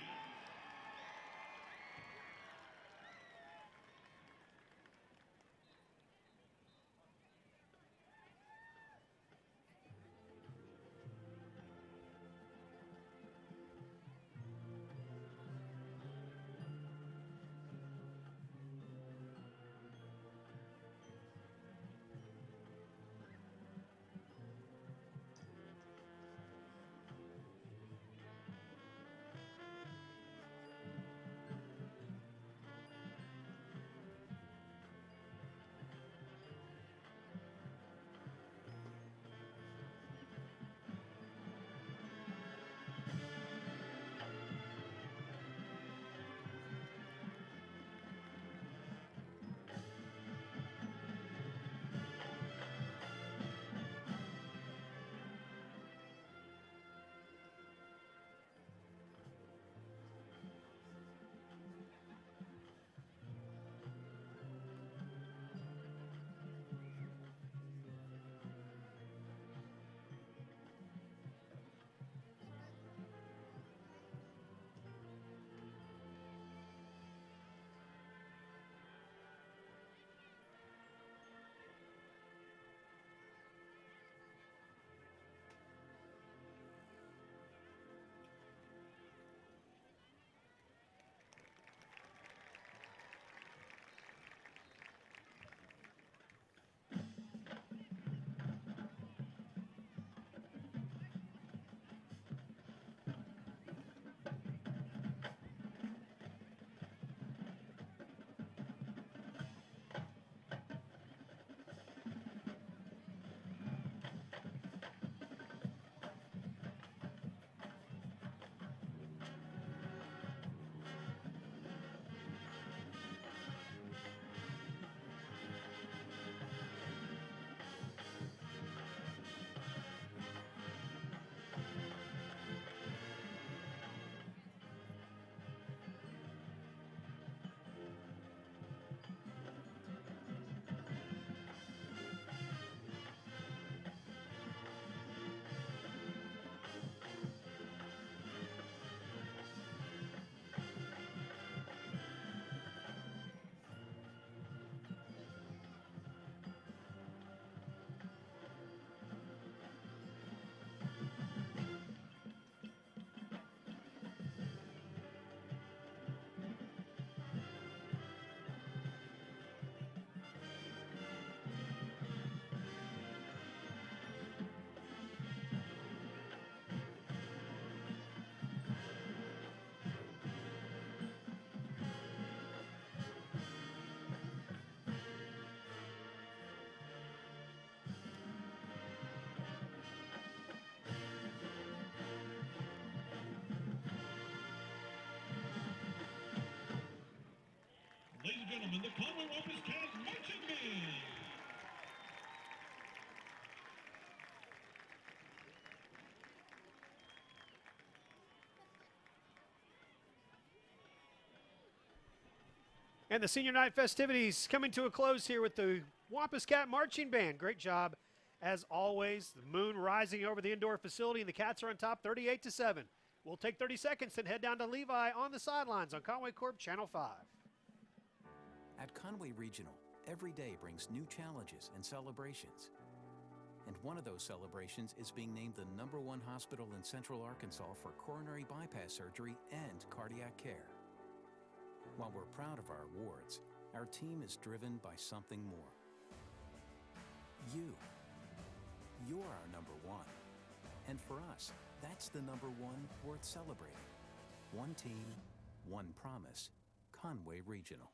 gentlemen, the Conway Wampus Cat Marching Band. And the senior night festivities coming to a close here with the Wampus Cat Marching Band. Great job, as always. The moon rising over the indoor facility, and the Cats are on top 38-7. We'll take 30 seconds and head down to Levi on the sidelines on Conway Corp Channel 5. At Conway Regional, every day brings new challenges and celebrations. And one of those celebrations is being named the #1 hospital in Central Arkansas for coronary bypass surgery and cardiac care. While we're proud of our awards, our team is driven by something more. You. You're our #1. And for us, that's the #1 worth celebrating. One team, one promise. Conway Regional.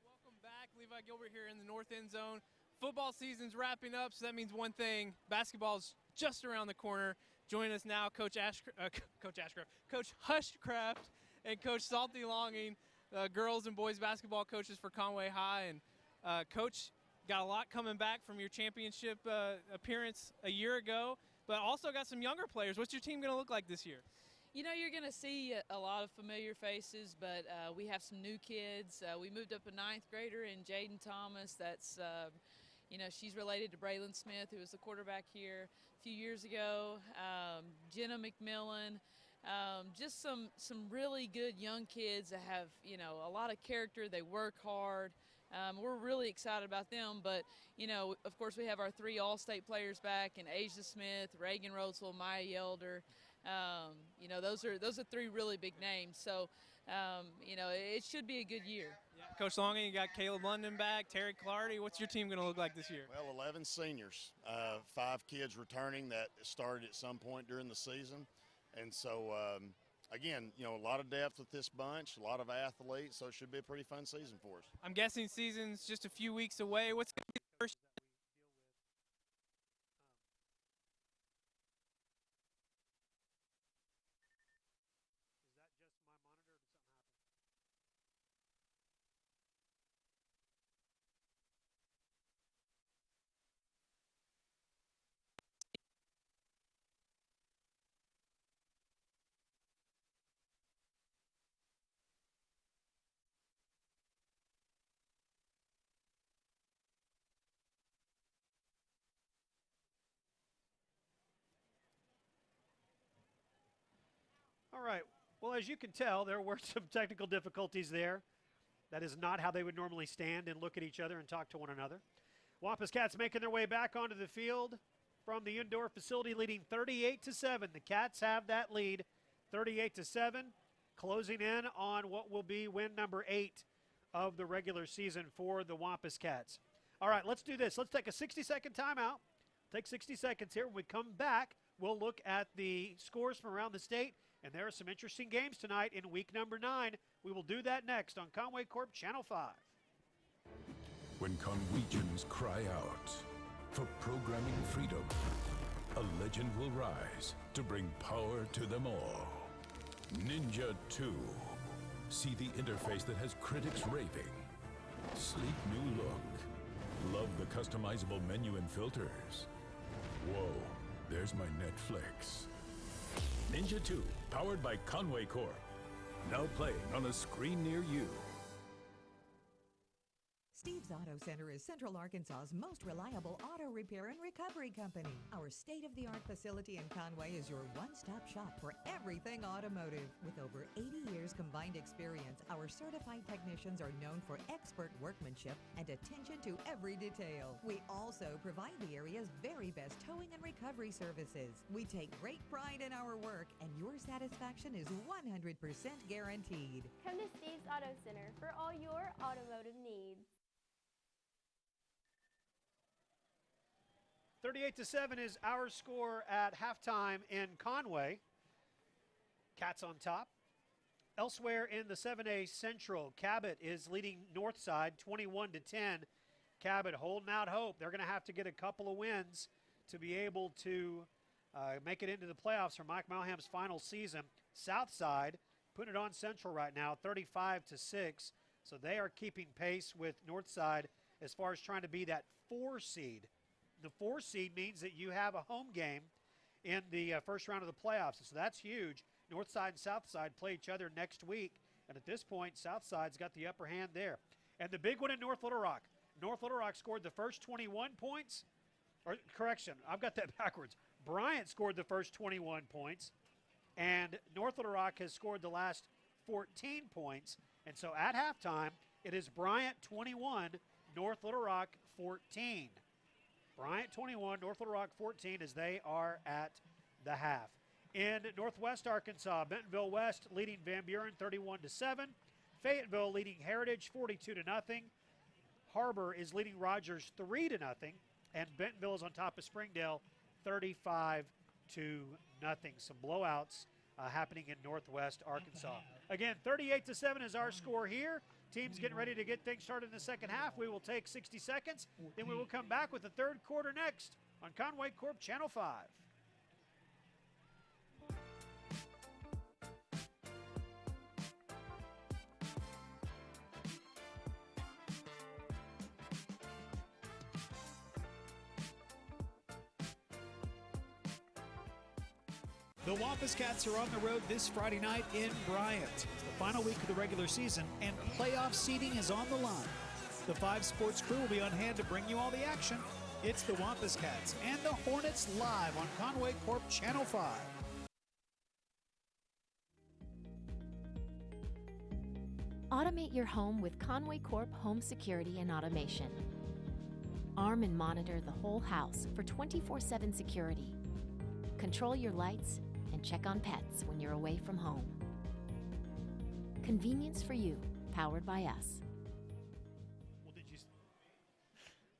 Welcome back. Levi Gilbert here in the north end zone. Football season's wrapping up, so that means one thing. Basketball's just around the corner. Join us now, Coach Hushcraft and Coach Salty Longing, girls and boys basketball coaches for Conway High. And Coach, got a lot coming back from your championship appearance a year ago, but also got some younger players. What's your team going to look like this year? You know, you're going to see a lot of familiar faces, but we have some new kids. We moved up a 9th grader in Jaden Thomas. That's, you know, she's related to Braylon Smith, who was the quarterback here a few years ago. Jenna McMillan. Just some really good young kids that have, you know, a lot of character. They work hard. We're really excited about them. But, you know, of course, we have our 3 All-State players back in Asia Smith, Reagan Roseville, Maya Yelder. You know, those are 3 really big names. So, you know, it should be a good year. Yeah. Coach Longing, you got Caleb London back, Terry Clardy. What's your team going to look like this year? Well, 11 seniors, 5 kids returning that started at some point during the season. And so, again, you know, a lot of depth with this bunch, a lot of athletes, so it should be a pretty fun season for us. I'm guessing season's just a few weeks away. What's going to be the first? All right. Well, as you can tell, there were some technical difficulties there. That is not how they would normally stand and look at each other and talk to one another. Wampus Cats making their way back onto the field from the indoor facility, leading 38-7. The Cats have that lead, 38-7, closing in on what will be win number 8 of the regular season for the Wampus Cats. All right, let's do this. Let's take a 60-second timeout. Take 60 seconds here. When we come back, we'll look at the scores from around the state. And there are some interesting games tonight in week number 9. We will do that next on Conway Corp Channel 5. When Conwegians cry out for programming freedom, a legend will rise to bring power to them all. Ninja 2. See the interface that has critics raving. Sleek new look. Love the customizable menu and filters. Whoa, there's my Netflix. Ninja 2, powered by Conway Corp. Now playing on a screen near you. Steve's Auto Center is Central Arkansas's most reliable auto repair and recovery company. Our state-of-the-art facility in Conway is your one-stop shop for everything automotive. With over 80 years combined experience, our certified technicians are known for expert workmanship and attention to every detail. We also provide the area's very best towing and recovery services. We take great pride in our work, and your satisfaction is 100% guaranteed. Come to Steve's Auto Center for all your automotive needs. 38-7 is our score at halftime in Conway. Cats on top. Elsewhere in the 7A Central, Cabot is leading Northside 21-10. Cabot holding out hope. They're going to have to get a couple of wins to be able to make it into the playoffs for Mike Malham's final season. Southside putting it on Central right now, 35-6 So they are keeping pace with Northside as far as trying to be that 4 seed. The 4 seed means that you have a home game in the first round of the playoffs. So that's huge. Northside and Southside play each other next week. And at this point, Southside's got the upper hand there. And the big one in North Little Rock. North Little Rock scored the first 21 points. Or correction, I've got that backwards. Bryant scored the first 21 points. And North Little Rock has scored the last 14 points. And so at halftime, it is Bryant 21, North Little Rock 14. Bryant 21, North Little Rock 14 as they are at the half. In Northwest Arkansas, Bentonville West leading Van Buren 31-7. Fayetteville leading Heritage 42-0. Harbor is leading Rogers 3-0. And Bentonville is on top of Springdale 35-0. Some blowouts happening in Northwest Arkansas. Again, 38-7 is our score here. Teams getting ready to get things started in the second half. We will take 60 seconds. Then we will come back with the third quarter next on Conway Corp Channel 5. The Wampus Cats are on the road this Friday night in Bryant. It's the final week of the regular season, and playoff seeding is on the line. The 5 Sports crew will be on hand to bring you all the action. It's the Wampus Cats and the Hornets live on Conway Corp Channel 5. Automate your home with Conway Corp Home Security and Automation. Arm and monitor the whole house for 24/7 security. Control your lights and check on pets when you're away from home. Convenience for you, powered by us. Well,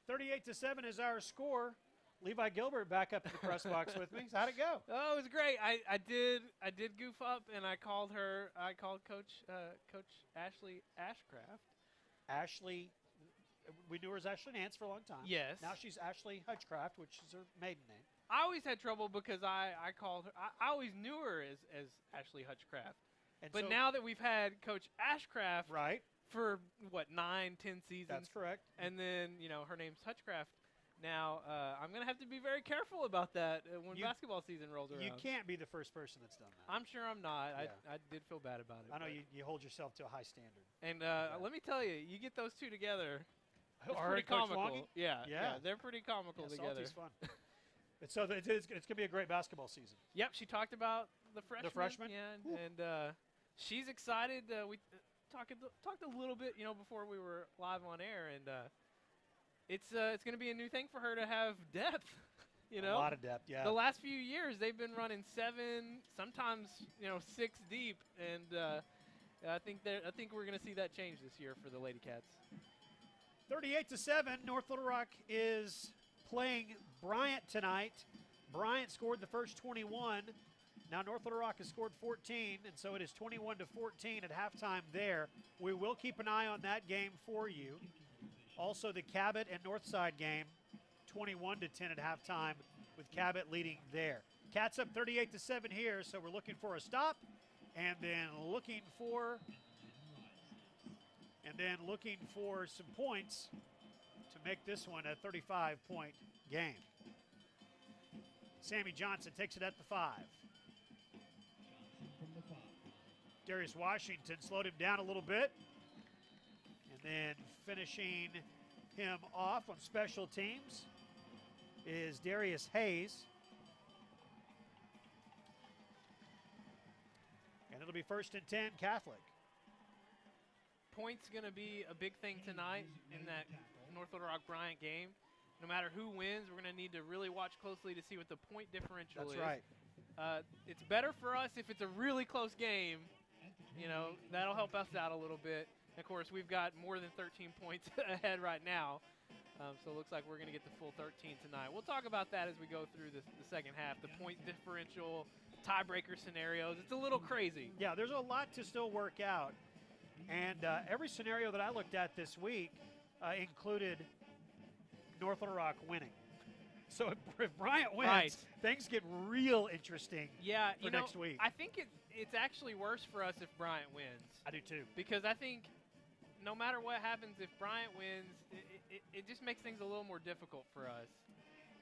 38-7 is our score. Levi Gilbert back up in the press box with me. So how'd it go? Oh, it was great. I did goof up, and I called Coach Ashley Ashcraft. Ashley, we knew her as Ashley Nance for a long time. Yes. Now she's Ashley Hutchcraft, which is her maiden name. I always had trouble because I called her. I always knew her as Ashley Hutchcraft. But so now that we've had Coach Ashcraft right for what 9-10 seasons. That's correct. And then her name's Hutchcraft. Now I'm gonna have to be very careful about that when basketball season rolls around. You can't be the first person that's done that. I'm sure I'm not. Yeah. I did feel bad about it. I know you hold yourself to a high standard. And let me tell you, you get those two together. It's Or pretty Coach comical. Longing? Yeah, they're pretty comical together. Salty's fun. So it's going to be a great basketball season. Yep, she talked about the freshmen. The freshmen? Yeah, and she's excited. We talked a little bit, before we were live on air, and it's going to be a new thing for her to have depth. A lot of depth, yeah. The last few years, they've been running 7, sometimes 6 deep, and I think we're going to see that change this year for the Lady Cats. 38-7, North Little Rock is playing Bryant tonight. Bryant scored the first 21. Now North Little Rock has scored 14, and so it is 21-14 at halftime there. We will keep an eye on that game for you. Also the Cabot and Northside game, 21-10 at halftime with Cabot leading there. Cats up 38-7 here, so we're looking for a stop, and then looking for some points to make this one a 35-point game. Sammy Johnson takes it at the 5. Darius Washington slowed him down a little bit. And then finishing him off on special teams is Darius Hayes. And it'll be 1st and 10 Catholic. Points going to be a big thing tonight in that North Little Rock Bryant game. No matter who wins, we're going to need to really watch closely to see what the point differential is. That's right. It's better for us if it's a really close game. That'll help us out a little bit. Of course, we've got more than 13 points ahead right now. So it looks like we're going to get the full 13 tonight. We'll talk about that as we go through the second half. The point differential, tiebreaker scenarios. It's a little crazy. Yeah, there's a lot to still work out. And every scenario that I looked at this week included North Little Rock winning. So if Bryant wins, things get real interesting for next week. I think it's actually worse for us if Bryant wins. I do too. Because I think no matter what happens, if Bryant wins, it just makes things a little more difficult for us.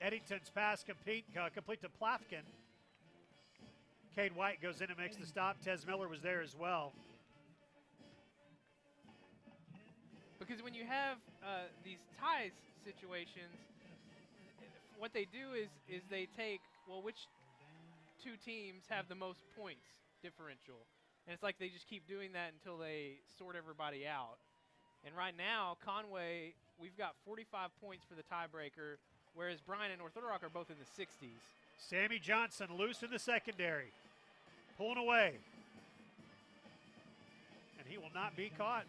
Eddington's pass complete to Plafkin. Cade White goes in and makes the stop. Tez Miller was there as well. Because when you have these ties situations, what they do is they take, well, which two teams have the most points differential? And it's like they just keep doing that until they sort everybody out. And right now, Conway, we've got 45 points for the tiebreaker, whereas Bryan and North Little Rock are both in the 60s. Sammy Johnson loose in the secondary. Pulling away. And he will not be caught.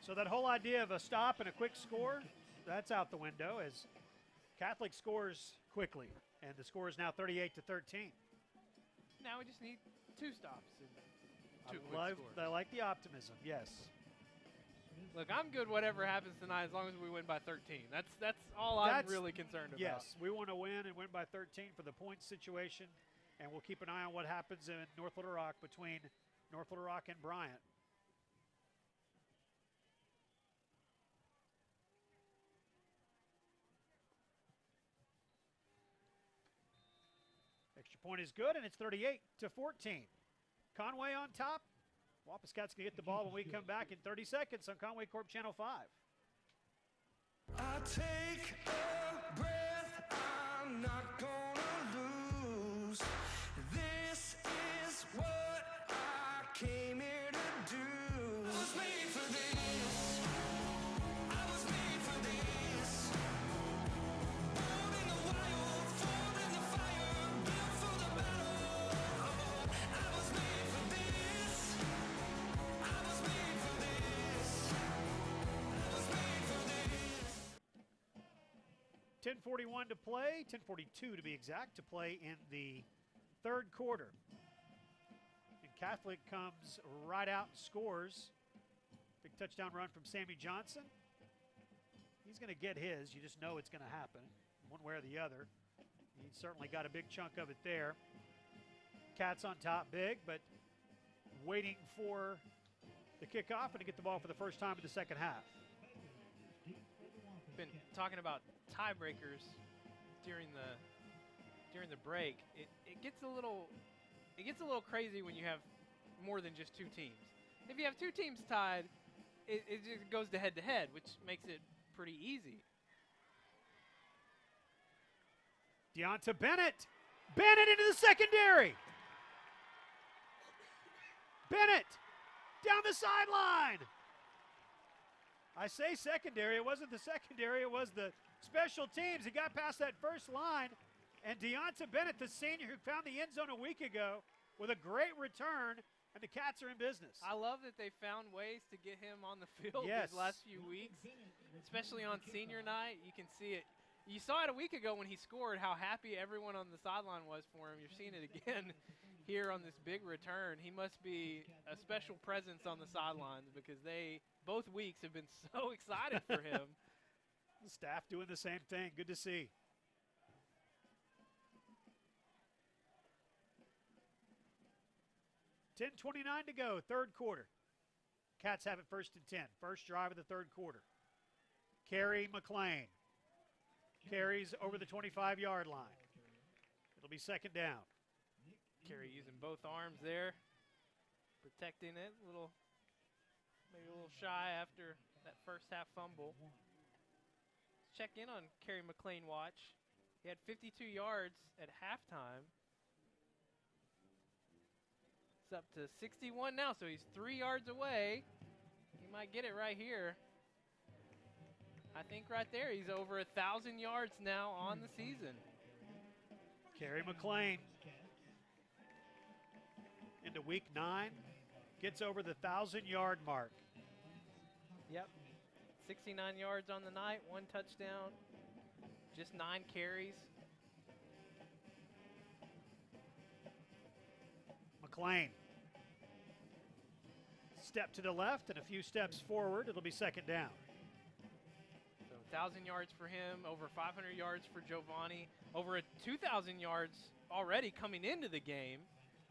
So that whole idea of a stop and a quick score, that's out the window as Catholic scores quickly. And the score is now 38-13. Now we just need 2 stops. And I like the optimism, yes. Look, I'm good whatever happens tonight as long as we win by 13. That's all I'm really concerned about. Yes, we want to win and win by 13 for the point situation, and we'll keep an eye on what happens in North Little Rock between North Little Rock and Bryant. Extra point is good, and it's 38-14. Conway on top. Wampus Cats can get the ball when we come back in 30 seconds on Conway Corp Channel 5. I take a breath, I'm not gonna lose. This is what I came here to do. I was made for this. I was made for this. Born in the wild, formed in the fire, built for the battle. I was made for this. I was made for this. I was made for this. 10:41 to play, 10:42 to be exact, to play in the third quarter. And Catholic comes right out and scores. Big touchdown run from Sammy Johnson. He's going to get his. You just know it's going to happen one way or the other. He certainly got a big chunk of it there. Cats on top big, but waiting for the kickoff and to get the ball for the first time in the second half. Been talking about tiebreakers during the break. It gets a little crazy when you have more than just 2 teams. If you have 2 teams tied, it just goes to head, which makes it pretty easy. Deonta Bennett. Bennett into the secondary. Bennett down the sideline. I say secondary. It wasn't the secondary. It was the special teams. He got past that first line. And Deonta Bennett, the senior who found the end zone a week ago with a great return, and the Cats are in business. I love that they found ways to get him on the field Yes. these last few weeks, especially on senior night. You can see it. You saw it a week ago when he scored, how happy everyone on the sideline was for him. You're seeing it again here on this big return. He must be a special presence on the sidelines because they, both weeks, have been so excited for him. The staff doing the same thing. Good to see. $10:29 to go, third quarter. Cats have it 1st and 10. First drive of the third quarter. Kerry McLean carries over the 25-yard line. It'll be second down. Kerry using both arms there, protecting it. Maybe a little shy after that first half fumble. Let's check in on Kerry McLean watch. He had 52 yards at halftime. It's up to 61 now, so he's 3 yards away. He might get it right here. I think right there he's over 1,000 yards now on the season. Kerry McLean into week 9, gets over the 1,000-yard mark. Yep, 69 yards on the night, 1 touchdown, just 9 carries. McLean. Step to the left and a few steps forward. It'll be second down. So 1,000 yards for him, over 500 yards for Giovanni, over 2,000 yards already coming into the game.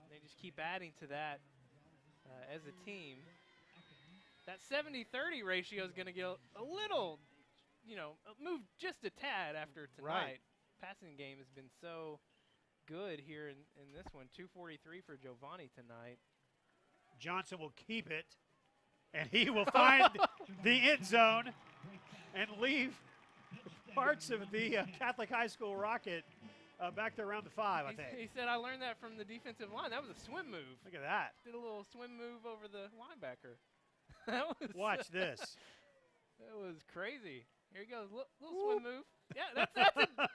They just keep adding to that as a team. that 70-30 ratio is going to get a little, move just a tad after tonight. Right. Passing game has been so good here in this one. 243 for Giovanni tonight. Johnson will keep it, and he will find the end zone and leave parts of the Catholic High School Rocket back there around the 5, I think. He said, I learned that from the defensive line. That was a swim move. Look at that. Did a little swim move over the linebacker. That was Watch this. That was crazy. Here he goes. Little swim move. Yeah,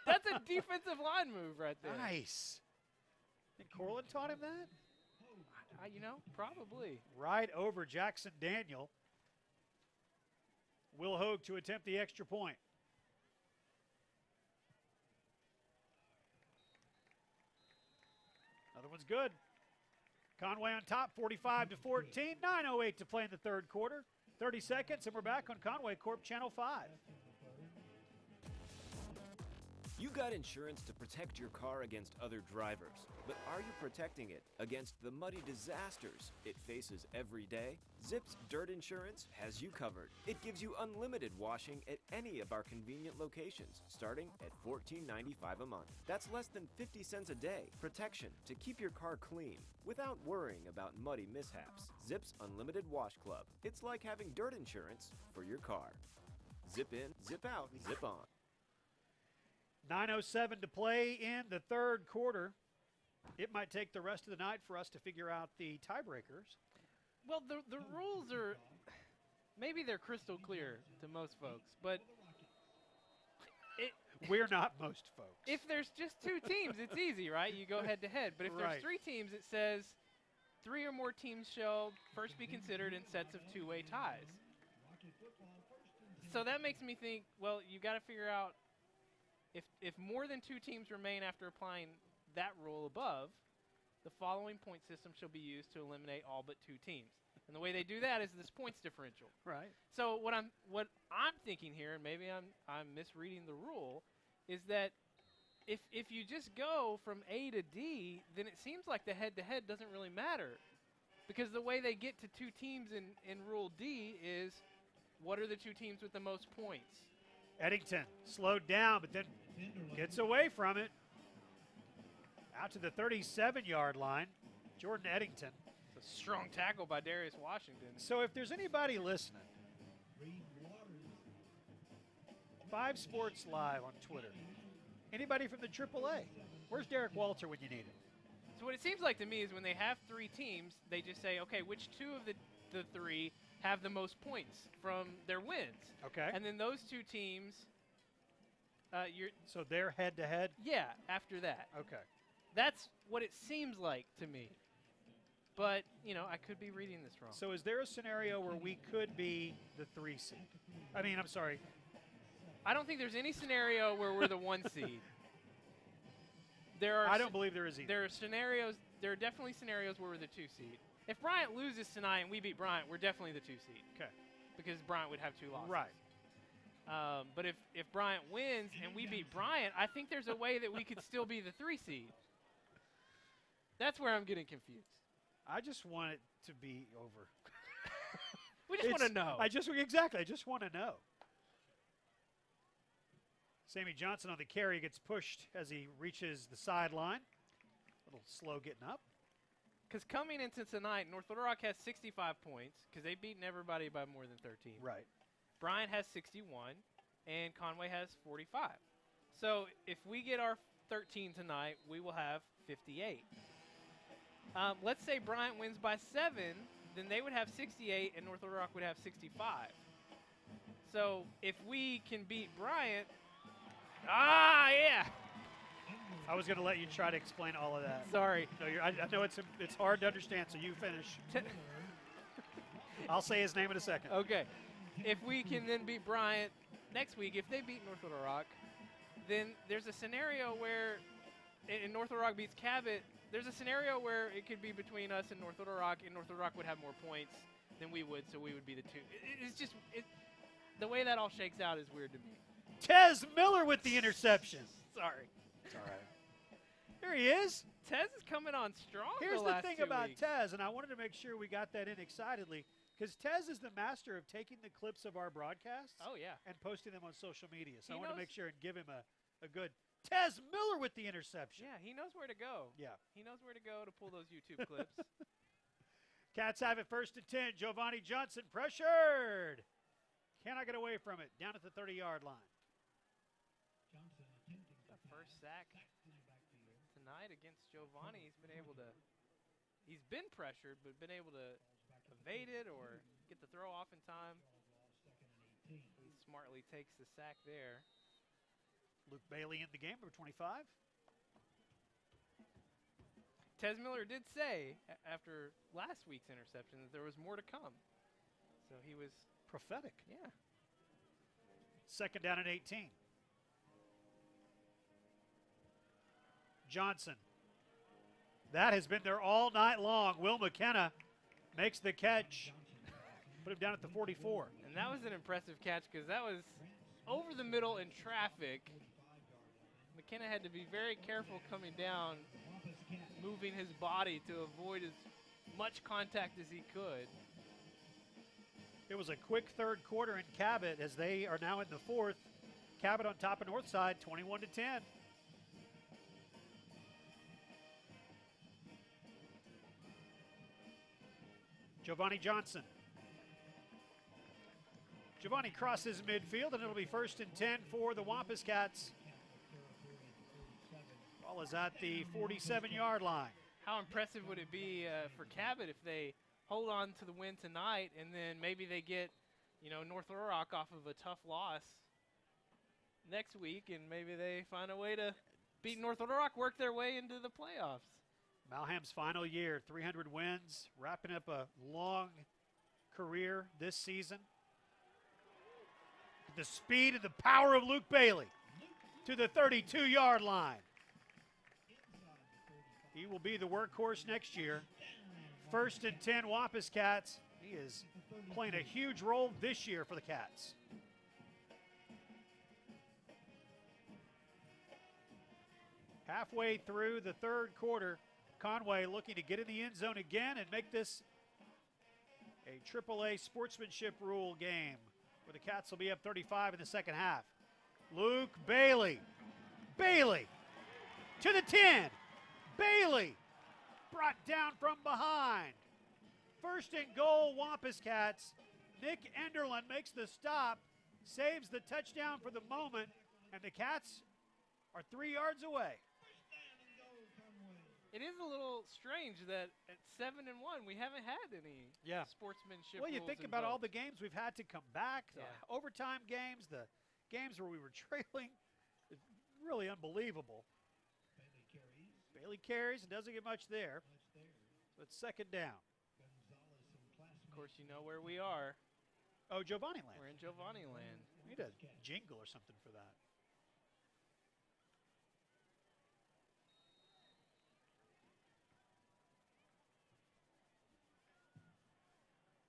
that's a defensive line move right there. Nice. Think Corlin taught him that? Probably. Right over Jackson Daniel. Will Hogue to attempt the extra point. Another one's good. Conway on top, 45-14. 9:08 to play in the third quarter. 30 seconds, and we're back on Conway Corp Channel 5. You got insurance to protect your car against other drivers, but are you protecting it against the muddy disasters it faces every day? Zip's Dirt Insurance has you covered. It gives you unlimited washing at any of our convenient locations, starting at $14.95 a month. That's less than 50 cents a day. Protection to keep your car clean without worrying about muddy mishaps. Zip's Unlimited Wash Club. It's like having dirt insurance for your car. Zip in, zip out, zip on. 9:07 to play in the third quarter. It might take the rest of the night for us to figure out the tiebreakers. Well, the rules are, maybe they're crystal clear to most folks, but we're not most folks. If there's just two teams, it's easy, right? You go head to head. But if there's three teams, it says 3 or more teams shall first be considered in sets of two-way ties. So that makes me think, well, you got to figure out if more than 2 teams remain after applying that rule above, the following point system shall be used to eliminate all but 2 teams. And the way they do that is this points differential. Right. So what I'm thinking here, and maybe I'm misreading the rule, is that if you just go from A to D, then it seems like the head-to-head doesn't really matter, because the way they get to 2 teams in Rule D is what are the 2 teams with the most points. Eddington slowed down, but then gets away from it. Out to the 37-yard line, Jordan Eddington. It's a strong tackle by Darius Washington. So if there's anybody listening, 5 Sports Live on Twitter, anybody from the AAA, where's Derek Walter when you need him? So what it seems like to me is when they have 3 teams, they just say, okay, which 2 of the 3 have the most points from their wins? Okay. And then those 2 teams, so they're head-to-head? Yeah, after that. Okay. That's what it seems like to me. But, I could be reading this wrong. So is there a scenario where we could be the 3 seed? I'm sorry. I don't think there's any scenario where we're the 1 seed. I don't believe there is either. There are definitely scenarios where we're the 2 seed. If Bryant loses tonight and we beat Bryant, we're definitely the 2 seed. Okay. Because Bryant would have 2 losses. Right. But if Bryant wins and we beat Bryant, I think there's a way that we could still be the 3 seed. That's where I'm getting confused. I just want it to be over. We just want to know. I just want to know. Sammy Johnson on the carry gets pushed as he reaches the sideline. A little slow getting up. Because coming into tonight, North Little Rock has 65 points because they've beaten everybody by more than 13. Right. Bryant has 61, and Conway has 45. So if we get our 13 tonight, we will have 58. Let's say Bryant wins by 7, then they would have 68, and North Little Rock would have 65. So if we can beat Bryant, yeah. I was going to let you try to explain all of that. Sorry. No, I know it's hard to understand, so you finish. I'll say his name in a second. Okay. If we can then beat Bryant next week, if they beat North Little Rock, then there's a scenario where, and North Little Rock beats Cabot, there's a scenario where it could be between us and North Little Rock, and North Little Rock would have more points than we would, so we would be the 2. It's just, the way that all shakes out is weird to me. Tez Miller with the interception. Sorry. It's all right. Here he is. Tez is coming on strong. Here's the the last thing 2 about weeks. Tez, and I wanted to make sure we got that in excitedly. Because Tez is the master of taking the clips of our broadcasts. Oh, yeah. And posting them on social media. So He I want to knows- make sure and give him a good Tez Miller with the interception. Yeah, he knows where to go. Yeah. He knows where to go to pull those YouTube clips. Cats have it 1st and 10. Giovanni Johnson pressured. Cannot get away from it. Down at the 30-yard line. Johnson attempting The first sack tonight against Giovanni. He's been pressured, but been able to evade it or get the throw off in time. He smartly takes the sack there. Luke Bailey in the game, number 25. Tez Miller did say after last week's interception that there was more to come. So he was prophetic. Yeah. 2nd down and 18. Johnson. That has been there all night long. Will McKenna makes the catch. Put him down at the 44. And that was an impressive catch because that was over the middle in traffic. McKenna had to be very careful coming down, moving his body to avoid as much contact as he could. It was a quick third quarter in Cabot as they are now in the 4th. Cabot on top of Northside, 21-10. Giovanni Johnson. Giovanni crosses midfield, and it'll be 1st and 10 for the Wampus Cats. Ball is at the 47-yard line. How impressive would it be for Cabot if they hold on to the win tonight and then maybe they get, North Little Rock off of a tough loss next week and maybe they find a way to beat North Little Rock, work their way into the playoffs. Malham's final year, 300 wins, wrapping up a long career this season. The speed and the power of Luke Bailey to the 32-yard line. He will be the workhorse next year. 1st and 10 Wampus Cats. He is playing a huge role this year for the Cats. Halfway through the 3rd quarter, Conway looking to get in the end zone again and make this a AAA sportsmanship rule game where the Cats will be up 35 in the 2nd half. Luke Bailey. Bailey to the 10. Bailey brought down from behind. 1st and goal, Wampus Cats. Nick Enderlin makes the stop, saves the touchdown for the moment, and the Cats are 3 yards away. It is a little strange that at 7-1 we haven't had any sportsmanship. Well, you rules think about all invoked. the games we've had to come back, the Yeah. overtime games, the games where we were trailing. It's really unbelievable. Bailey carries and doesn't get much there. So it's 2nd down. Of course, you know where we are. Oh, Giovanni Land. We're in Giovanni Land. We need a jingle or something for that.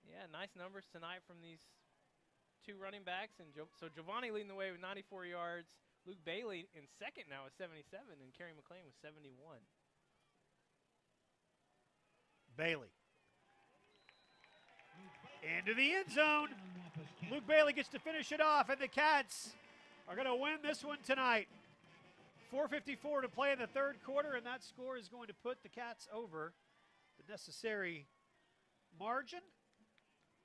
Yeah, nice numbers tonight from these 2 running backs. And so Giovanni leading the way with 94 yards. Luke Bailey in 2nd now with 77, and Kerry McLean with 71. Bailey. Into the end zone. Luke Bailey gets to finish it off, and the Cats are going to win this one tonight. 4:54 to play in the 3rd quarter, and that score is going to put the Cats over the necessary margin.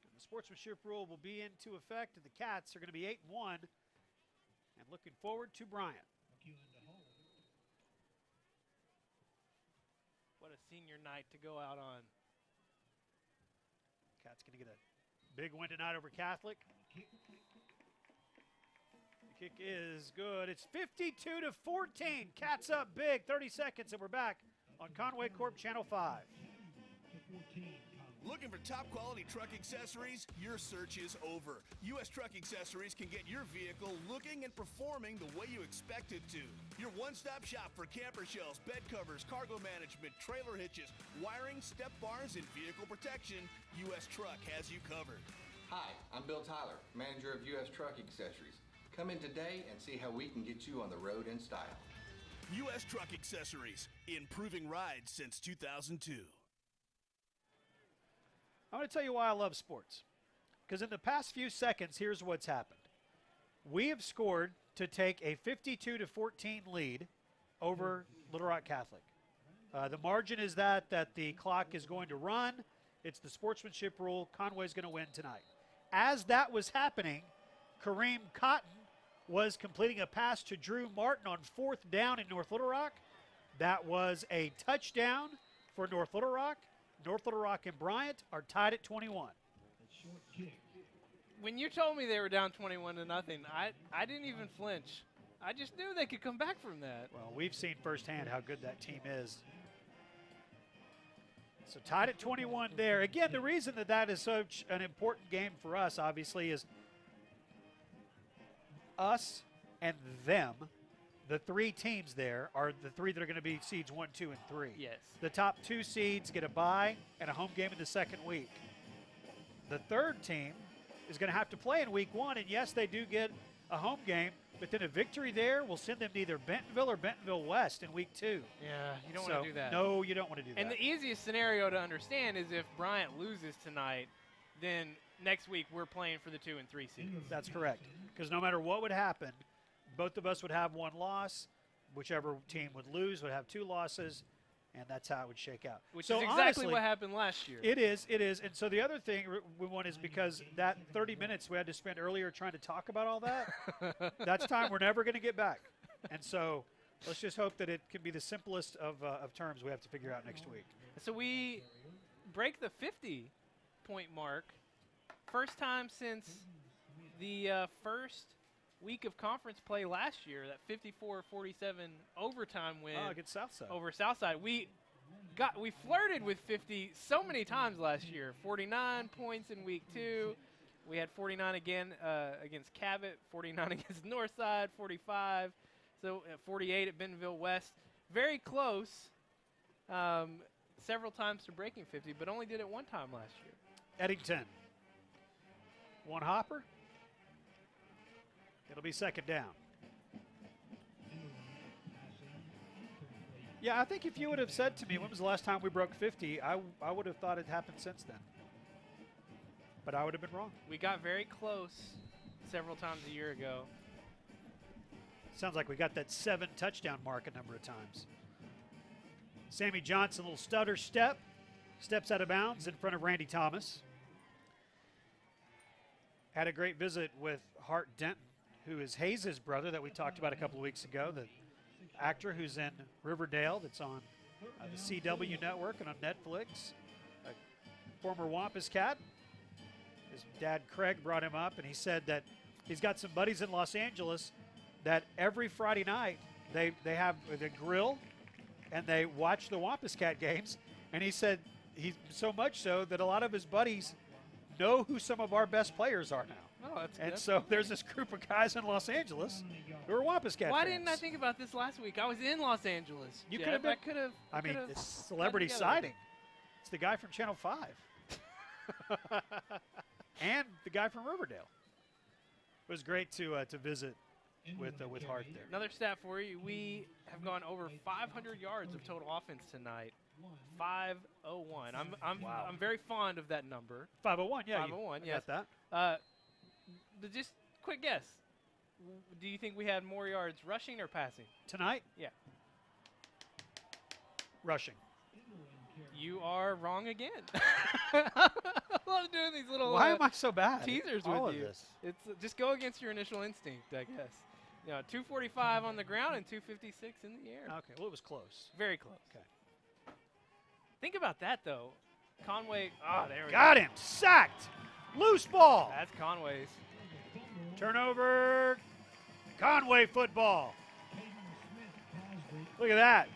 And the sportsmanship rule will be into effect, and the Cats are going to be 8-1 and looking forward to Bryant. What a senior night to go out on. Cats going to get a big win tonight over Catholic. The kick is good. It's 52-14. Cats up big. 30 seconds, and we're back on Conway Corp Channel 5. Looking for top quality truck accessories? Your search is over. U.S. Truck Accessories can get your vehicle looking and performing the way you expect it to. Your one-stop shop for camper shells, bed covers, cargo management, trailer hitches, wiring, step bars, and vehicle protection, U.S. Truck has you covered. Hi, I'm Bill Tyler, manager of U.S. Truck Accessories. Come in today and see how we can get you on the road in style. U.S. Truck Accessories, improving rides since 2002. I'm going to tell you why I love sports. Because in the past few seconds, here's what's happened. We have scored to take a 52-14 lead over Little Rock Catholic. The margin is that the clock is going to run. It's the sportsmanship rule. Conway's going to win tonight. As that was happening, Kareem Cotton was completing a pass to Drew Martin on 4th down in North Little Rock. That was a touchdown for North Little Rock. North Little Rock and Bryant are tied at 21. When you told me they were down 21-0, I didn't even flinch. I just knew they could come back from that. Well, we've seen firsthand how good that team is. So tied at 21 there. Again, the reason that is such an important game for us, obviously, is us and them. The 3 teams there are the 3 that are going to be seeds 1, 2, and 3. Yes. The top 2 seeds get a bye and a home game in the second week. The 3rd team is going to have to play in week 1, and yes, they do get a home game, but then a victory there will send them to either Bentonville or Bentonville West in week 2. Yeah, you don't want to do that. No, you don't want to do that. And the easiest scenario to understand is if Bryant loses tonight, then next week we're playing for the 2 and 3 seeds. That's correct. Because no matter what would happen, both of us would have 1 loss. Whichever team would lose would have 2 losses, and that's how it would shake out. Which so is exactly honestly, what happened last year. It is. And so the other thing we want is because that 30 minutes we had to spend earlier trying to talk about all that, that's time we're never going to get back. And so let's just hope that it can be the simplest of terms we have to figure out next week. So we break the 50-point mark. First time since the first week of conference play last year, that 54-47 overtime win against Southside. Over Southside. We flirted with 50 so many times last year. 49 points in week 2. We had 49 again against Cabot, 49 against Northside, 45. So 48 at Bentonville West. Very close several times to breaking 50, but only did it 1 time last year. Eddington. 1 hopper. It'll be 2nd down. Yeah, I think if you would have said to me, when was the last time we broke 50, I would have thought it happened since then. But I would have been wrong. We got very close several times a year ago. Sounds like we got that 7 touchdown mark a number of times. Sammy Johnson, a little stutter step. Steps out of bounds in front of Randy Thomas. Had a great visit with Hart Denton, who is Hayes' brother that we talked about a couple of weeks ago, the actor who's in Riverdale that's on the CW network and on Netflix. A former Wampus cat. His dad, Craig, brought him up, and he said that he's got some buddies in Los Angeles that every Friday night they have the grill and they watch the Wampus cat games. And he said he's so much so that a lot of his buddies know who some of our best players are now. Oh, that's and good. so there's this group of guys in Los Angeles who are Wampus cat Why fans. didn't I think about this last week? I was in Los Angeles. You Jeff. could have been. I could have. I mean, it's celebrity sighting. It's the guy from Channel 5. And the guy from Riverdale. It was great to visit with Hart there. Another stat for you. We have gone over 500 yards of total offense tonight. 501. I'm very fond of that number. 501, yeah. 501, I yes. got that. But just quick guess. Do you think we had more yards rushing or passing? Tonight? Yeah. Rushing. You are wrong again. I love doing these little Why am I so bad? teasers All with of you. this. It's just go against your initial instinct, I guess. 245 on the ground and 256 in the air. Okay, well, it was close. Very close. Okay. Think about that, though. Conway. There we Got go. him. Sacked. Loose ball. That's Conway's. Turnover. Conway football. Look at that.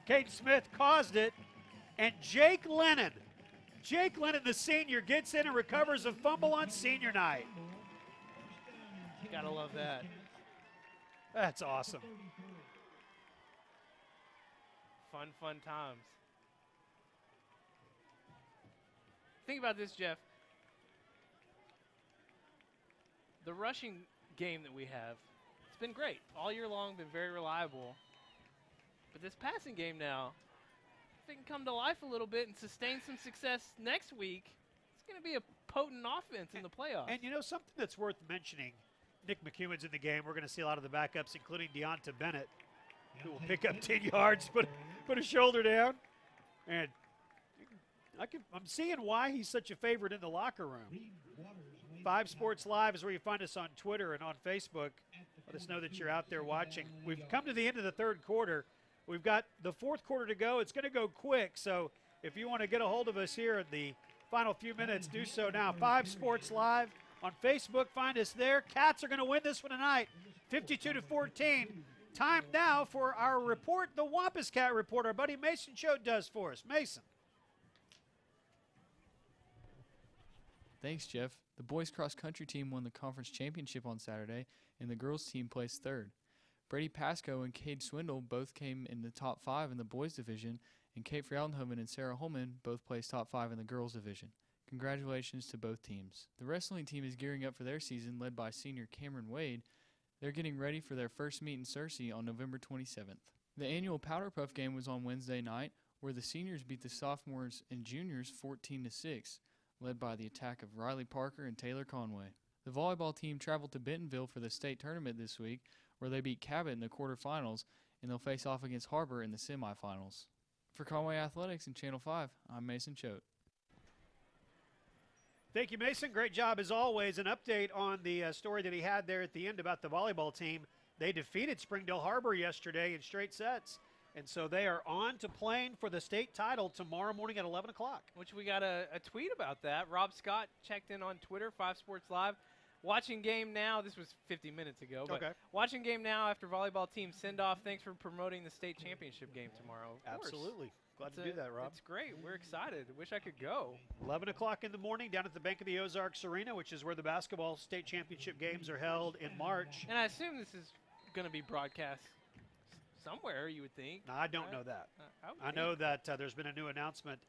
Caden Smith caused it. And Jake Lennon, the senior, gets in and recovers a fumble on senior night. Gotta love that. That's awesome. Fun times. Think about this, Jeff. The rushing game that we have, it's been great. All year long, been very reliable. But this passing game now, if it can come to life a little bit and sustain some success next week, it's going to be a potent offense in the playoffs. And, you know, something that's worth mentioning, Nick McEwen's in the game. We're going to see a lot of the backups, including Deonta Bennett, who will pick up 10 yards, put a shoulder down. And I'm seeing why he's such a favorite in the locker room. 5 Sports Live is where you find us on Twitter and on Facebook. Let us know that you're out there watching. We've come to the end of the third quarter. We've got the fourth quarter to go. It's going to go quick, so if you want to get a hold of us here in the final few minutes, do so now. 5 Sports Live on Facebook. Find us there. Cats are going to win this one tonight, 52-14. Time now for our report, the Wampus Cat Report. Our buddy Mason Choate does for us. Mason. Thanks, Jeff. The boys cross-country team won the conference championship on Saturday, and the girls team placed third. Brady Pascoe and Cade Swindle both came in the top 5 in the boys division, and Kate Frauenhoven and Sarah Holman both placed top 5 in the girls division. Congratulations to both teams. The wrestling team is gearing up for their season, led by senior Cameron Wade. They're getting ready for their first meet in Searcy on November 27th. The annual Powder Puff game was on Wednesday night, where the seniors beat the sophomores and juniors 14-6. Led by the attack of Riley Parker and Taylor Conway. The volleyball team traveled to Bentonville for the state tournament this week, where they beat Cabot in the quarterfinals, and they'll face off against Harbor in the semifinals. For Conway Athletics and Channel 5, I'm Mason Choate. Thank you, Mason. Great job as always. An update on the story that he had there at the end about the volleyball team. They defeated Springdale Harbor yesterday in straight sets. And so they are on to playing for the state title tomorrow morning at 11 o'clock. Which we got a tweet about that. Rob Scott checked in on Twitter, 5 Sports Live. Watching game now, this was 50 minutes ago, but watching game now after volleyball team send-off. Thanks for promoting the state championship game tomorrow. Absolutely. Glad to do that, Rob. It's great. We're excited. Wish I could go. 11 o'clock in the morning down at the Bank of the Ozarks Arena, which is where the basketball state championship games are held in March. And I assume this is going to be broadcast somewhere, you would think. No, I don't know that. I know that there's been a new announcement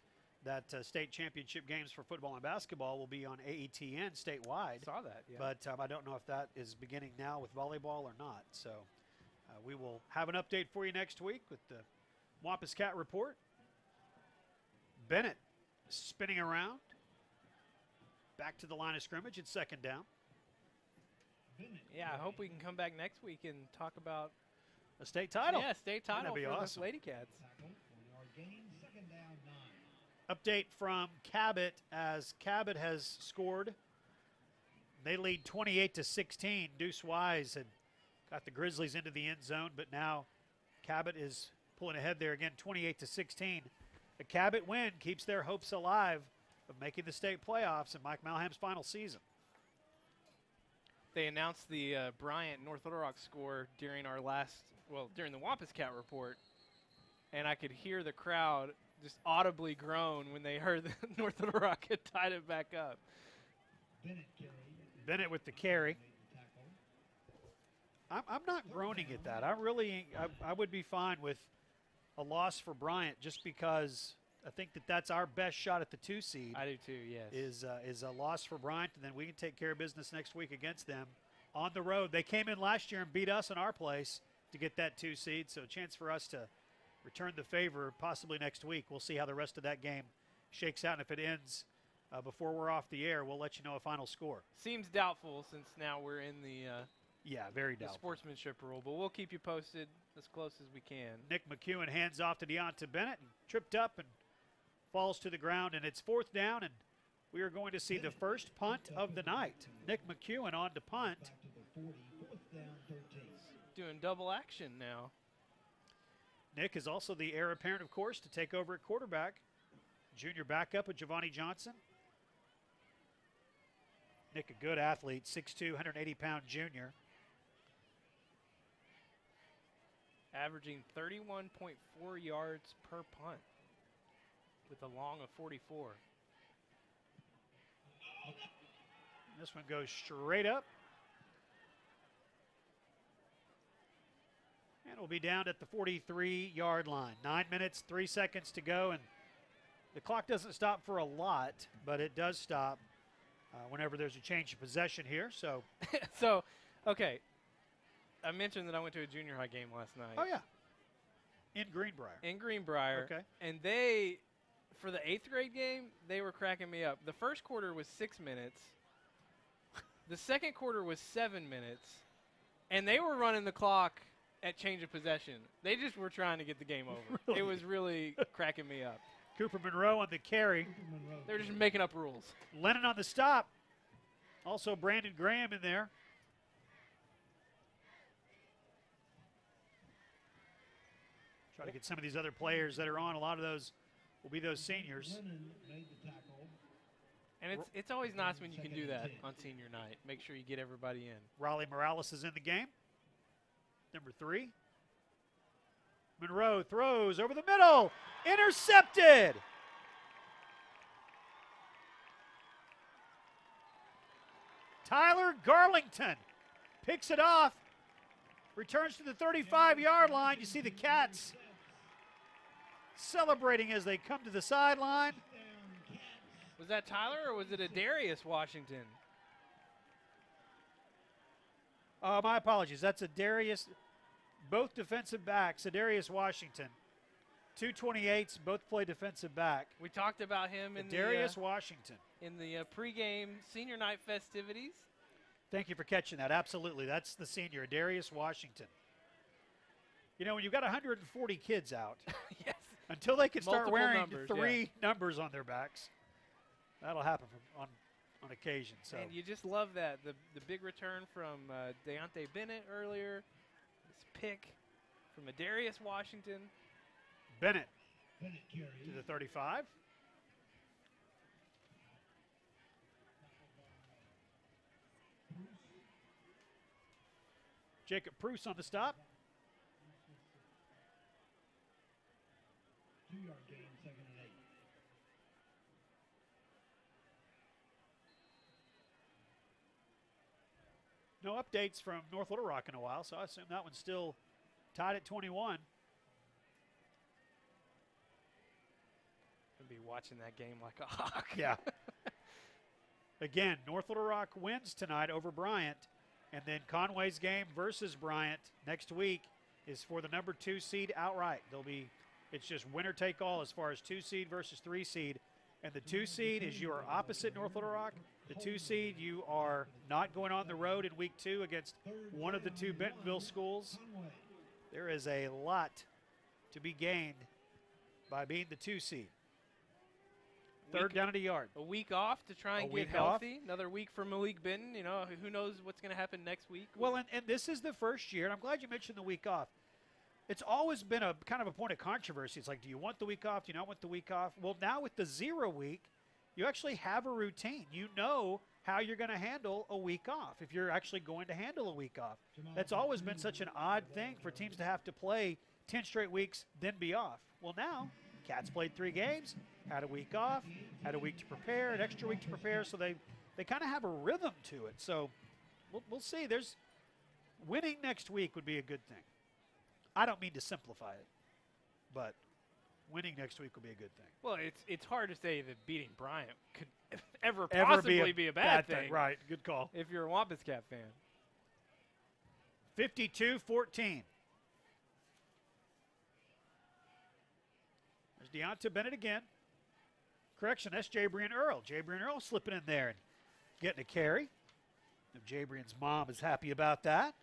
that state championship games for football and basketball will be on AETN statewide. Saw that, yeah. But I don't know if that is beginning now with volleyball or not. So we will have an update for you next week with the Wampus Cat Report. Bennett spinning around. Back to the line of scrimmage. It's second down. Yeah, I hope we can come back next week and talk about a state title. Yeah, state title That'd be for awesome. the Lady Cats. Update from Cabot as Cabot has scored. They lead 28-16. Deuce Wise had got the Grizzlies into the end zone, but now Cabot is pulling ahead there again, 28-16. A Cabot win keeps their hopes alive of making the state playoffs in Mike Malham's final season. They announced the Bryant North Little Rock score during during the Wampus Cat Report, and I could hear the crowd just audibly groan when they heard that North Little Rock had tied it back up. Bennett with the carry. I'm not groaning at that. I would be fine with a loss for Bryant just because I think that's our best shot at the 2 seed. I do too, yes. Is a loss for Bryant, and then we can take care of business next week against them on the road. They came in last year and beat us in our place to get that 2 seed, so a chance for us to return the favor possibly next week. We'll see how the rest of that game shakes out, and if it ends before we're off the air, we'll let you know a final score. Seems doubtful since now we're in the very the doubtful sportsmanship rule, but we'll keep you posted as close as we can. Nick McEwen hands off to Deonta Bennett and tripped up and falls to the ground, and it's fourth down, and we are going to see the first punt of the night. Nick McEwen on to punt. Doing double action now. Nick is also the heir apparent, of course, to take over at quarterback. Junior backup with Giovanni Johnson. Nick, a good athlete, 6'2", 180-pound junior. Averaging 31.4 yards per punt with a long of 44. This one goes straight up. And will be down at the 43-yard line. 9 minutes, 3 seconds to go, and the clock doesn't stop for a lot, but it does stop whenever there's a change of possession here. So, okay. I mentioned that I went to a junior high game last night. Oh, yeah. In Greenbrier. In Greenbrier. Okay. And they, for the 8th grade game, they were cracking me up. The first quarter was 6 minutes. The second quarter was 7 minutes. And they were running the clock at change of possession. They just were trying to get the game over. Really? It was really cracking me up. Cooper Monroe on the carry. They're just making up rules. Lennon on the stop. Also Brandon Graham in there. Try to get some of these other players that are on. A lot of those will be those seniors. And it's always nice when you can do that on senior night. Make sure you get everybody in. Raleigh Morales is in the game. Number 3. Monroe throws over the middle. Intercepted. Tyler Garlington picks it off. Returns to the 35-yard line. You see the Cats celebrating as they come to the sideline. Was that Tyler or was it a Darius Washington? My apologies. That's a Darius, both defensive backs, a Darius Washington. 228s, both play defensive back. We talked about him in Darius Washington. In the pregame senior night festivities. Thank you for catching that. Absolutely. That's the senior, Darius Washington. You know, when you've got 140 kids out, yes, until they can start multiple wearing numbers, 3 numbers on their backs, that'll happen on occasion. So. And you just love that. The big return from Deontay Bennett earlier. This pick from Darius Washington. Bennett to the 35. Jacob Pruce on the stop. 2-yard gain, 2nd and 8. No updates from North Little Rock in a while, so I assume that one's still tied at 21. I'll be watching that game like a hawk. Yeah. Again, North Little Rock wins tonight over Bryant, and then Conway's game versus Bryant next week is for the number 2 seed outright. It's just winner take all as far as 2 seed versus 3 seed, and the 2 seed is you are opposite North Little Rock. The 2 seed, you are not going on the road in week 2 against one of the 2 Bentonville schools. There is a lot to be gained by being the 2 seed. Third down at a yard. A week off to try and get healthy. Another week for Malik Benton. You know, who knows what's going to happen next week. Well, and this is the first year, and I'm glad you mentioned the week off. It's always been a kind of a point of controversy. It's like, do you want the week off? Do you not want the week off? Well, now with the 0 week, you actually have a routine. You know how you're going to handle a week off if you're actually going to handle a week off. That's always been such an odd thing for teams to have to play 10 straight weeks, then be off. Well, now, Cats played 3 games, had a week off, had a week to prepare, an extra week to prepare, so they kind of have a rhythm to it. So we'll see. Winning next week would be a good thing. I don't mean to simplify it, but winning next week will be a good thing. Well, it's hard to say that beating Bryant could ever possibly be a bad thing. Right, good call. If you're a Wampus Cat fan. 52-14. There's Deonta Bennett again. Correction, that's Jabrian Earl. Jabrian Earl slipping in there and getting a carry. If Jabrian's mom is happy about that.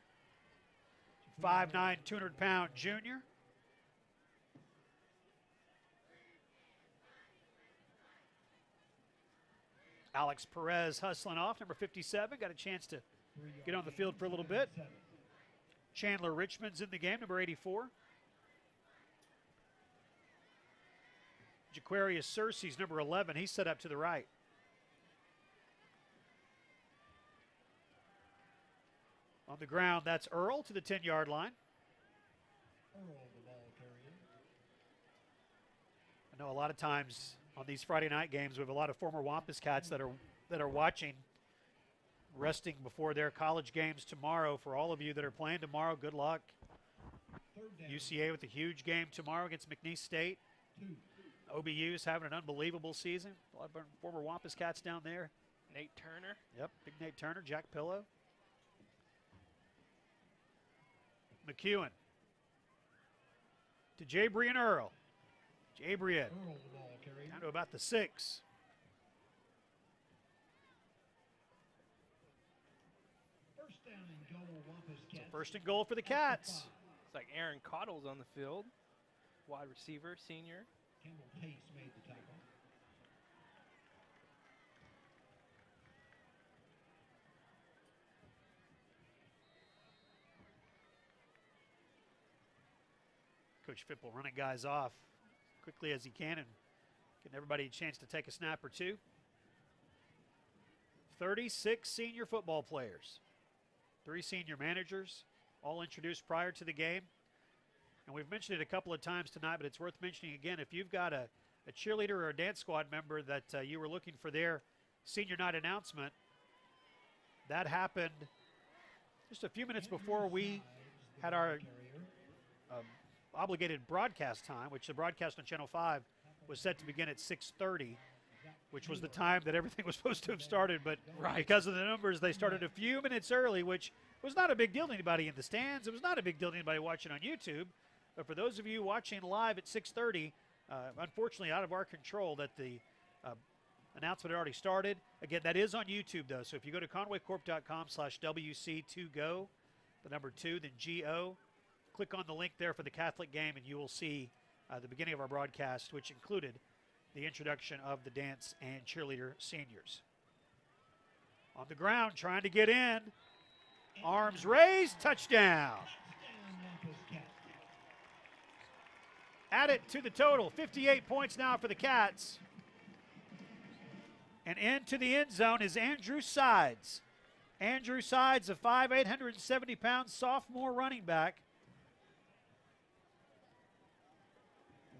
5'9", 200-pound junior. Alex Perez hustling off, number 57. Got a chance to get on the field for a little bit. Chandler Richmond's in the game, number 84. Jaquarius Searcy's number 11. He's set up to the right. On the ground, that's Earl to the 10-yard line. Earl, the ball carrier. I know a lot of times on these Friday night games, we have a lot of former Wampus Cats that are watching, resting before their college games tomorrow. For all of you that are playing tomorrow, good luck. UCA with a huge game tomorrow against McNeese State. OBU is having an unbelievable season. A lot of former Wampus Cats down there. Nate Turner. Yep, big Nate Turner, Jack Pillow. McEwen to Jabrian Earl. Jabrian Earl, the ball carrier. down to about the 6. First down and goal, Wampus So Cats. first and goal for the Cats. It's like Aaron Cottle's on the field, wide receiver, senior. Campbell Pace made the tackle. Coach Fipple running guys off quickly as he can and getting everybody a chance to take a snap or two. 36 senior football players, 3 senior managers, all introduced prior to the game. And we've mentioned it a couple of times tonight, but it's worth mentioning again. If you've got a cheerleader or a dance squad member that you were looking for their senior night announcement, that happened just a few minutes before we had our obligated broadcast time, which the broadcast on Channel 5 was set to begin at 6:30, which was the time that everything was supposed to have started. But because of the numbers, they started a few minutes early, which was not a big deal to anybody in the stands. It was not a big deal to anybody watching on YouTube. But for those of you watching live at 6:30, unfortunately out of our control that the announcement had already started. Again, that is on YouTube, though. So if you go to conwaycorp.com/WC2GO, the number 2, then GO, click on the link there for the Catholic game, and you will see the beginning of our broadcast, which included the introduction of the dance and cheerleader seniors. On the ground, trying to get in. Arms raised, touchdown. Add it to the total, 58 points now for the Cats. And into the end zone is Andrew Sides. Andrew Sides, a 5'8", 170-pound sophomore running back.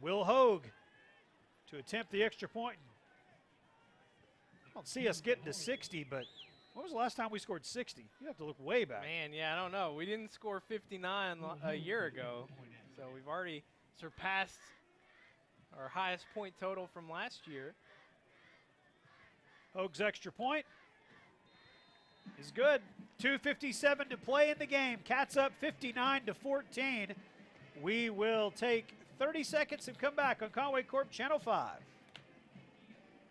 Will Hogue to attempt the extra point. I don't see us getting to 60, but when was the last time we scored 60? You have to look way back. Man, yeah, I don't know. We didn't score 59 a year ago, so we've already surpassed our highest point total from last year. Hogue's extra point is good. 2:57 to play in the game. Cats up 59-14. We will take 30 seconds and come back on Conway Corp Channel 5.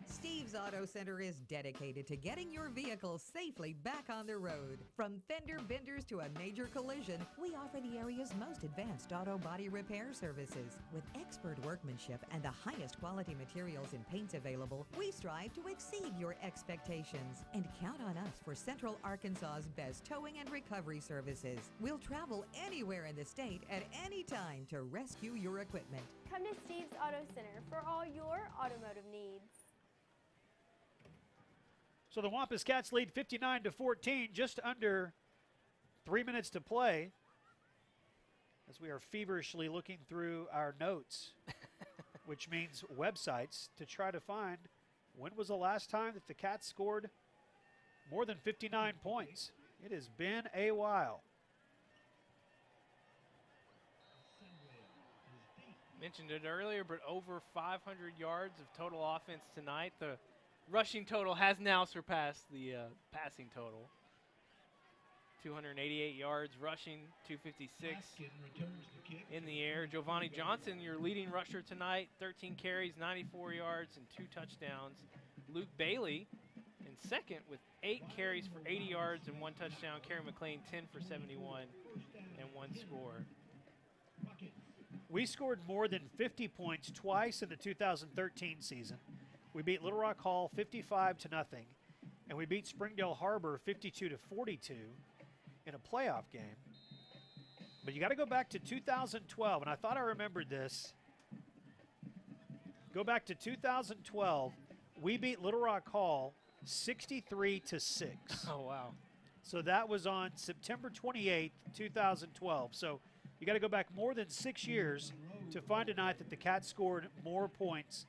Steve's Auto Center is dedicated to getting your vehicle safely back on the road. From fender benders to a major collision, we offer the area's most advanced auto body repair services. With expert workmanship and the highest quality materials and paints available, we strive to exceed your expectations. And count on us for Central Arkansas's best towing and recovery services. We'll travel anywhere in the state at any time to rescue your equipment. Come to Steve's Auto Center for all your automotive needs. So the Wampus Cats lead 59-14, just under 3 minutes to play, as we are feverishly looking through our notes, which means websites, to try to find when was the last time that the Cats scored more than 59 points. It has been a while. Mentioned it earlier, but over 500 yards of total offense tonight. The rushing total has now surpassed the passing total. 288 yards rushing, 256 in the air. Giovanni Johnson, your leading rusher tonight, 13 carries, 94 yards, and 2 touchdowns. Luke Bailey in second with 8 carries for 80 yards and 1 touchdown. Kerry McLean, 10 for 71 and 1 score. We scored more than 50 points twice in the 2013 season. We beat Little Rock Hall 55-0, and we beat Springdale Harbor 52-42 in a playoff game. But you got to go back to 2012, and I thought I remembered this. Go back to 2012. We beat Little Rock Hall 63-6. Oh, wow. So that was on September 28th, 2012. So you got to go back more than 6 years to find a night that the Cats scored more points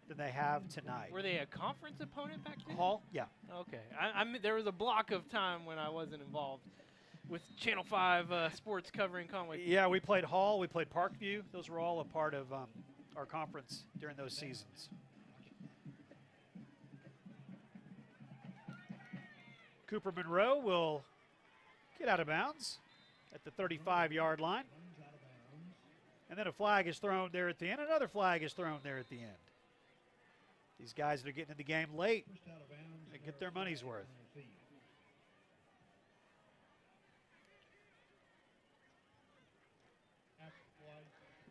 than they have tonight. Were they a conference opponent back then? Hall? Yeah. Okay. There was a block of time when I wasn't involved with Channel 5 sports covering Conway. Yeah, we played Hall. We played Parkview. Those were all a part of our conference during those seasons. Cooper Monroe will get out of bounds at the 35-yard line. And then a flag is thrown there at the end. Another flag is thrown there at the end. These guys that are getting in the game late, they get their money's worth.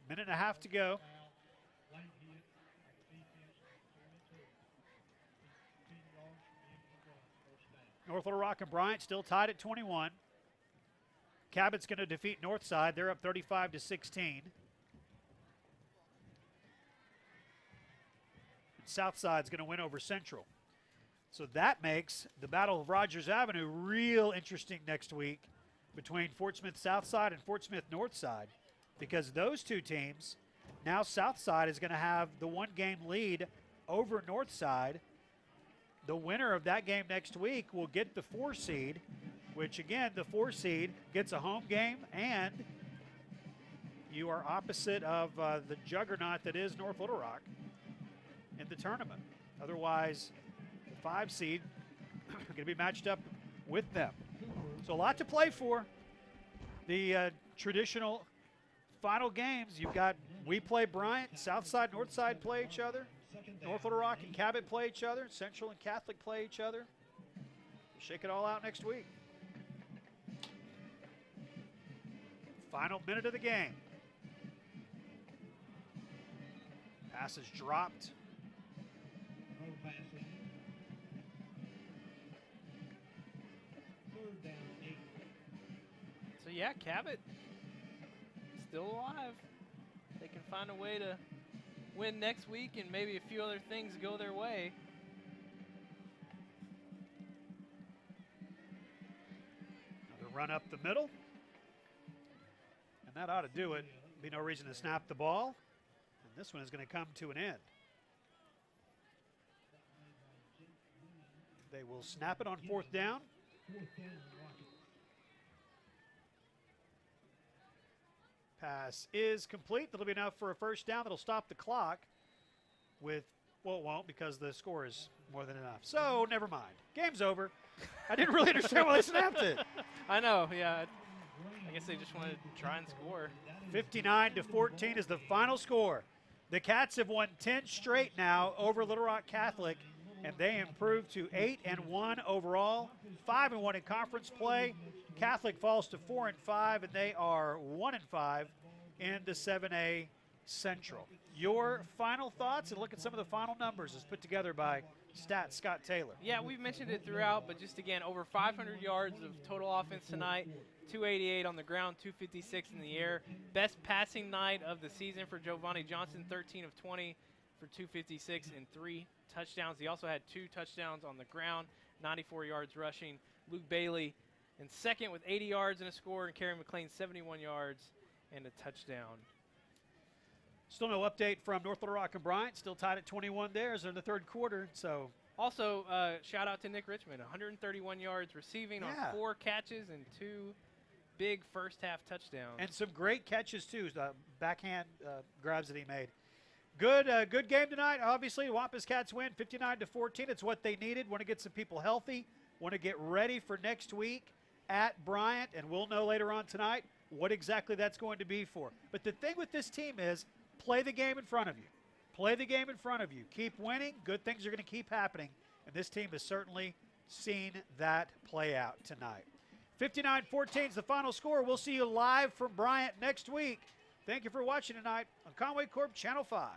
Minute and a half to go. North Little Rock and Bryant still tied at 21. Cabot's going to defeat Northside. They're up 35-16. Southside's going to win over Central. So that makes the Battle of Rogers Avenue real interesting next week between Fort Smith Southside and Fort Smith Northside, because those two teams, now Southside is going to have the one-game lead over Northside. The winner of that game next week will get the 4 seed, which again, the 4 seed gets a home game, and you are opposite of the juggernaut that is North Little Rock in the tournament. Otherwise, the 5 seed going to be matched up with them. So a lot to play for. The traditional final games, you've got, we play Bryant, Southside, Northside play each other. North Little Rock and Cabot play each other. Central and Catholic play each other. We'll shake it all out next week. Final minute of the game. Pass is dropped. So yeah, Cabot still alive. They can find a way to win next week and maybe a few other things go their way. Another run up the middle. And that ought to do it. Be no reason to snap the ball. And this one is going to come to an end. They will snap it on 4th down. Pass is complete. That'll be enough for a first down. That'll stop the clock with, well, it won't because the score is more than enough. So, never mind. Game's over. I didn't really understand why they snapped it. I know, yeah. I guess they just wanted to try and score. 59-14 is the final score. The Cats have won 10 straight now over Little Rock Catholic, and they improved to 8-1 overall, 5-1 in conference play. Catholic falls to 4-5, and they are 1-5 in the 7A Central. Your final thoughts and look at some of the final numbers as put together by Stats Scott Taylor. Yeah, we've mentioned it throughout, but just again, over 500 yards of total offense tonight, 288 on the ground, 256 in the air. Best passing night of the season for Giovanni Johnson, 13 of 20 for 256 and 3 touchdowns. He also had 2 touchdowns on the ground, 94 yards rushing. Luke Bailey in second with 80 yards and a score, and Kerry McLean 71 yards and a touchdown. Still no update from North Little Rock and Bryant. Still tied at 21 there as they're in the third quarter. So also, shout out to Nick Richmond, 131 yards receiving on 4 catches and 2 big first half touchdowns. And some great catches too, the backhand grabs that he made. Good game tonight. Obviously, Wampus Cats win 59-14. It's what they needed. Want to get some people healthy. Want to get ready for next week at Bryant, and we'll know later on tonight what exactly that's going to be for. But the thing with this team is play the game in front of you. Play the game in front of you. Keep winning. Good things are going to keep happening, and this team has certainly seen that play out tonight. 59-14 is the final score. We'll see you live from Bryant next week. Thank you for watching tonight on Conway Corp Channel 5.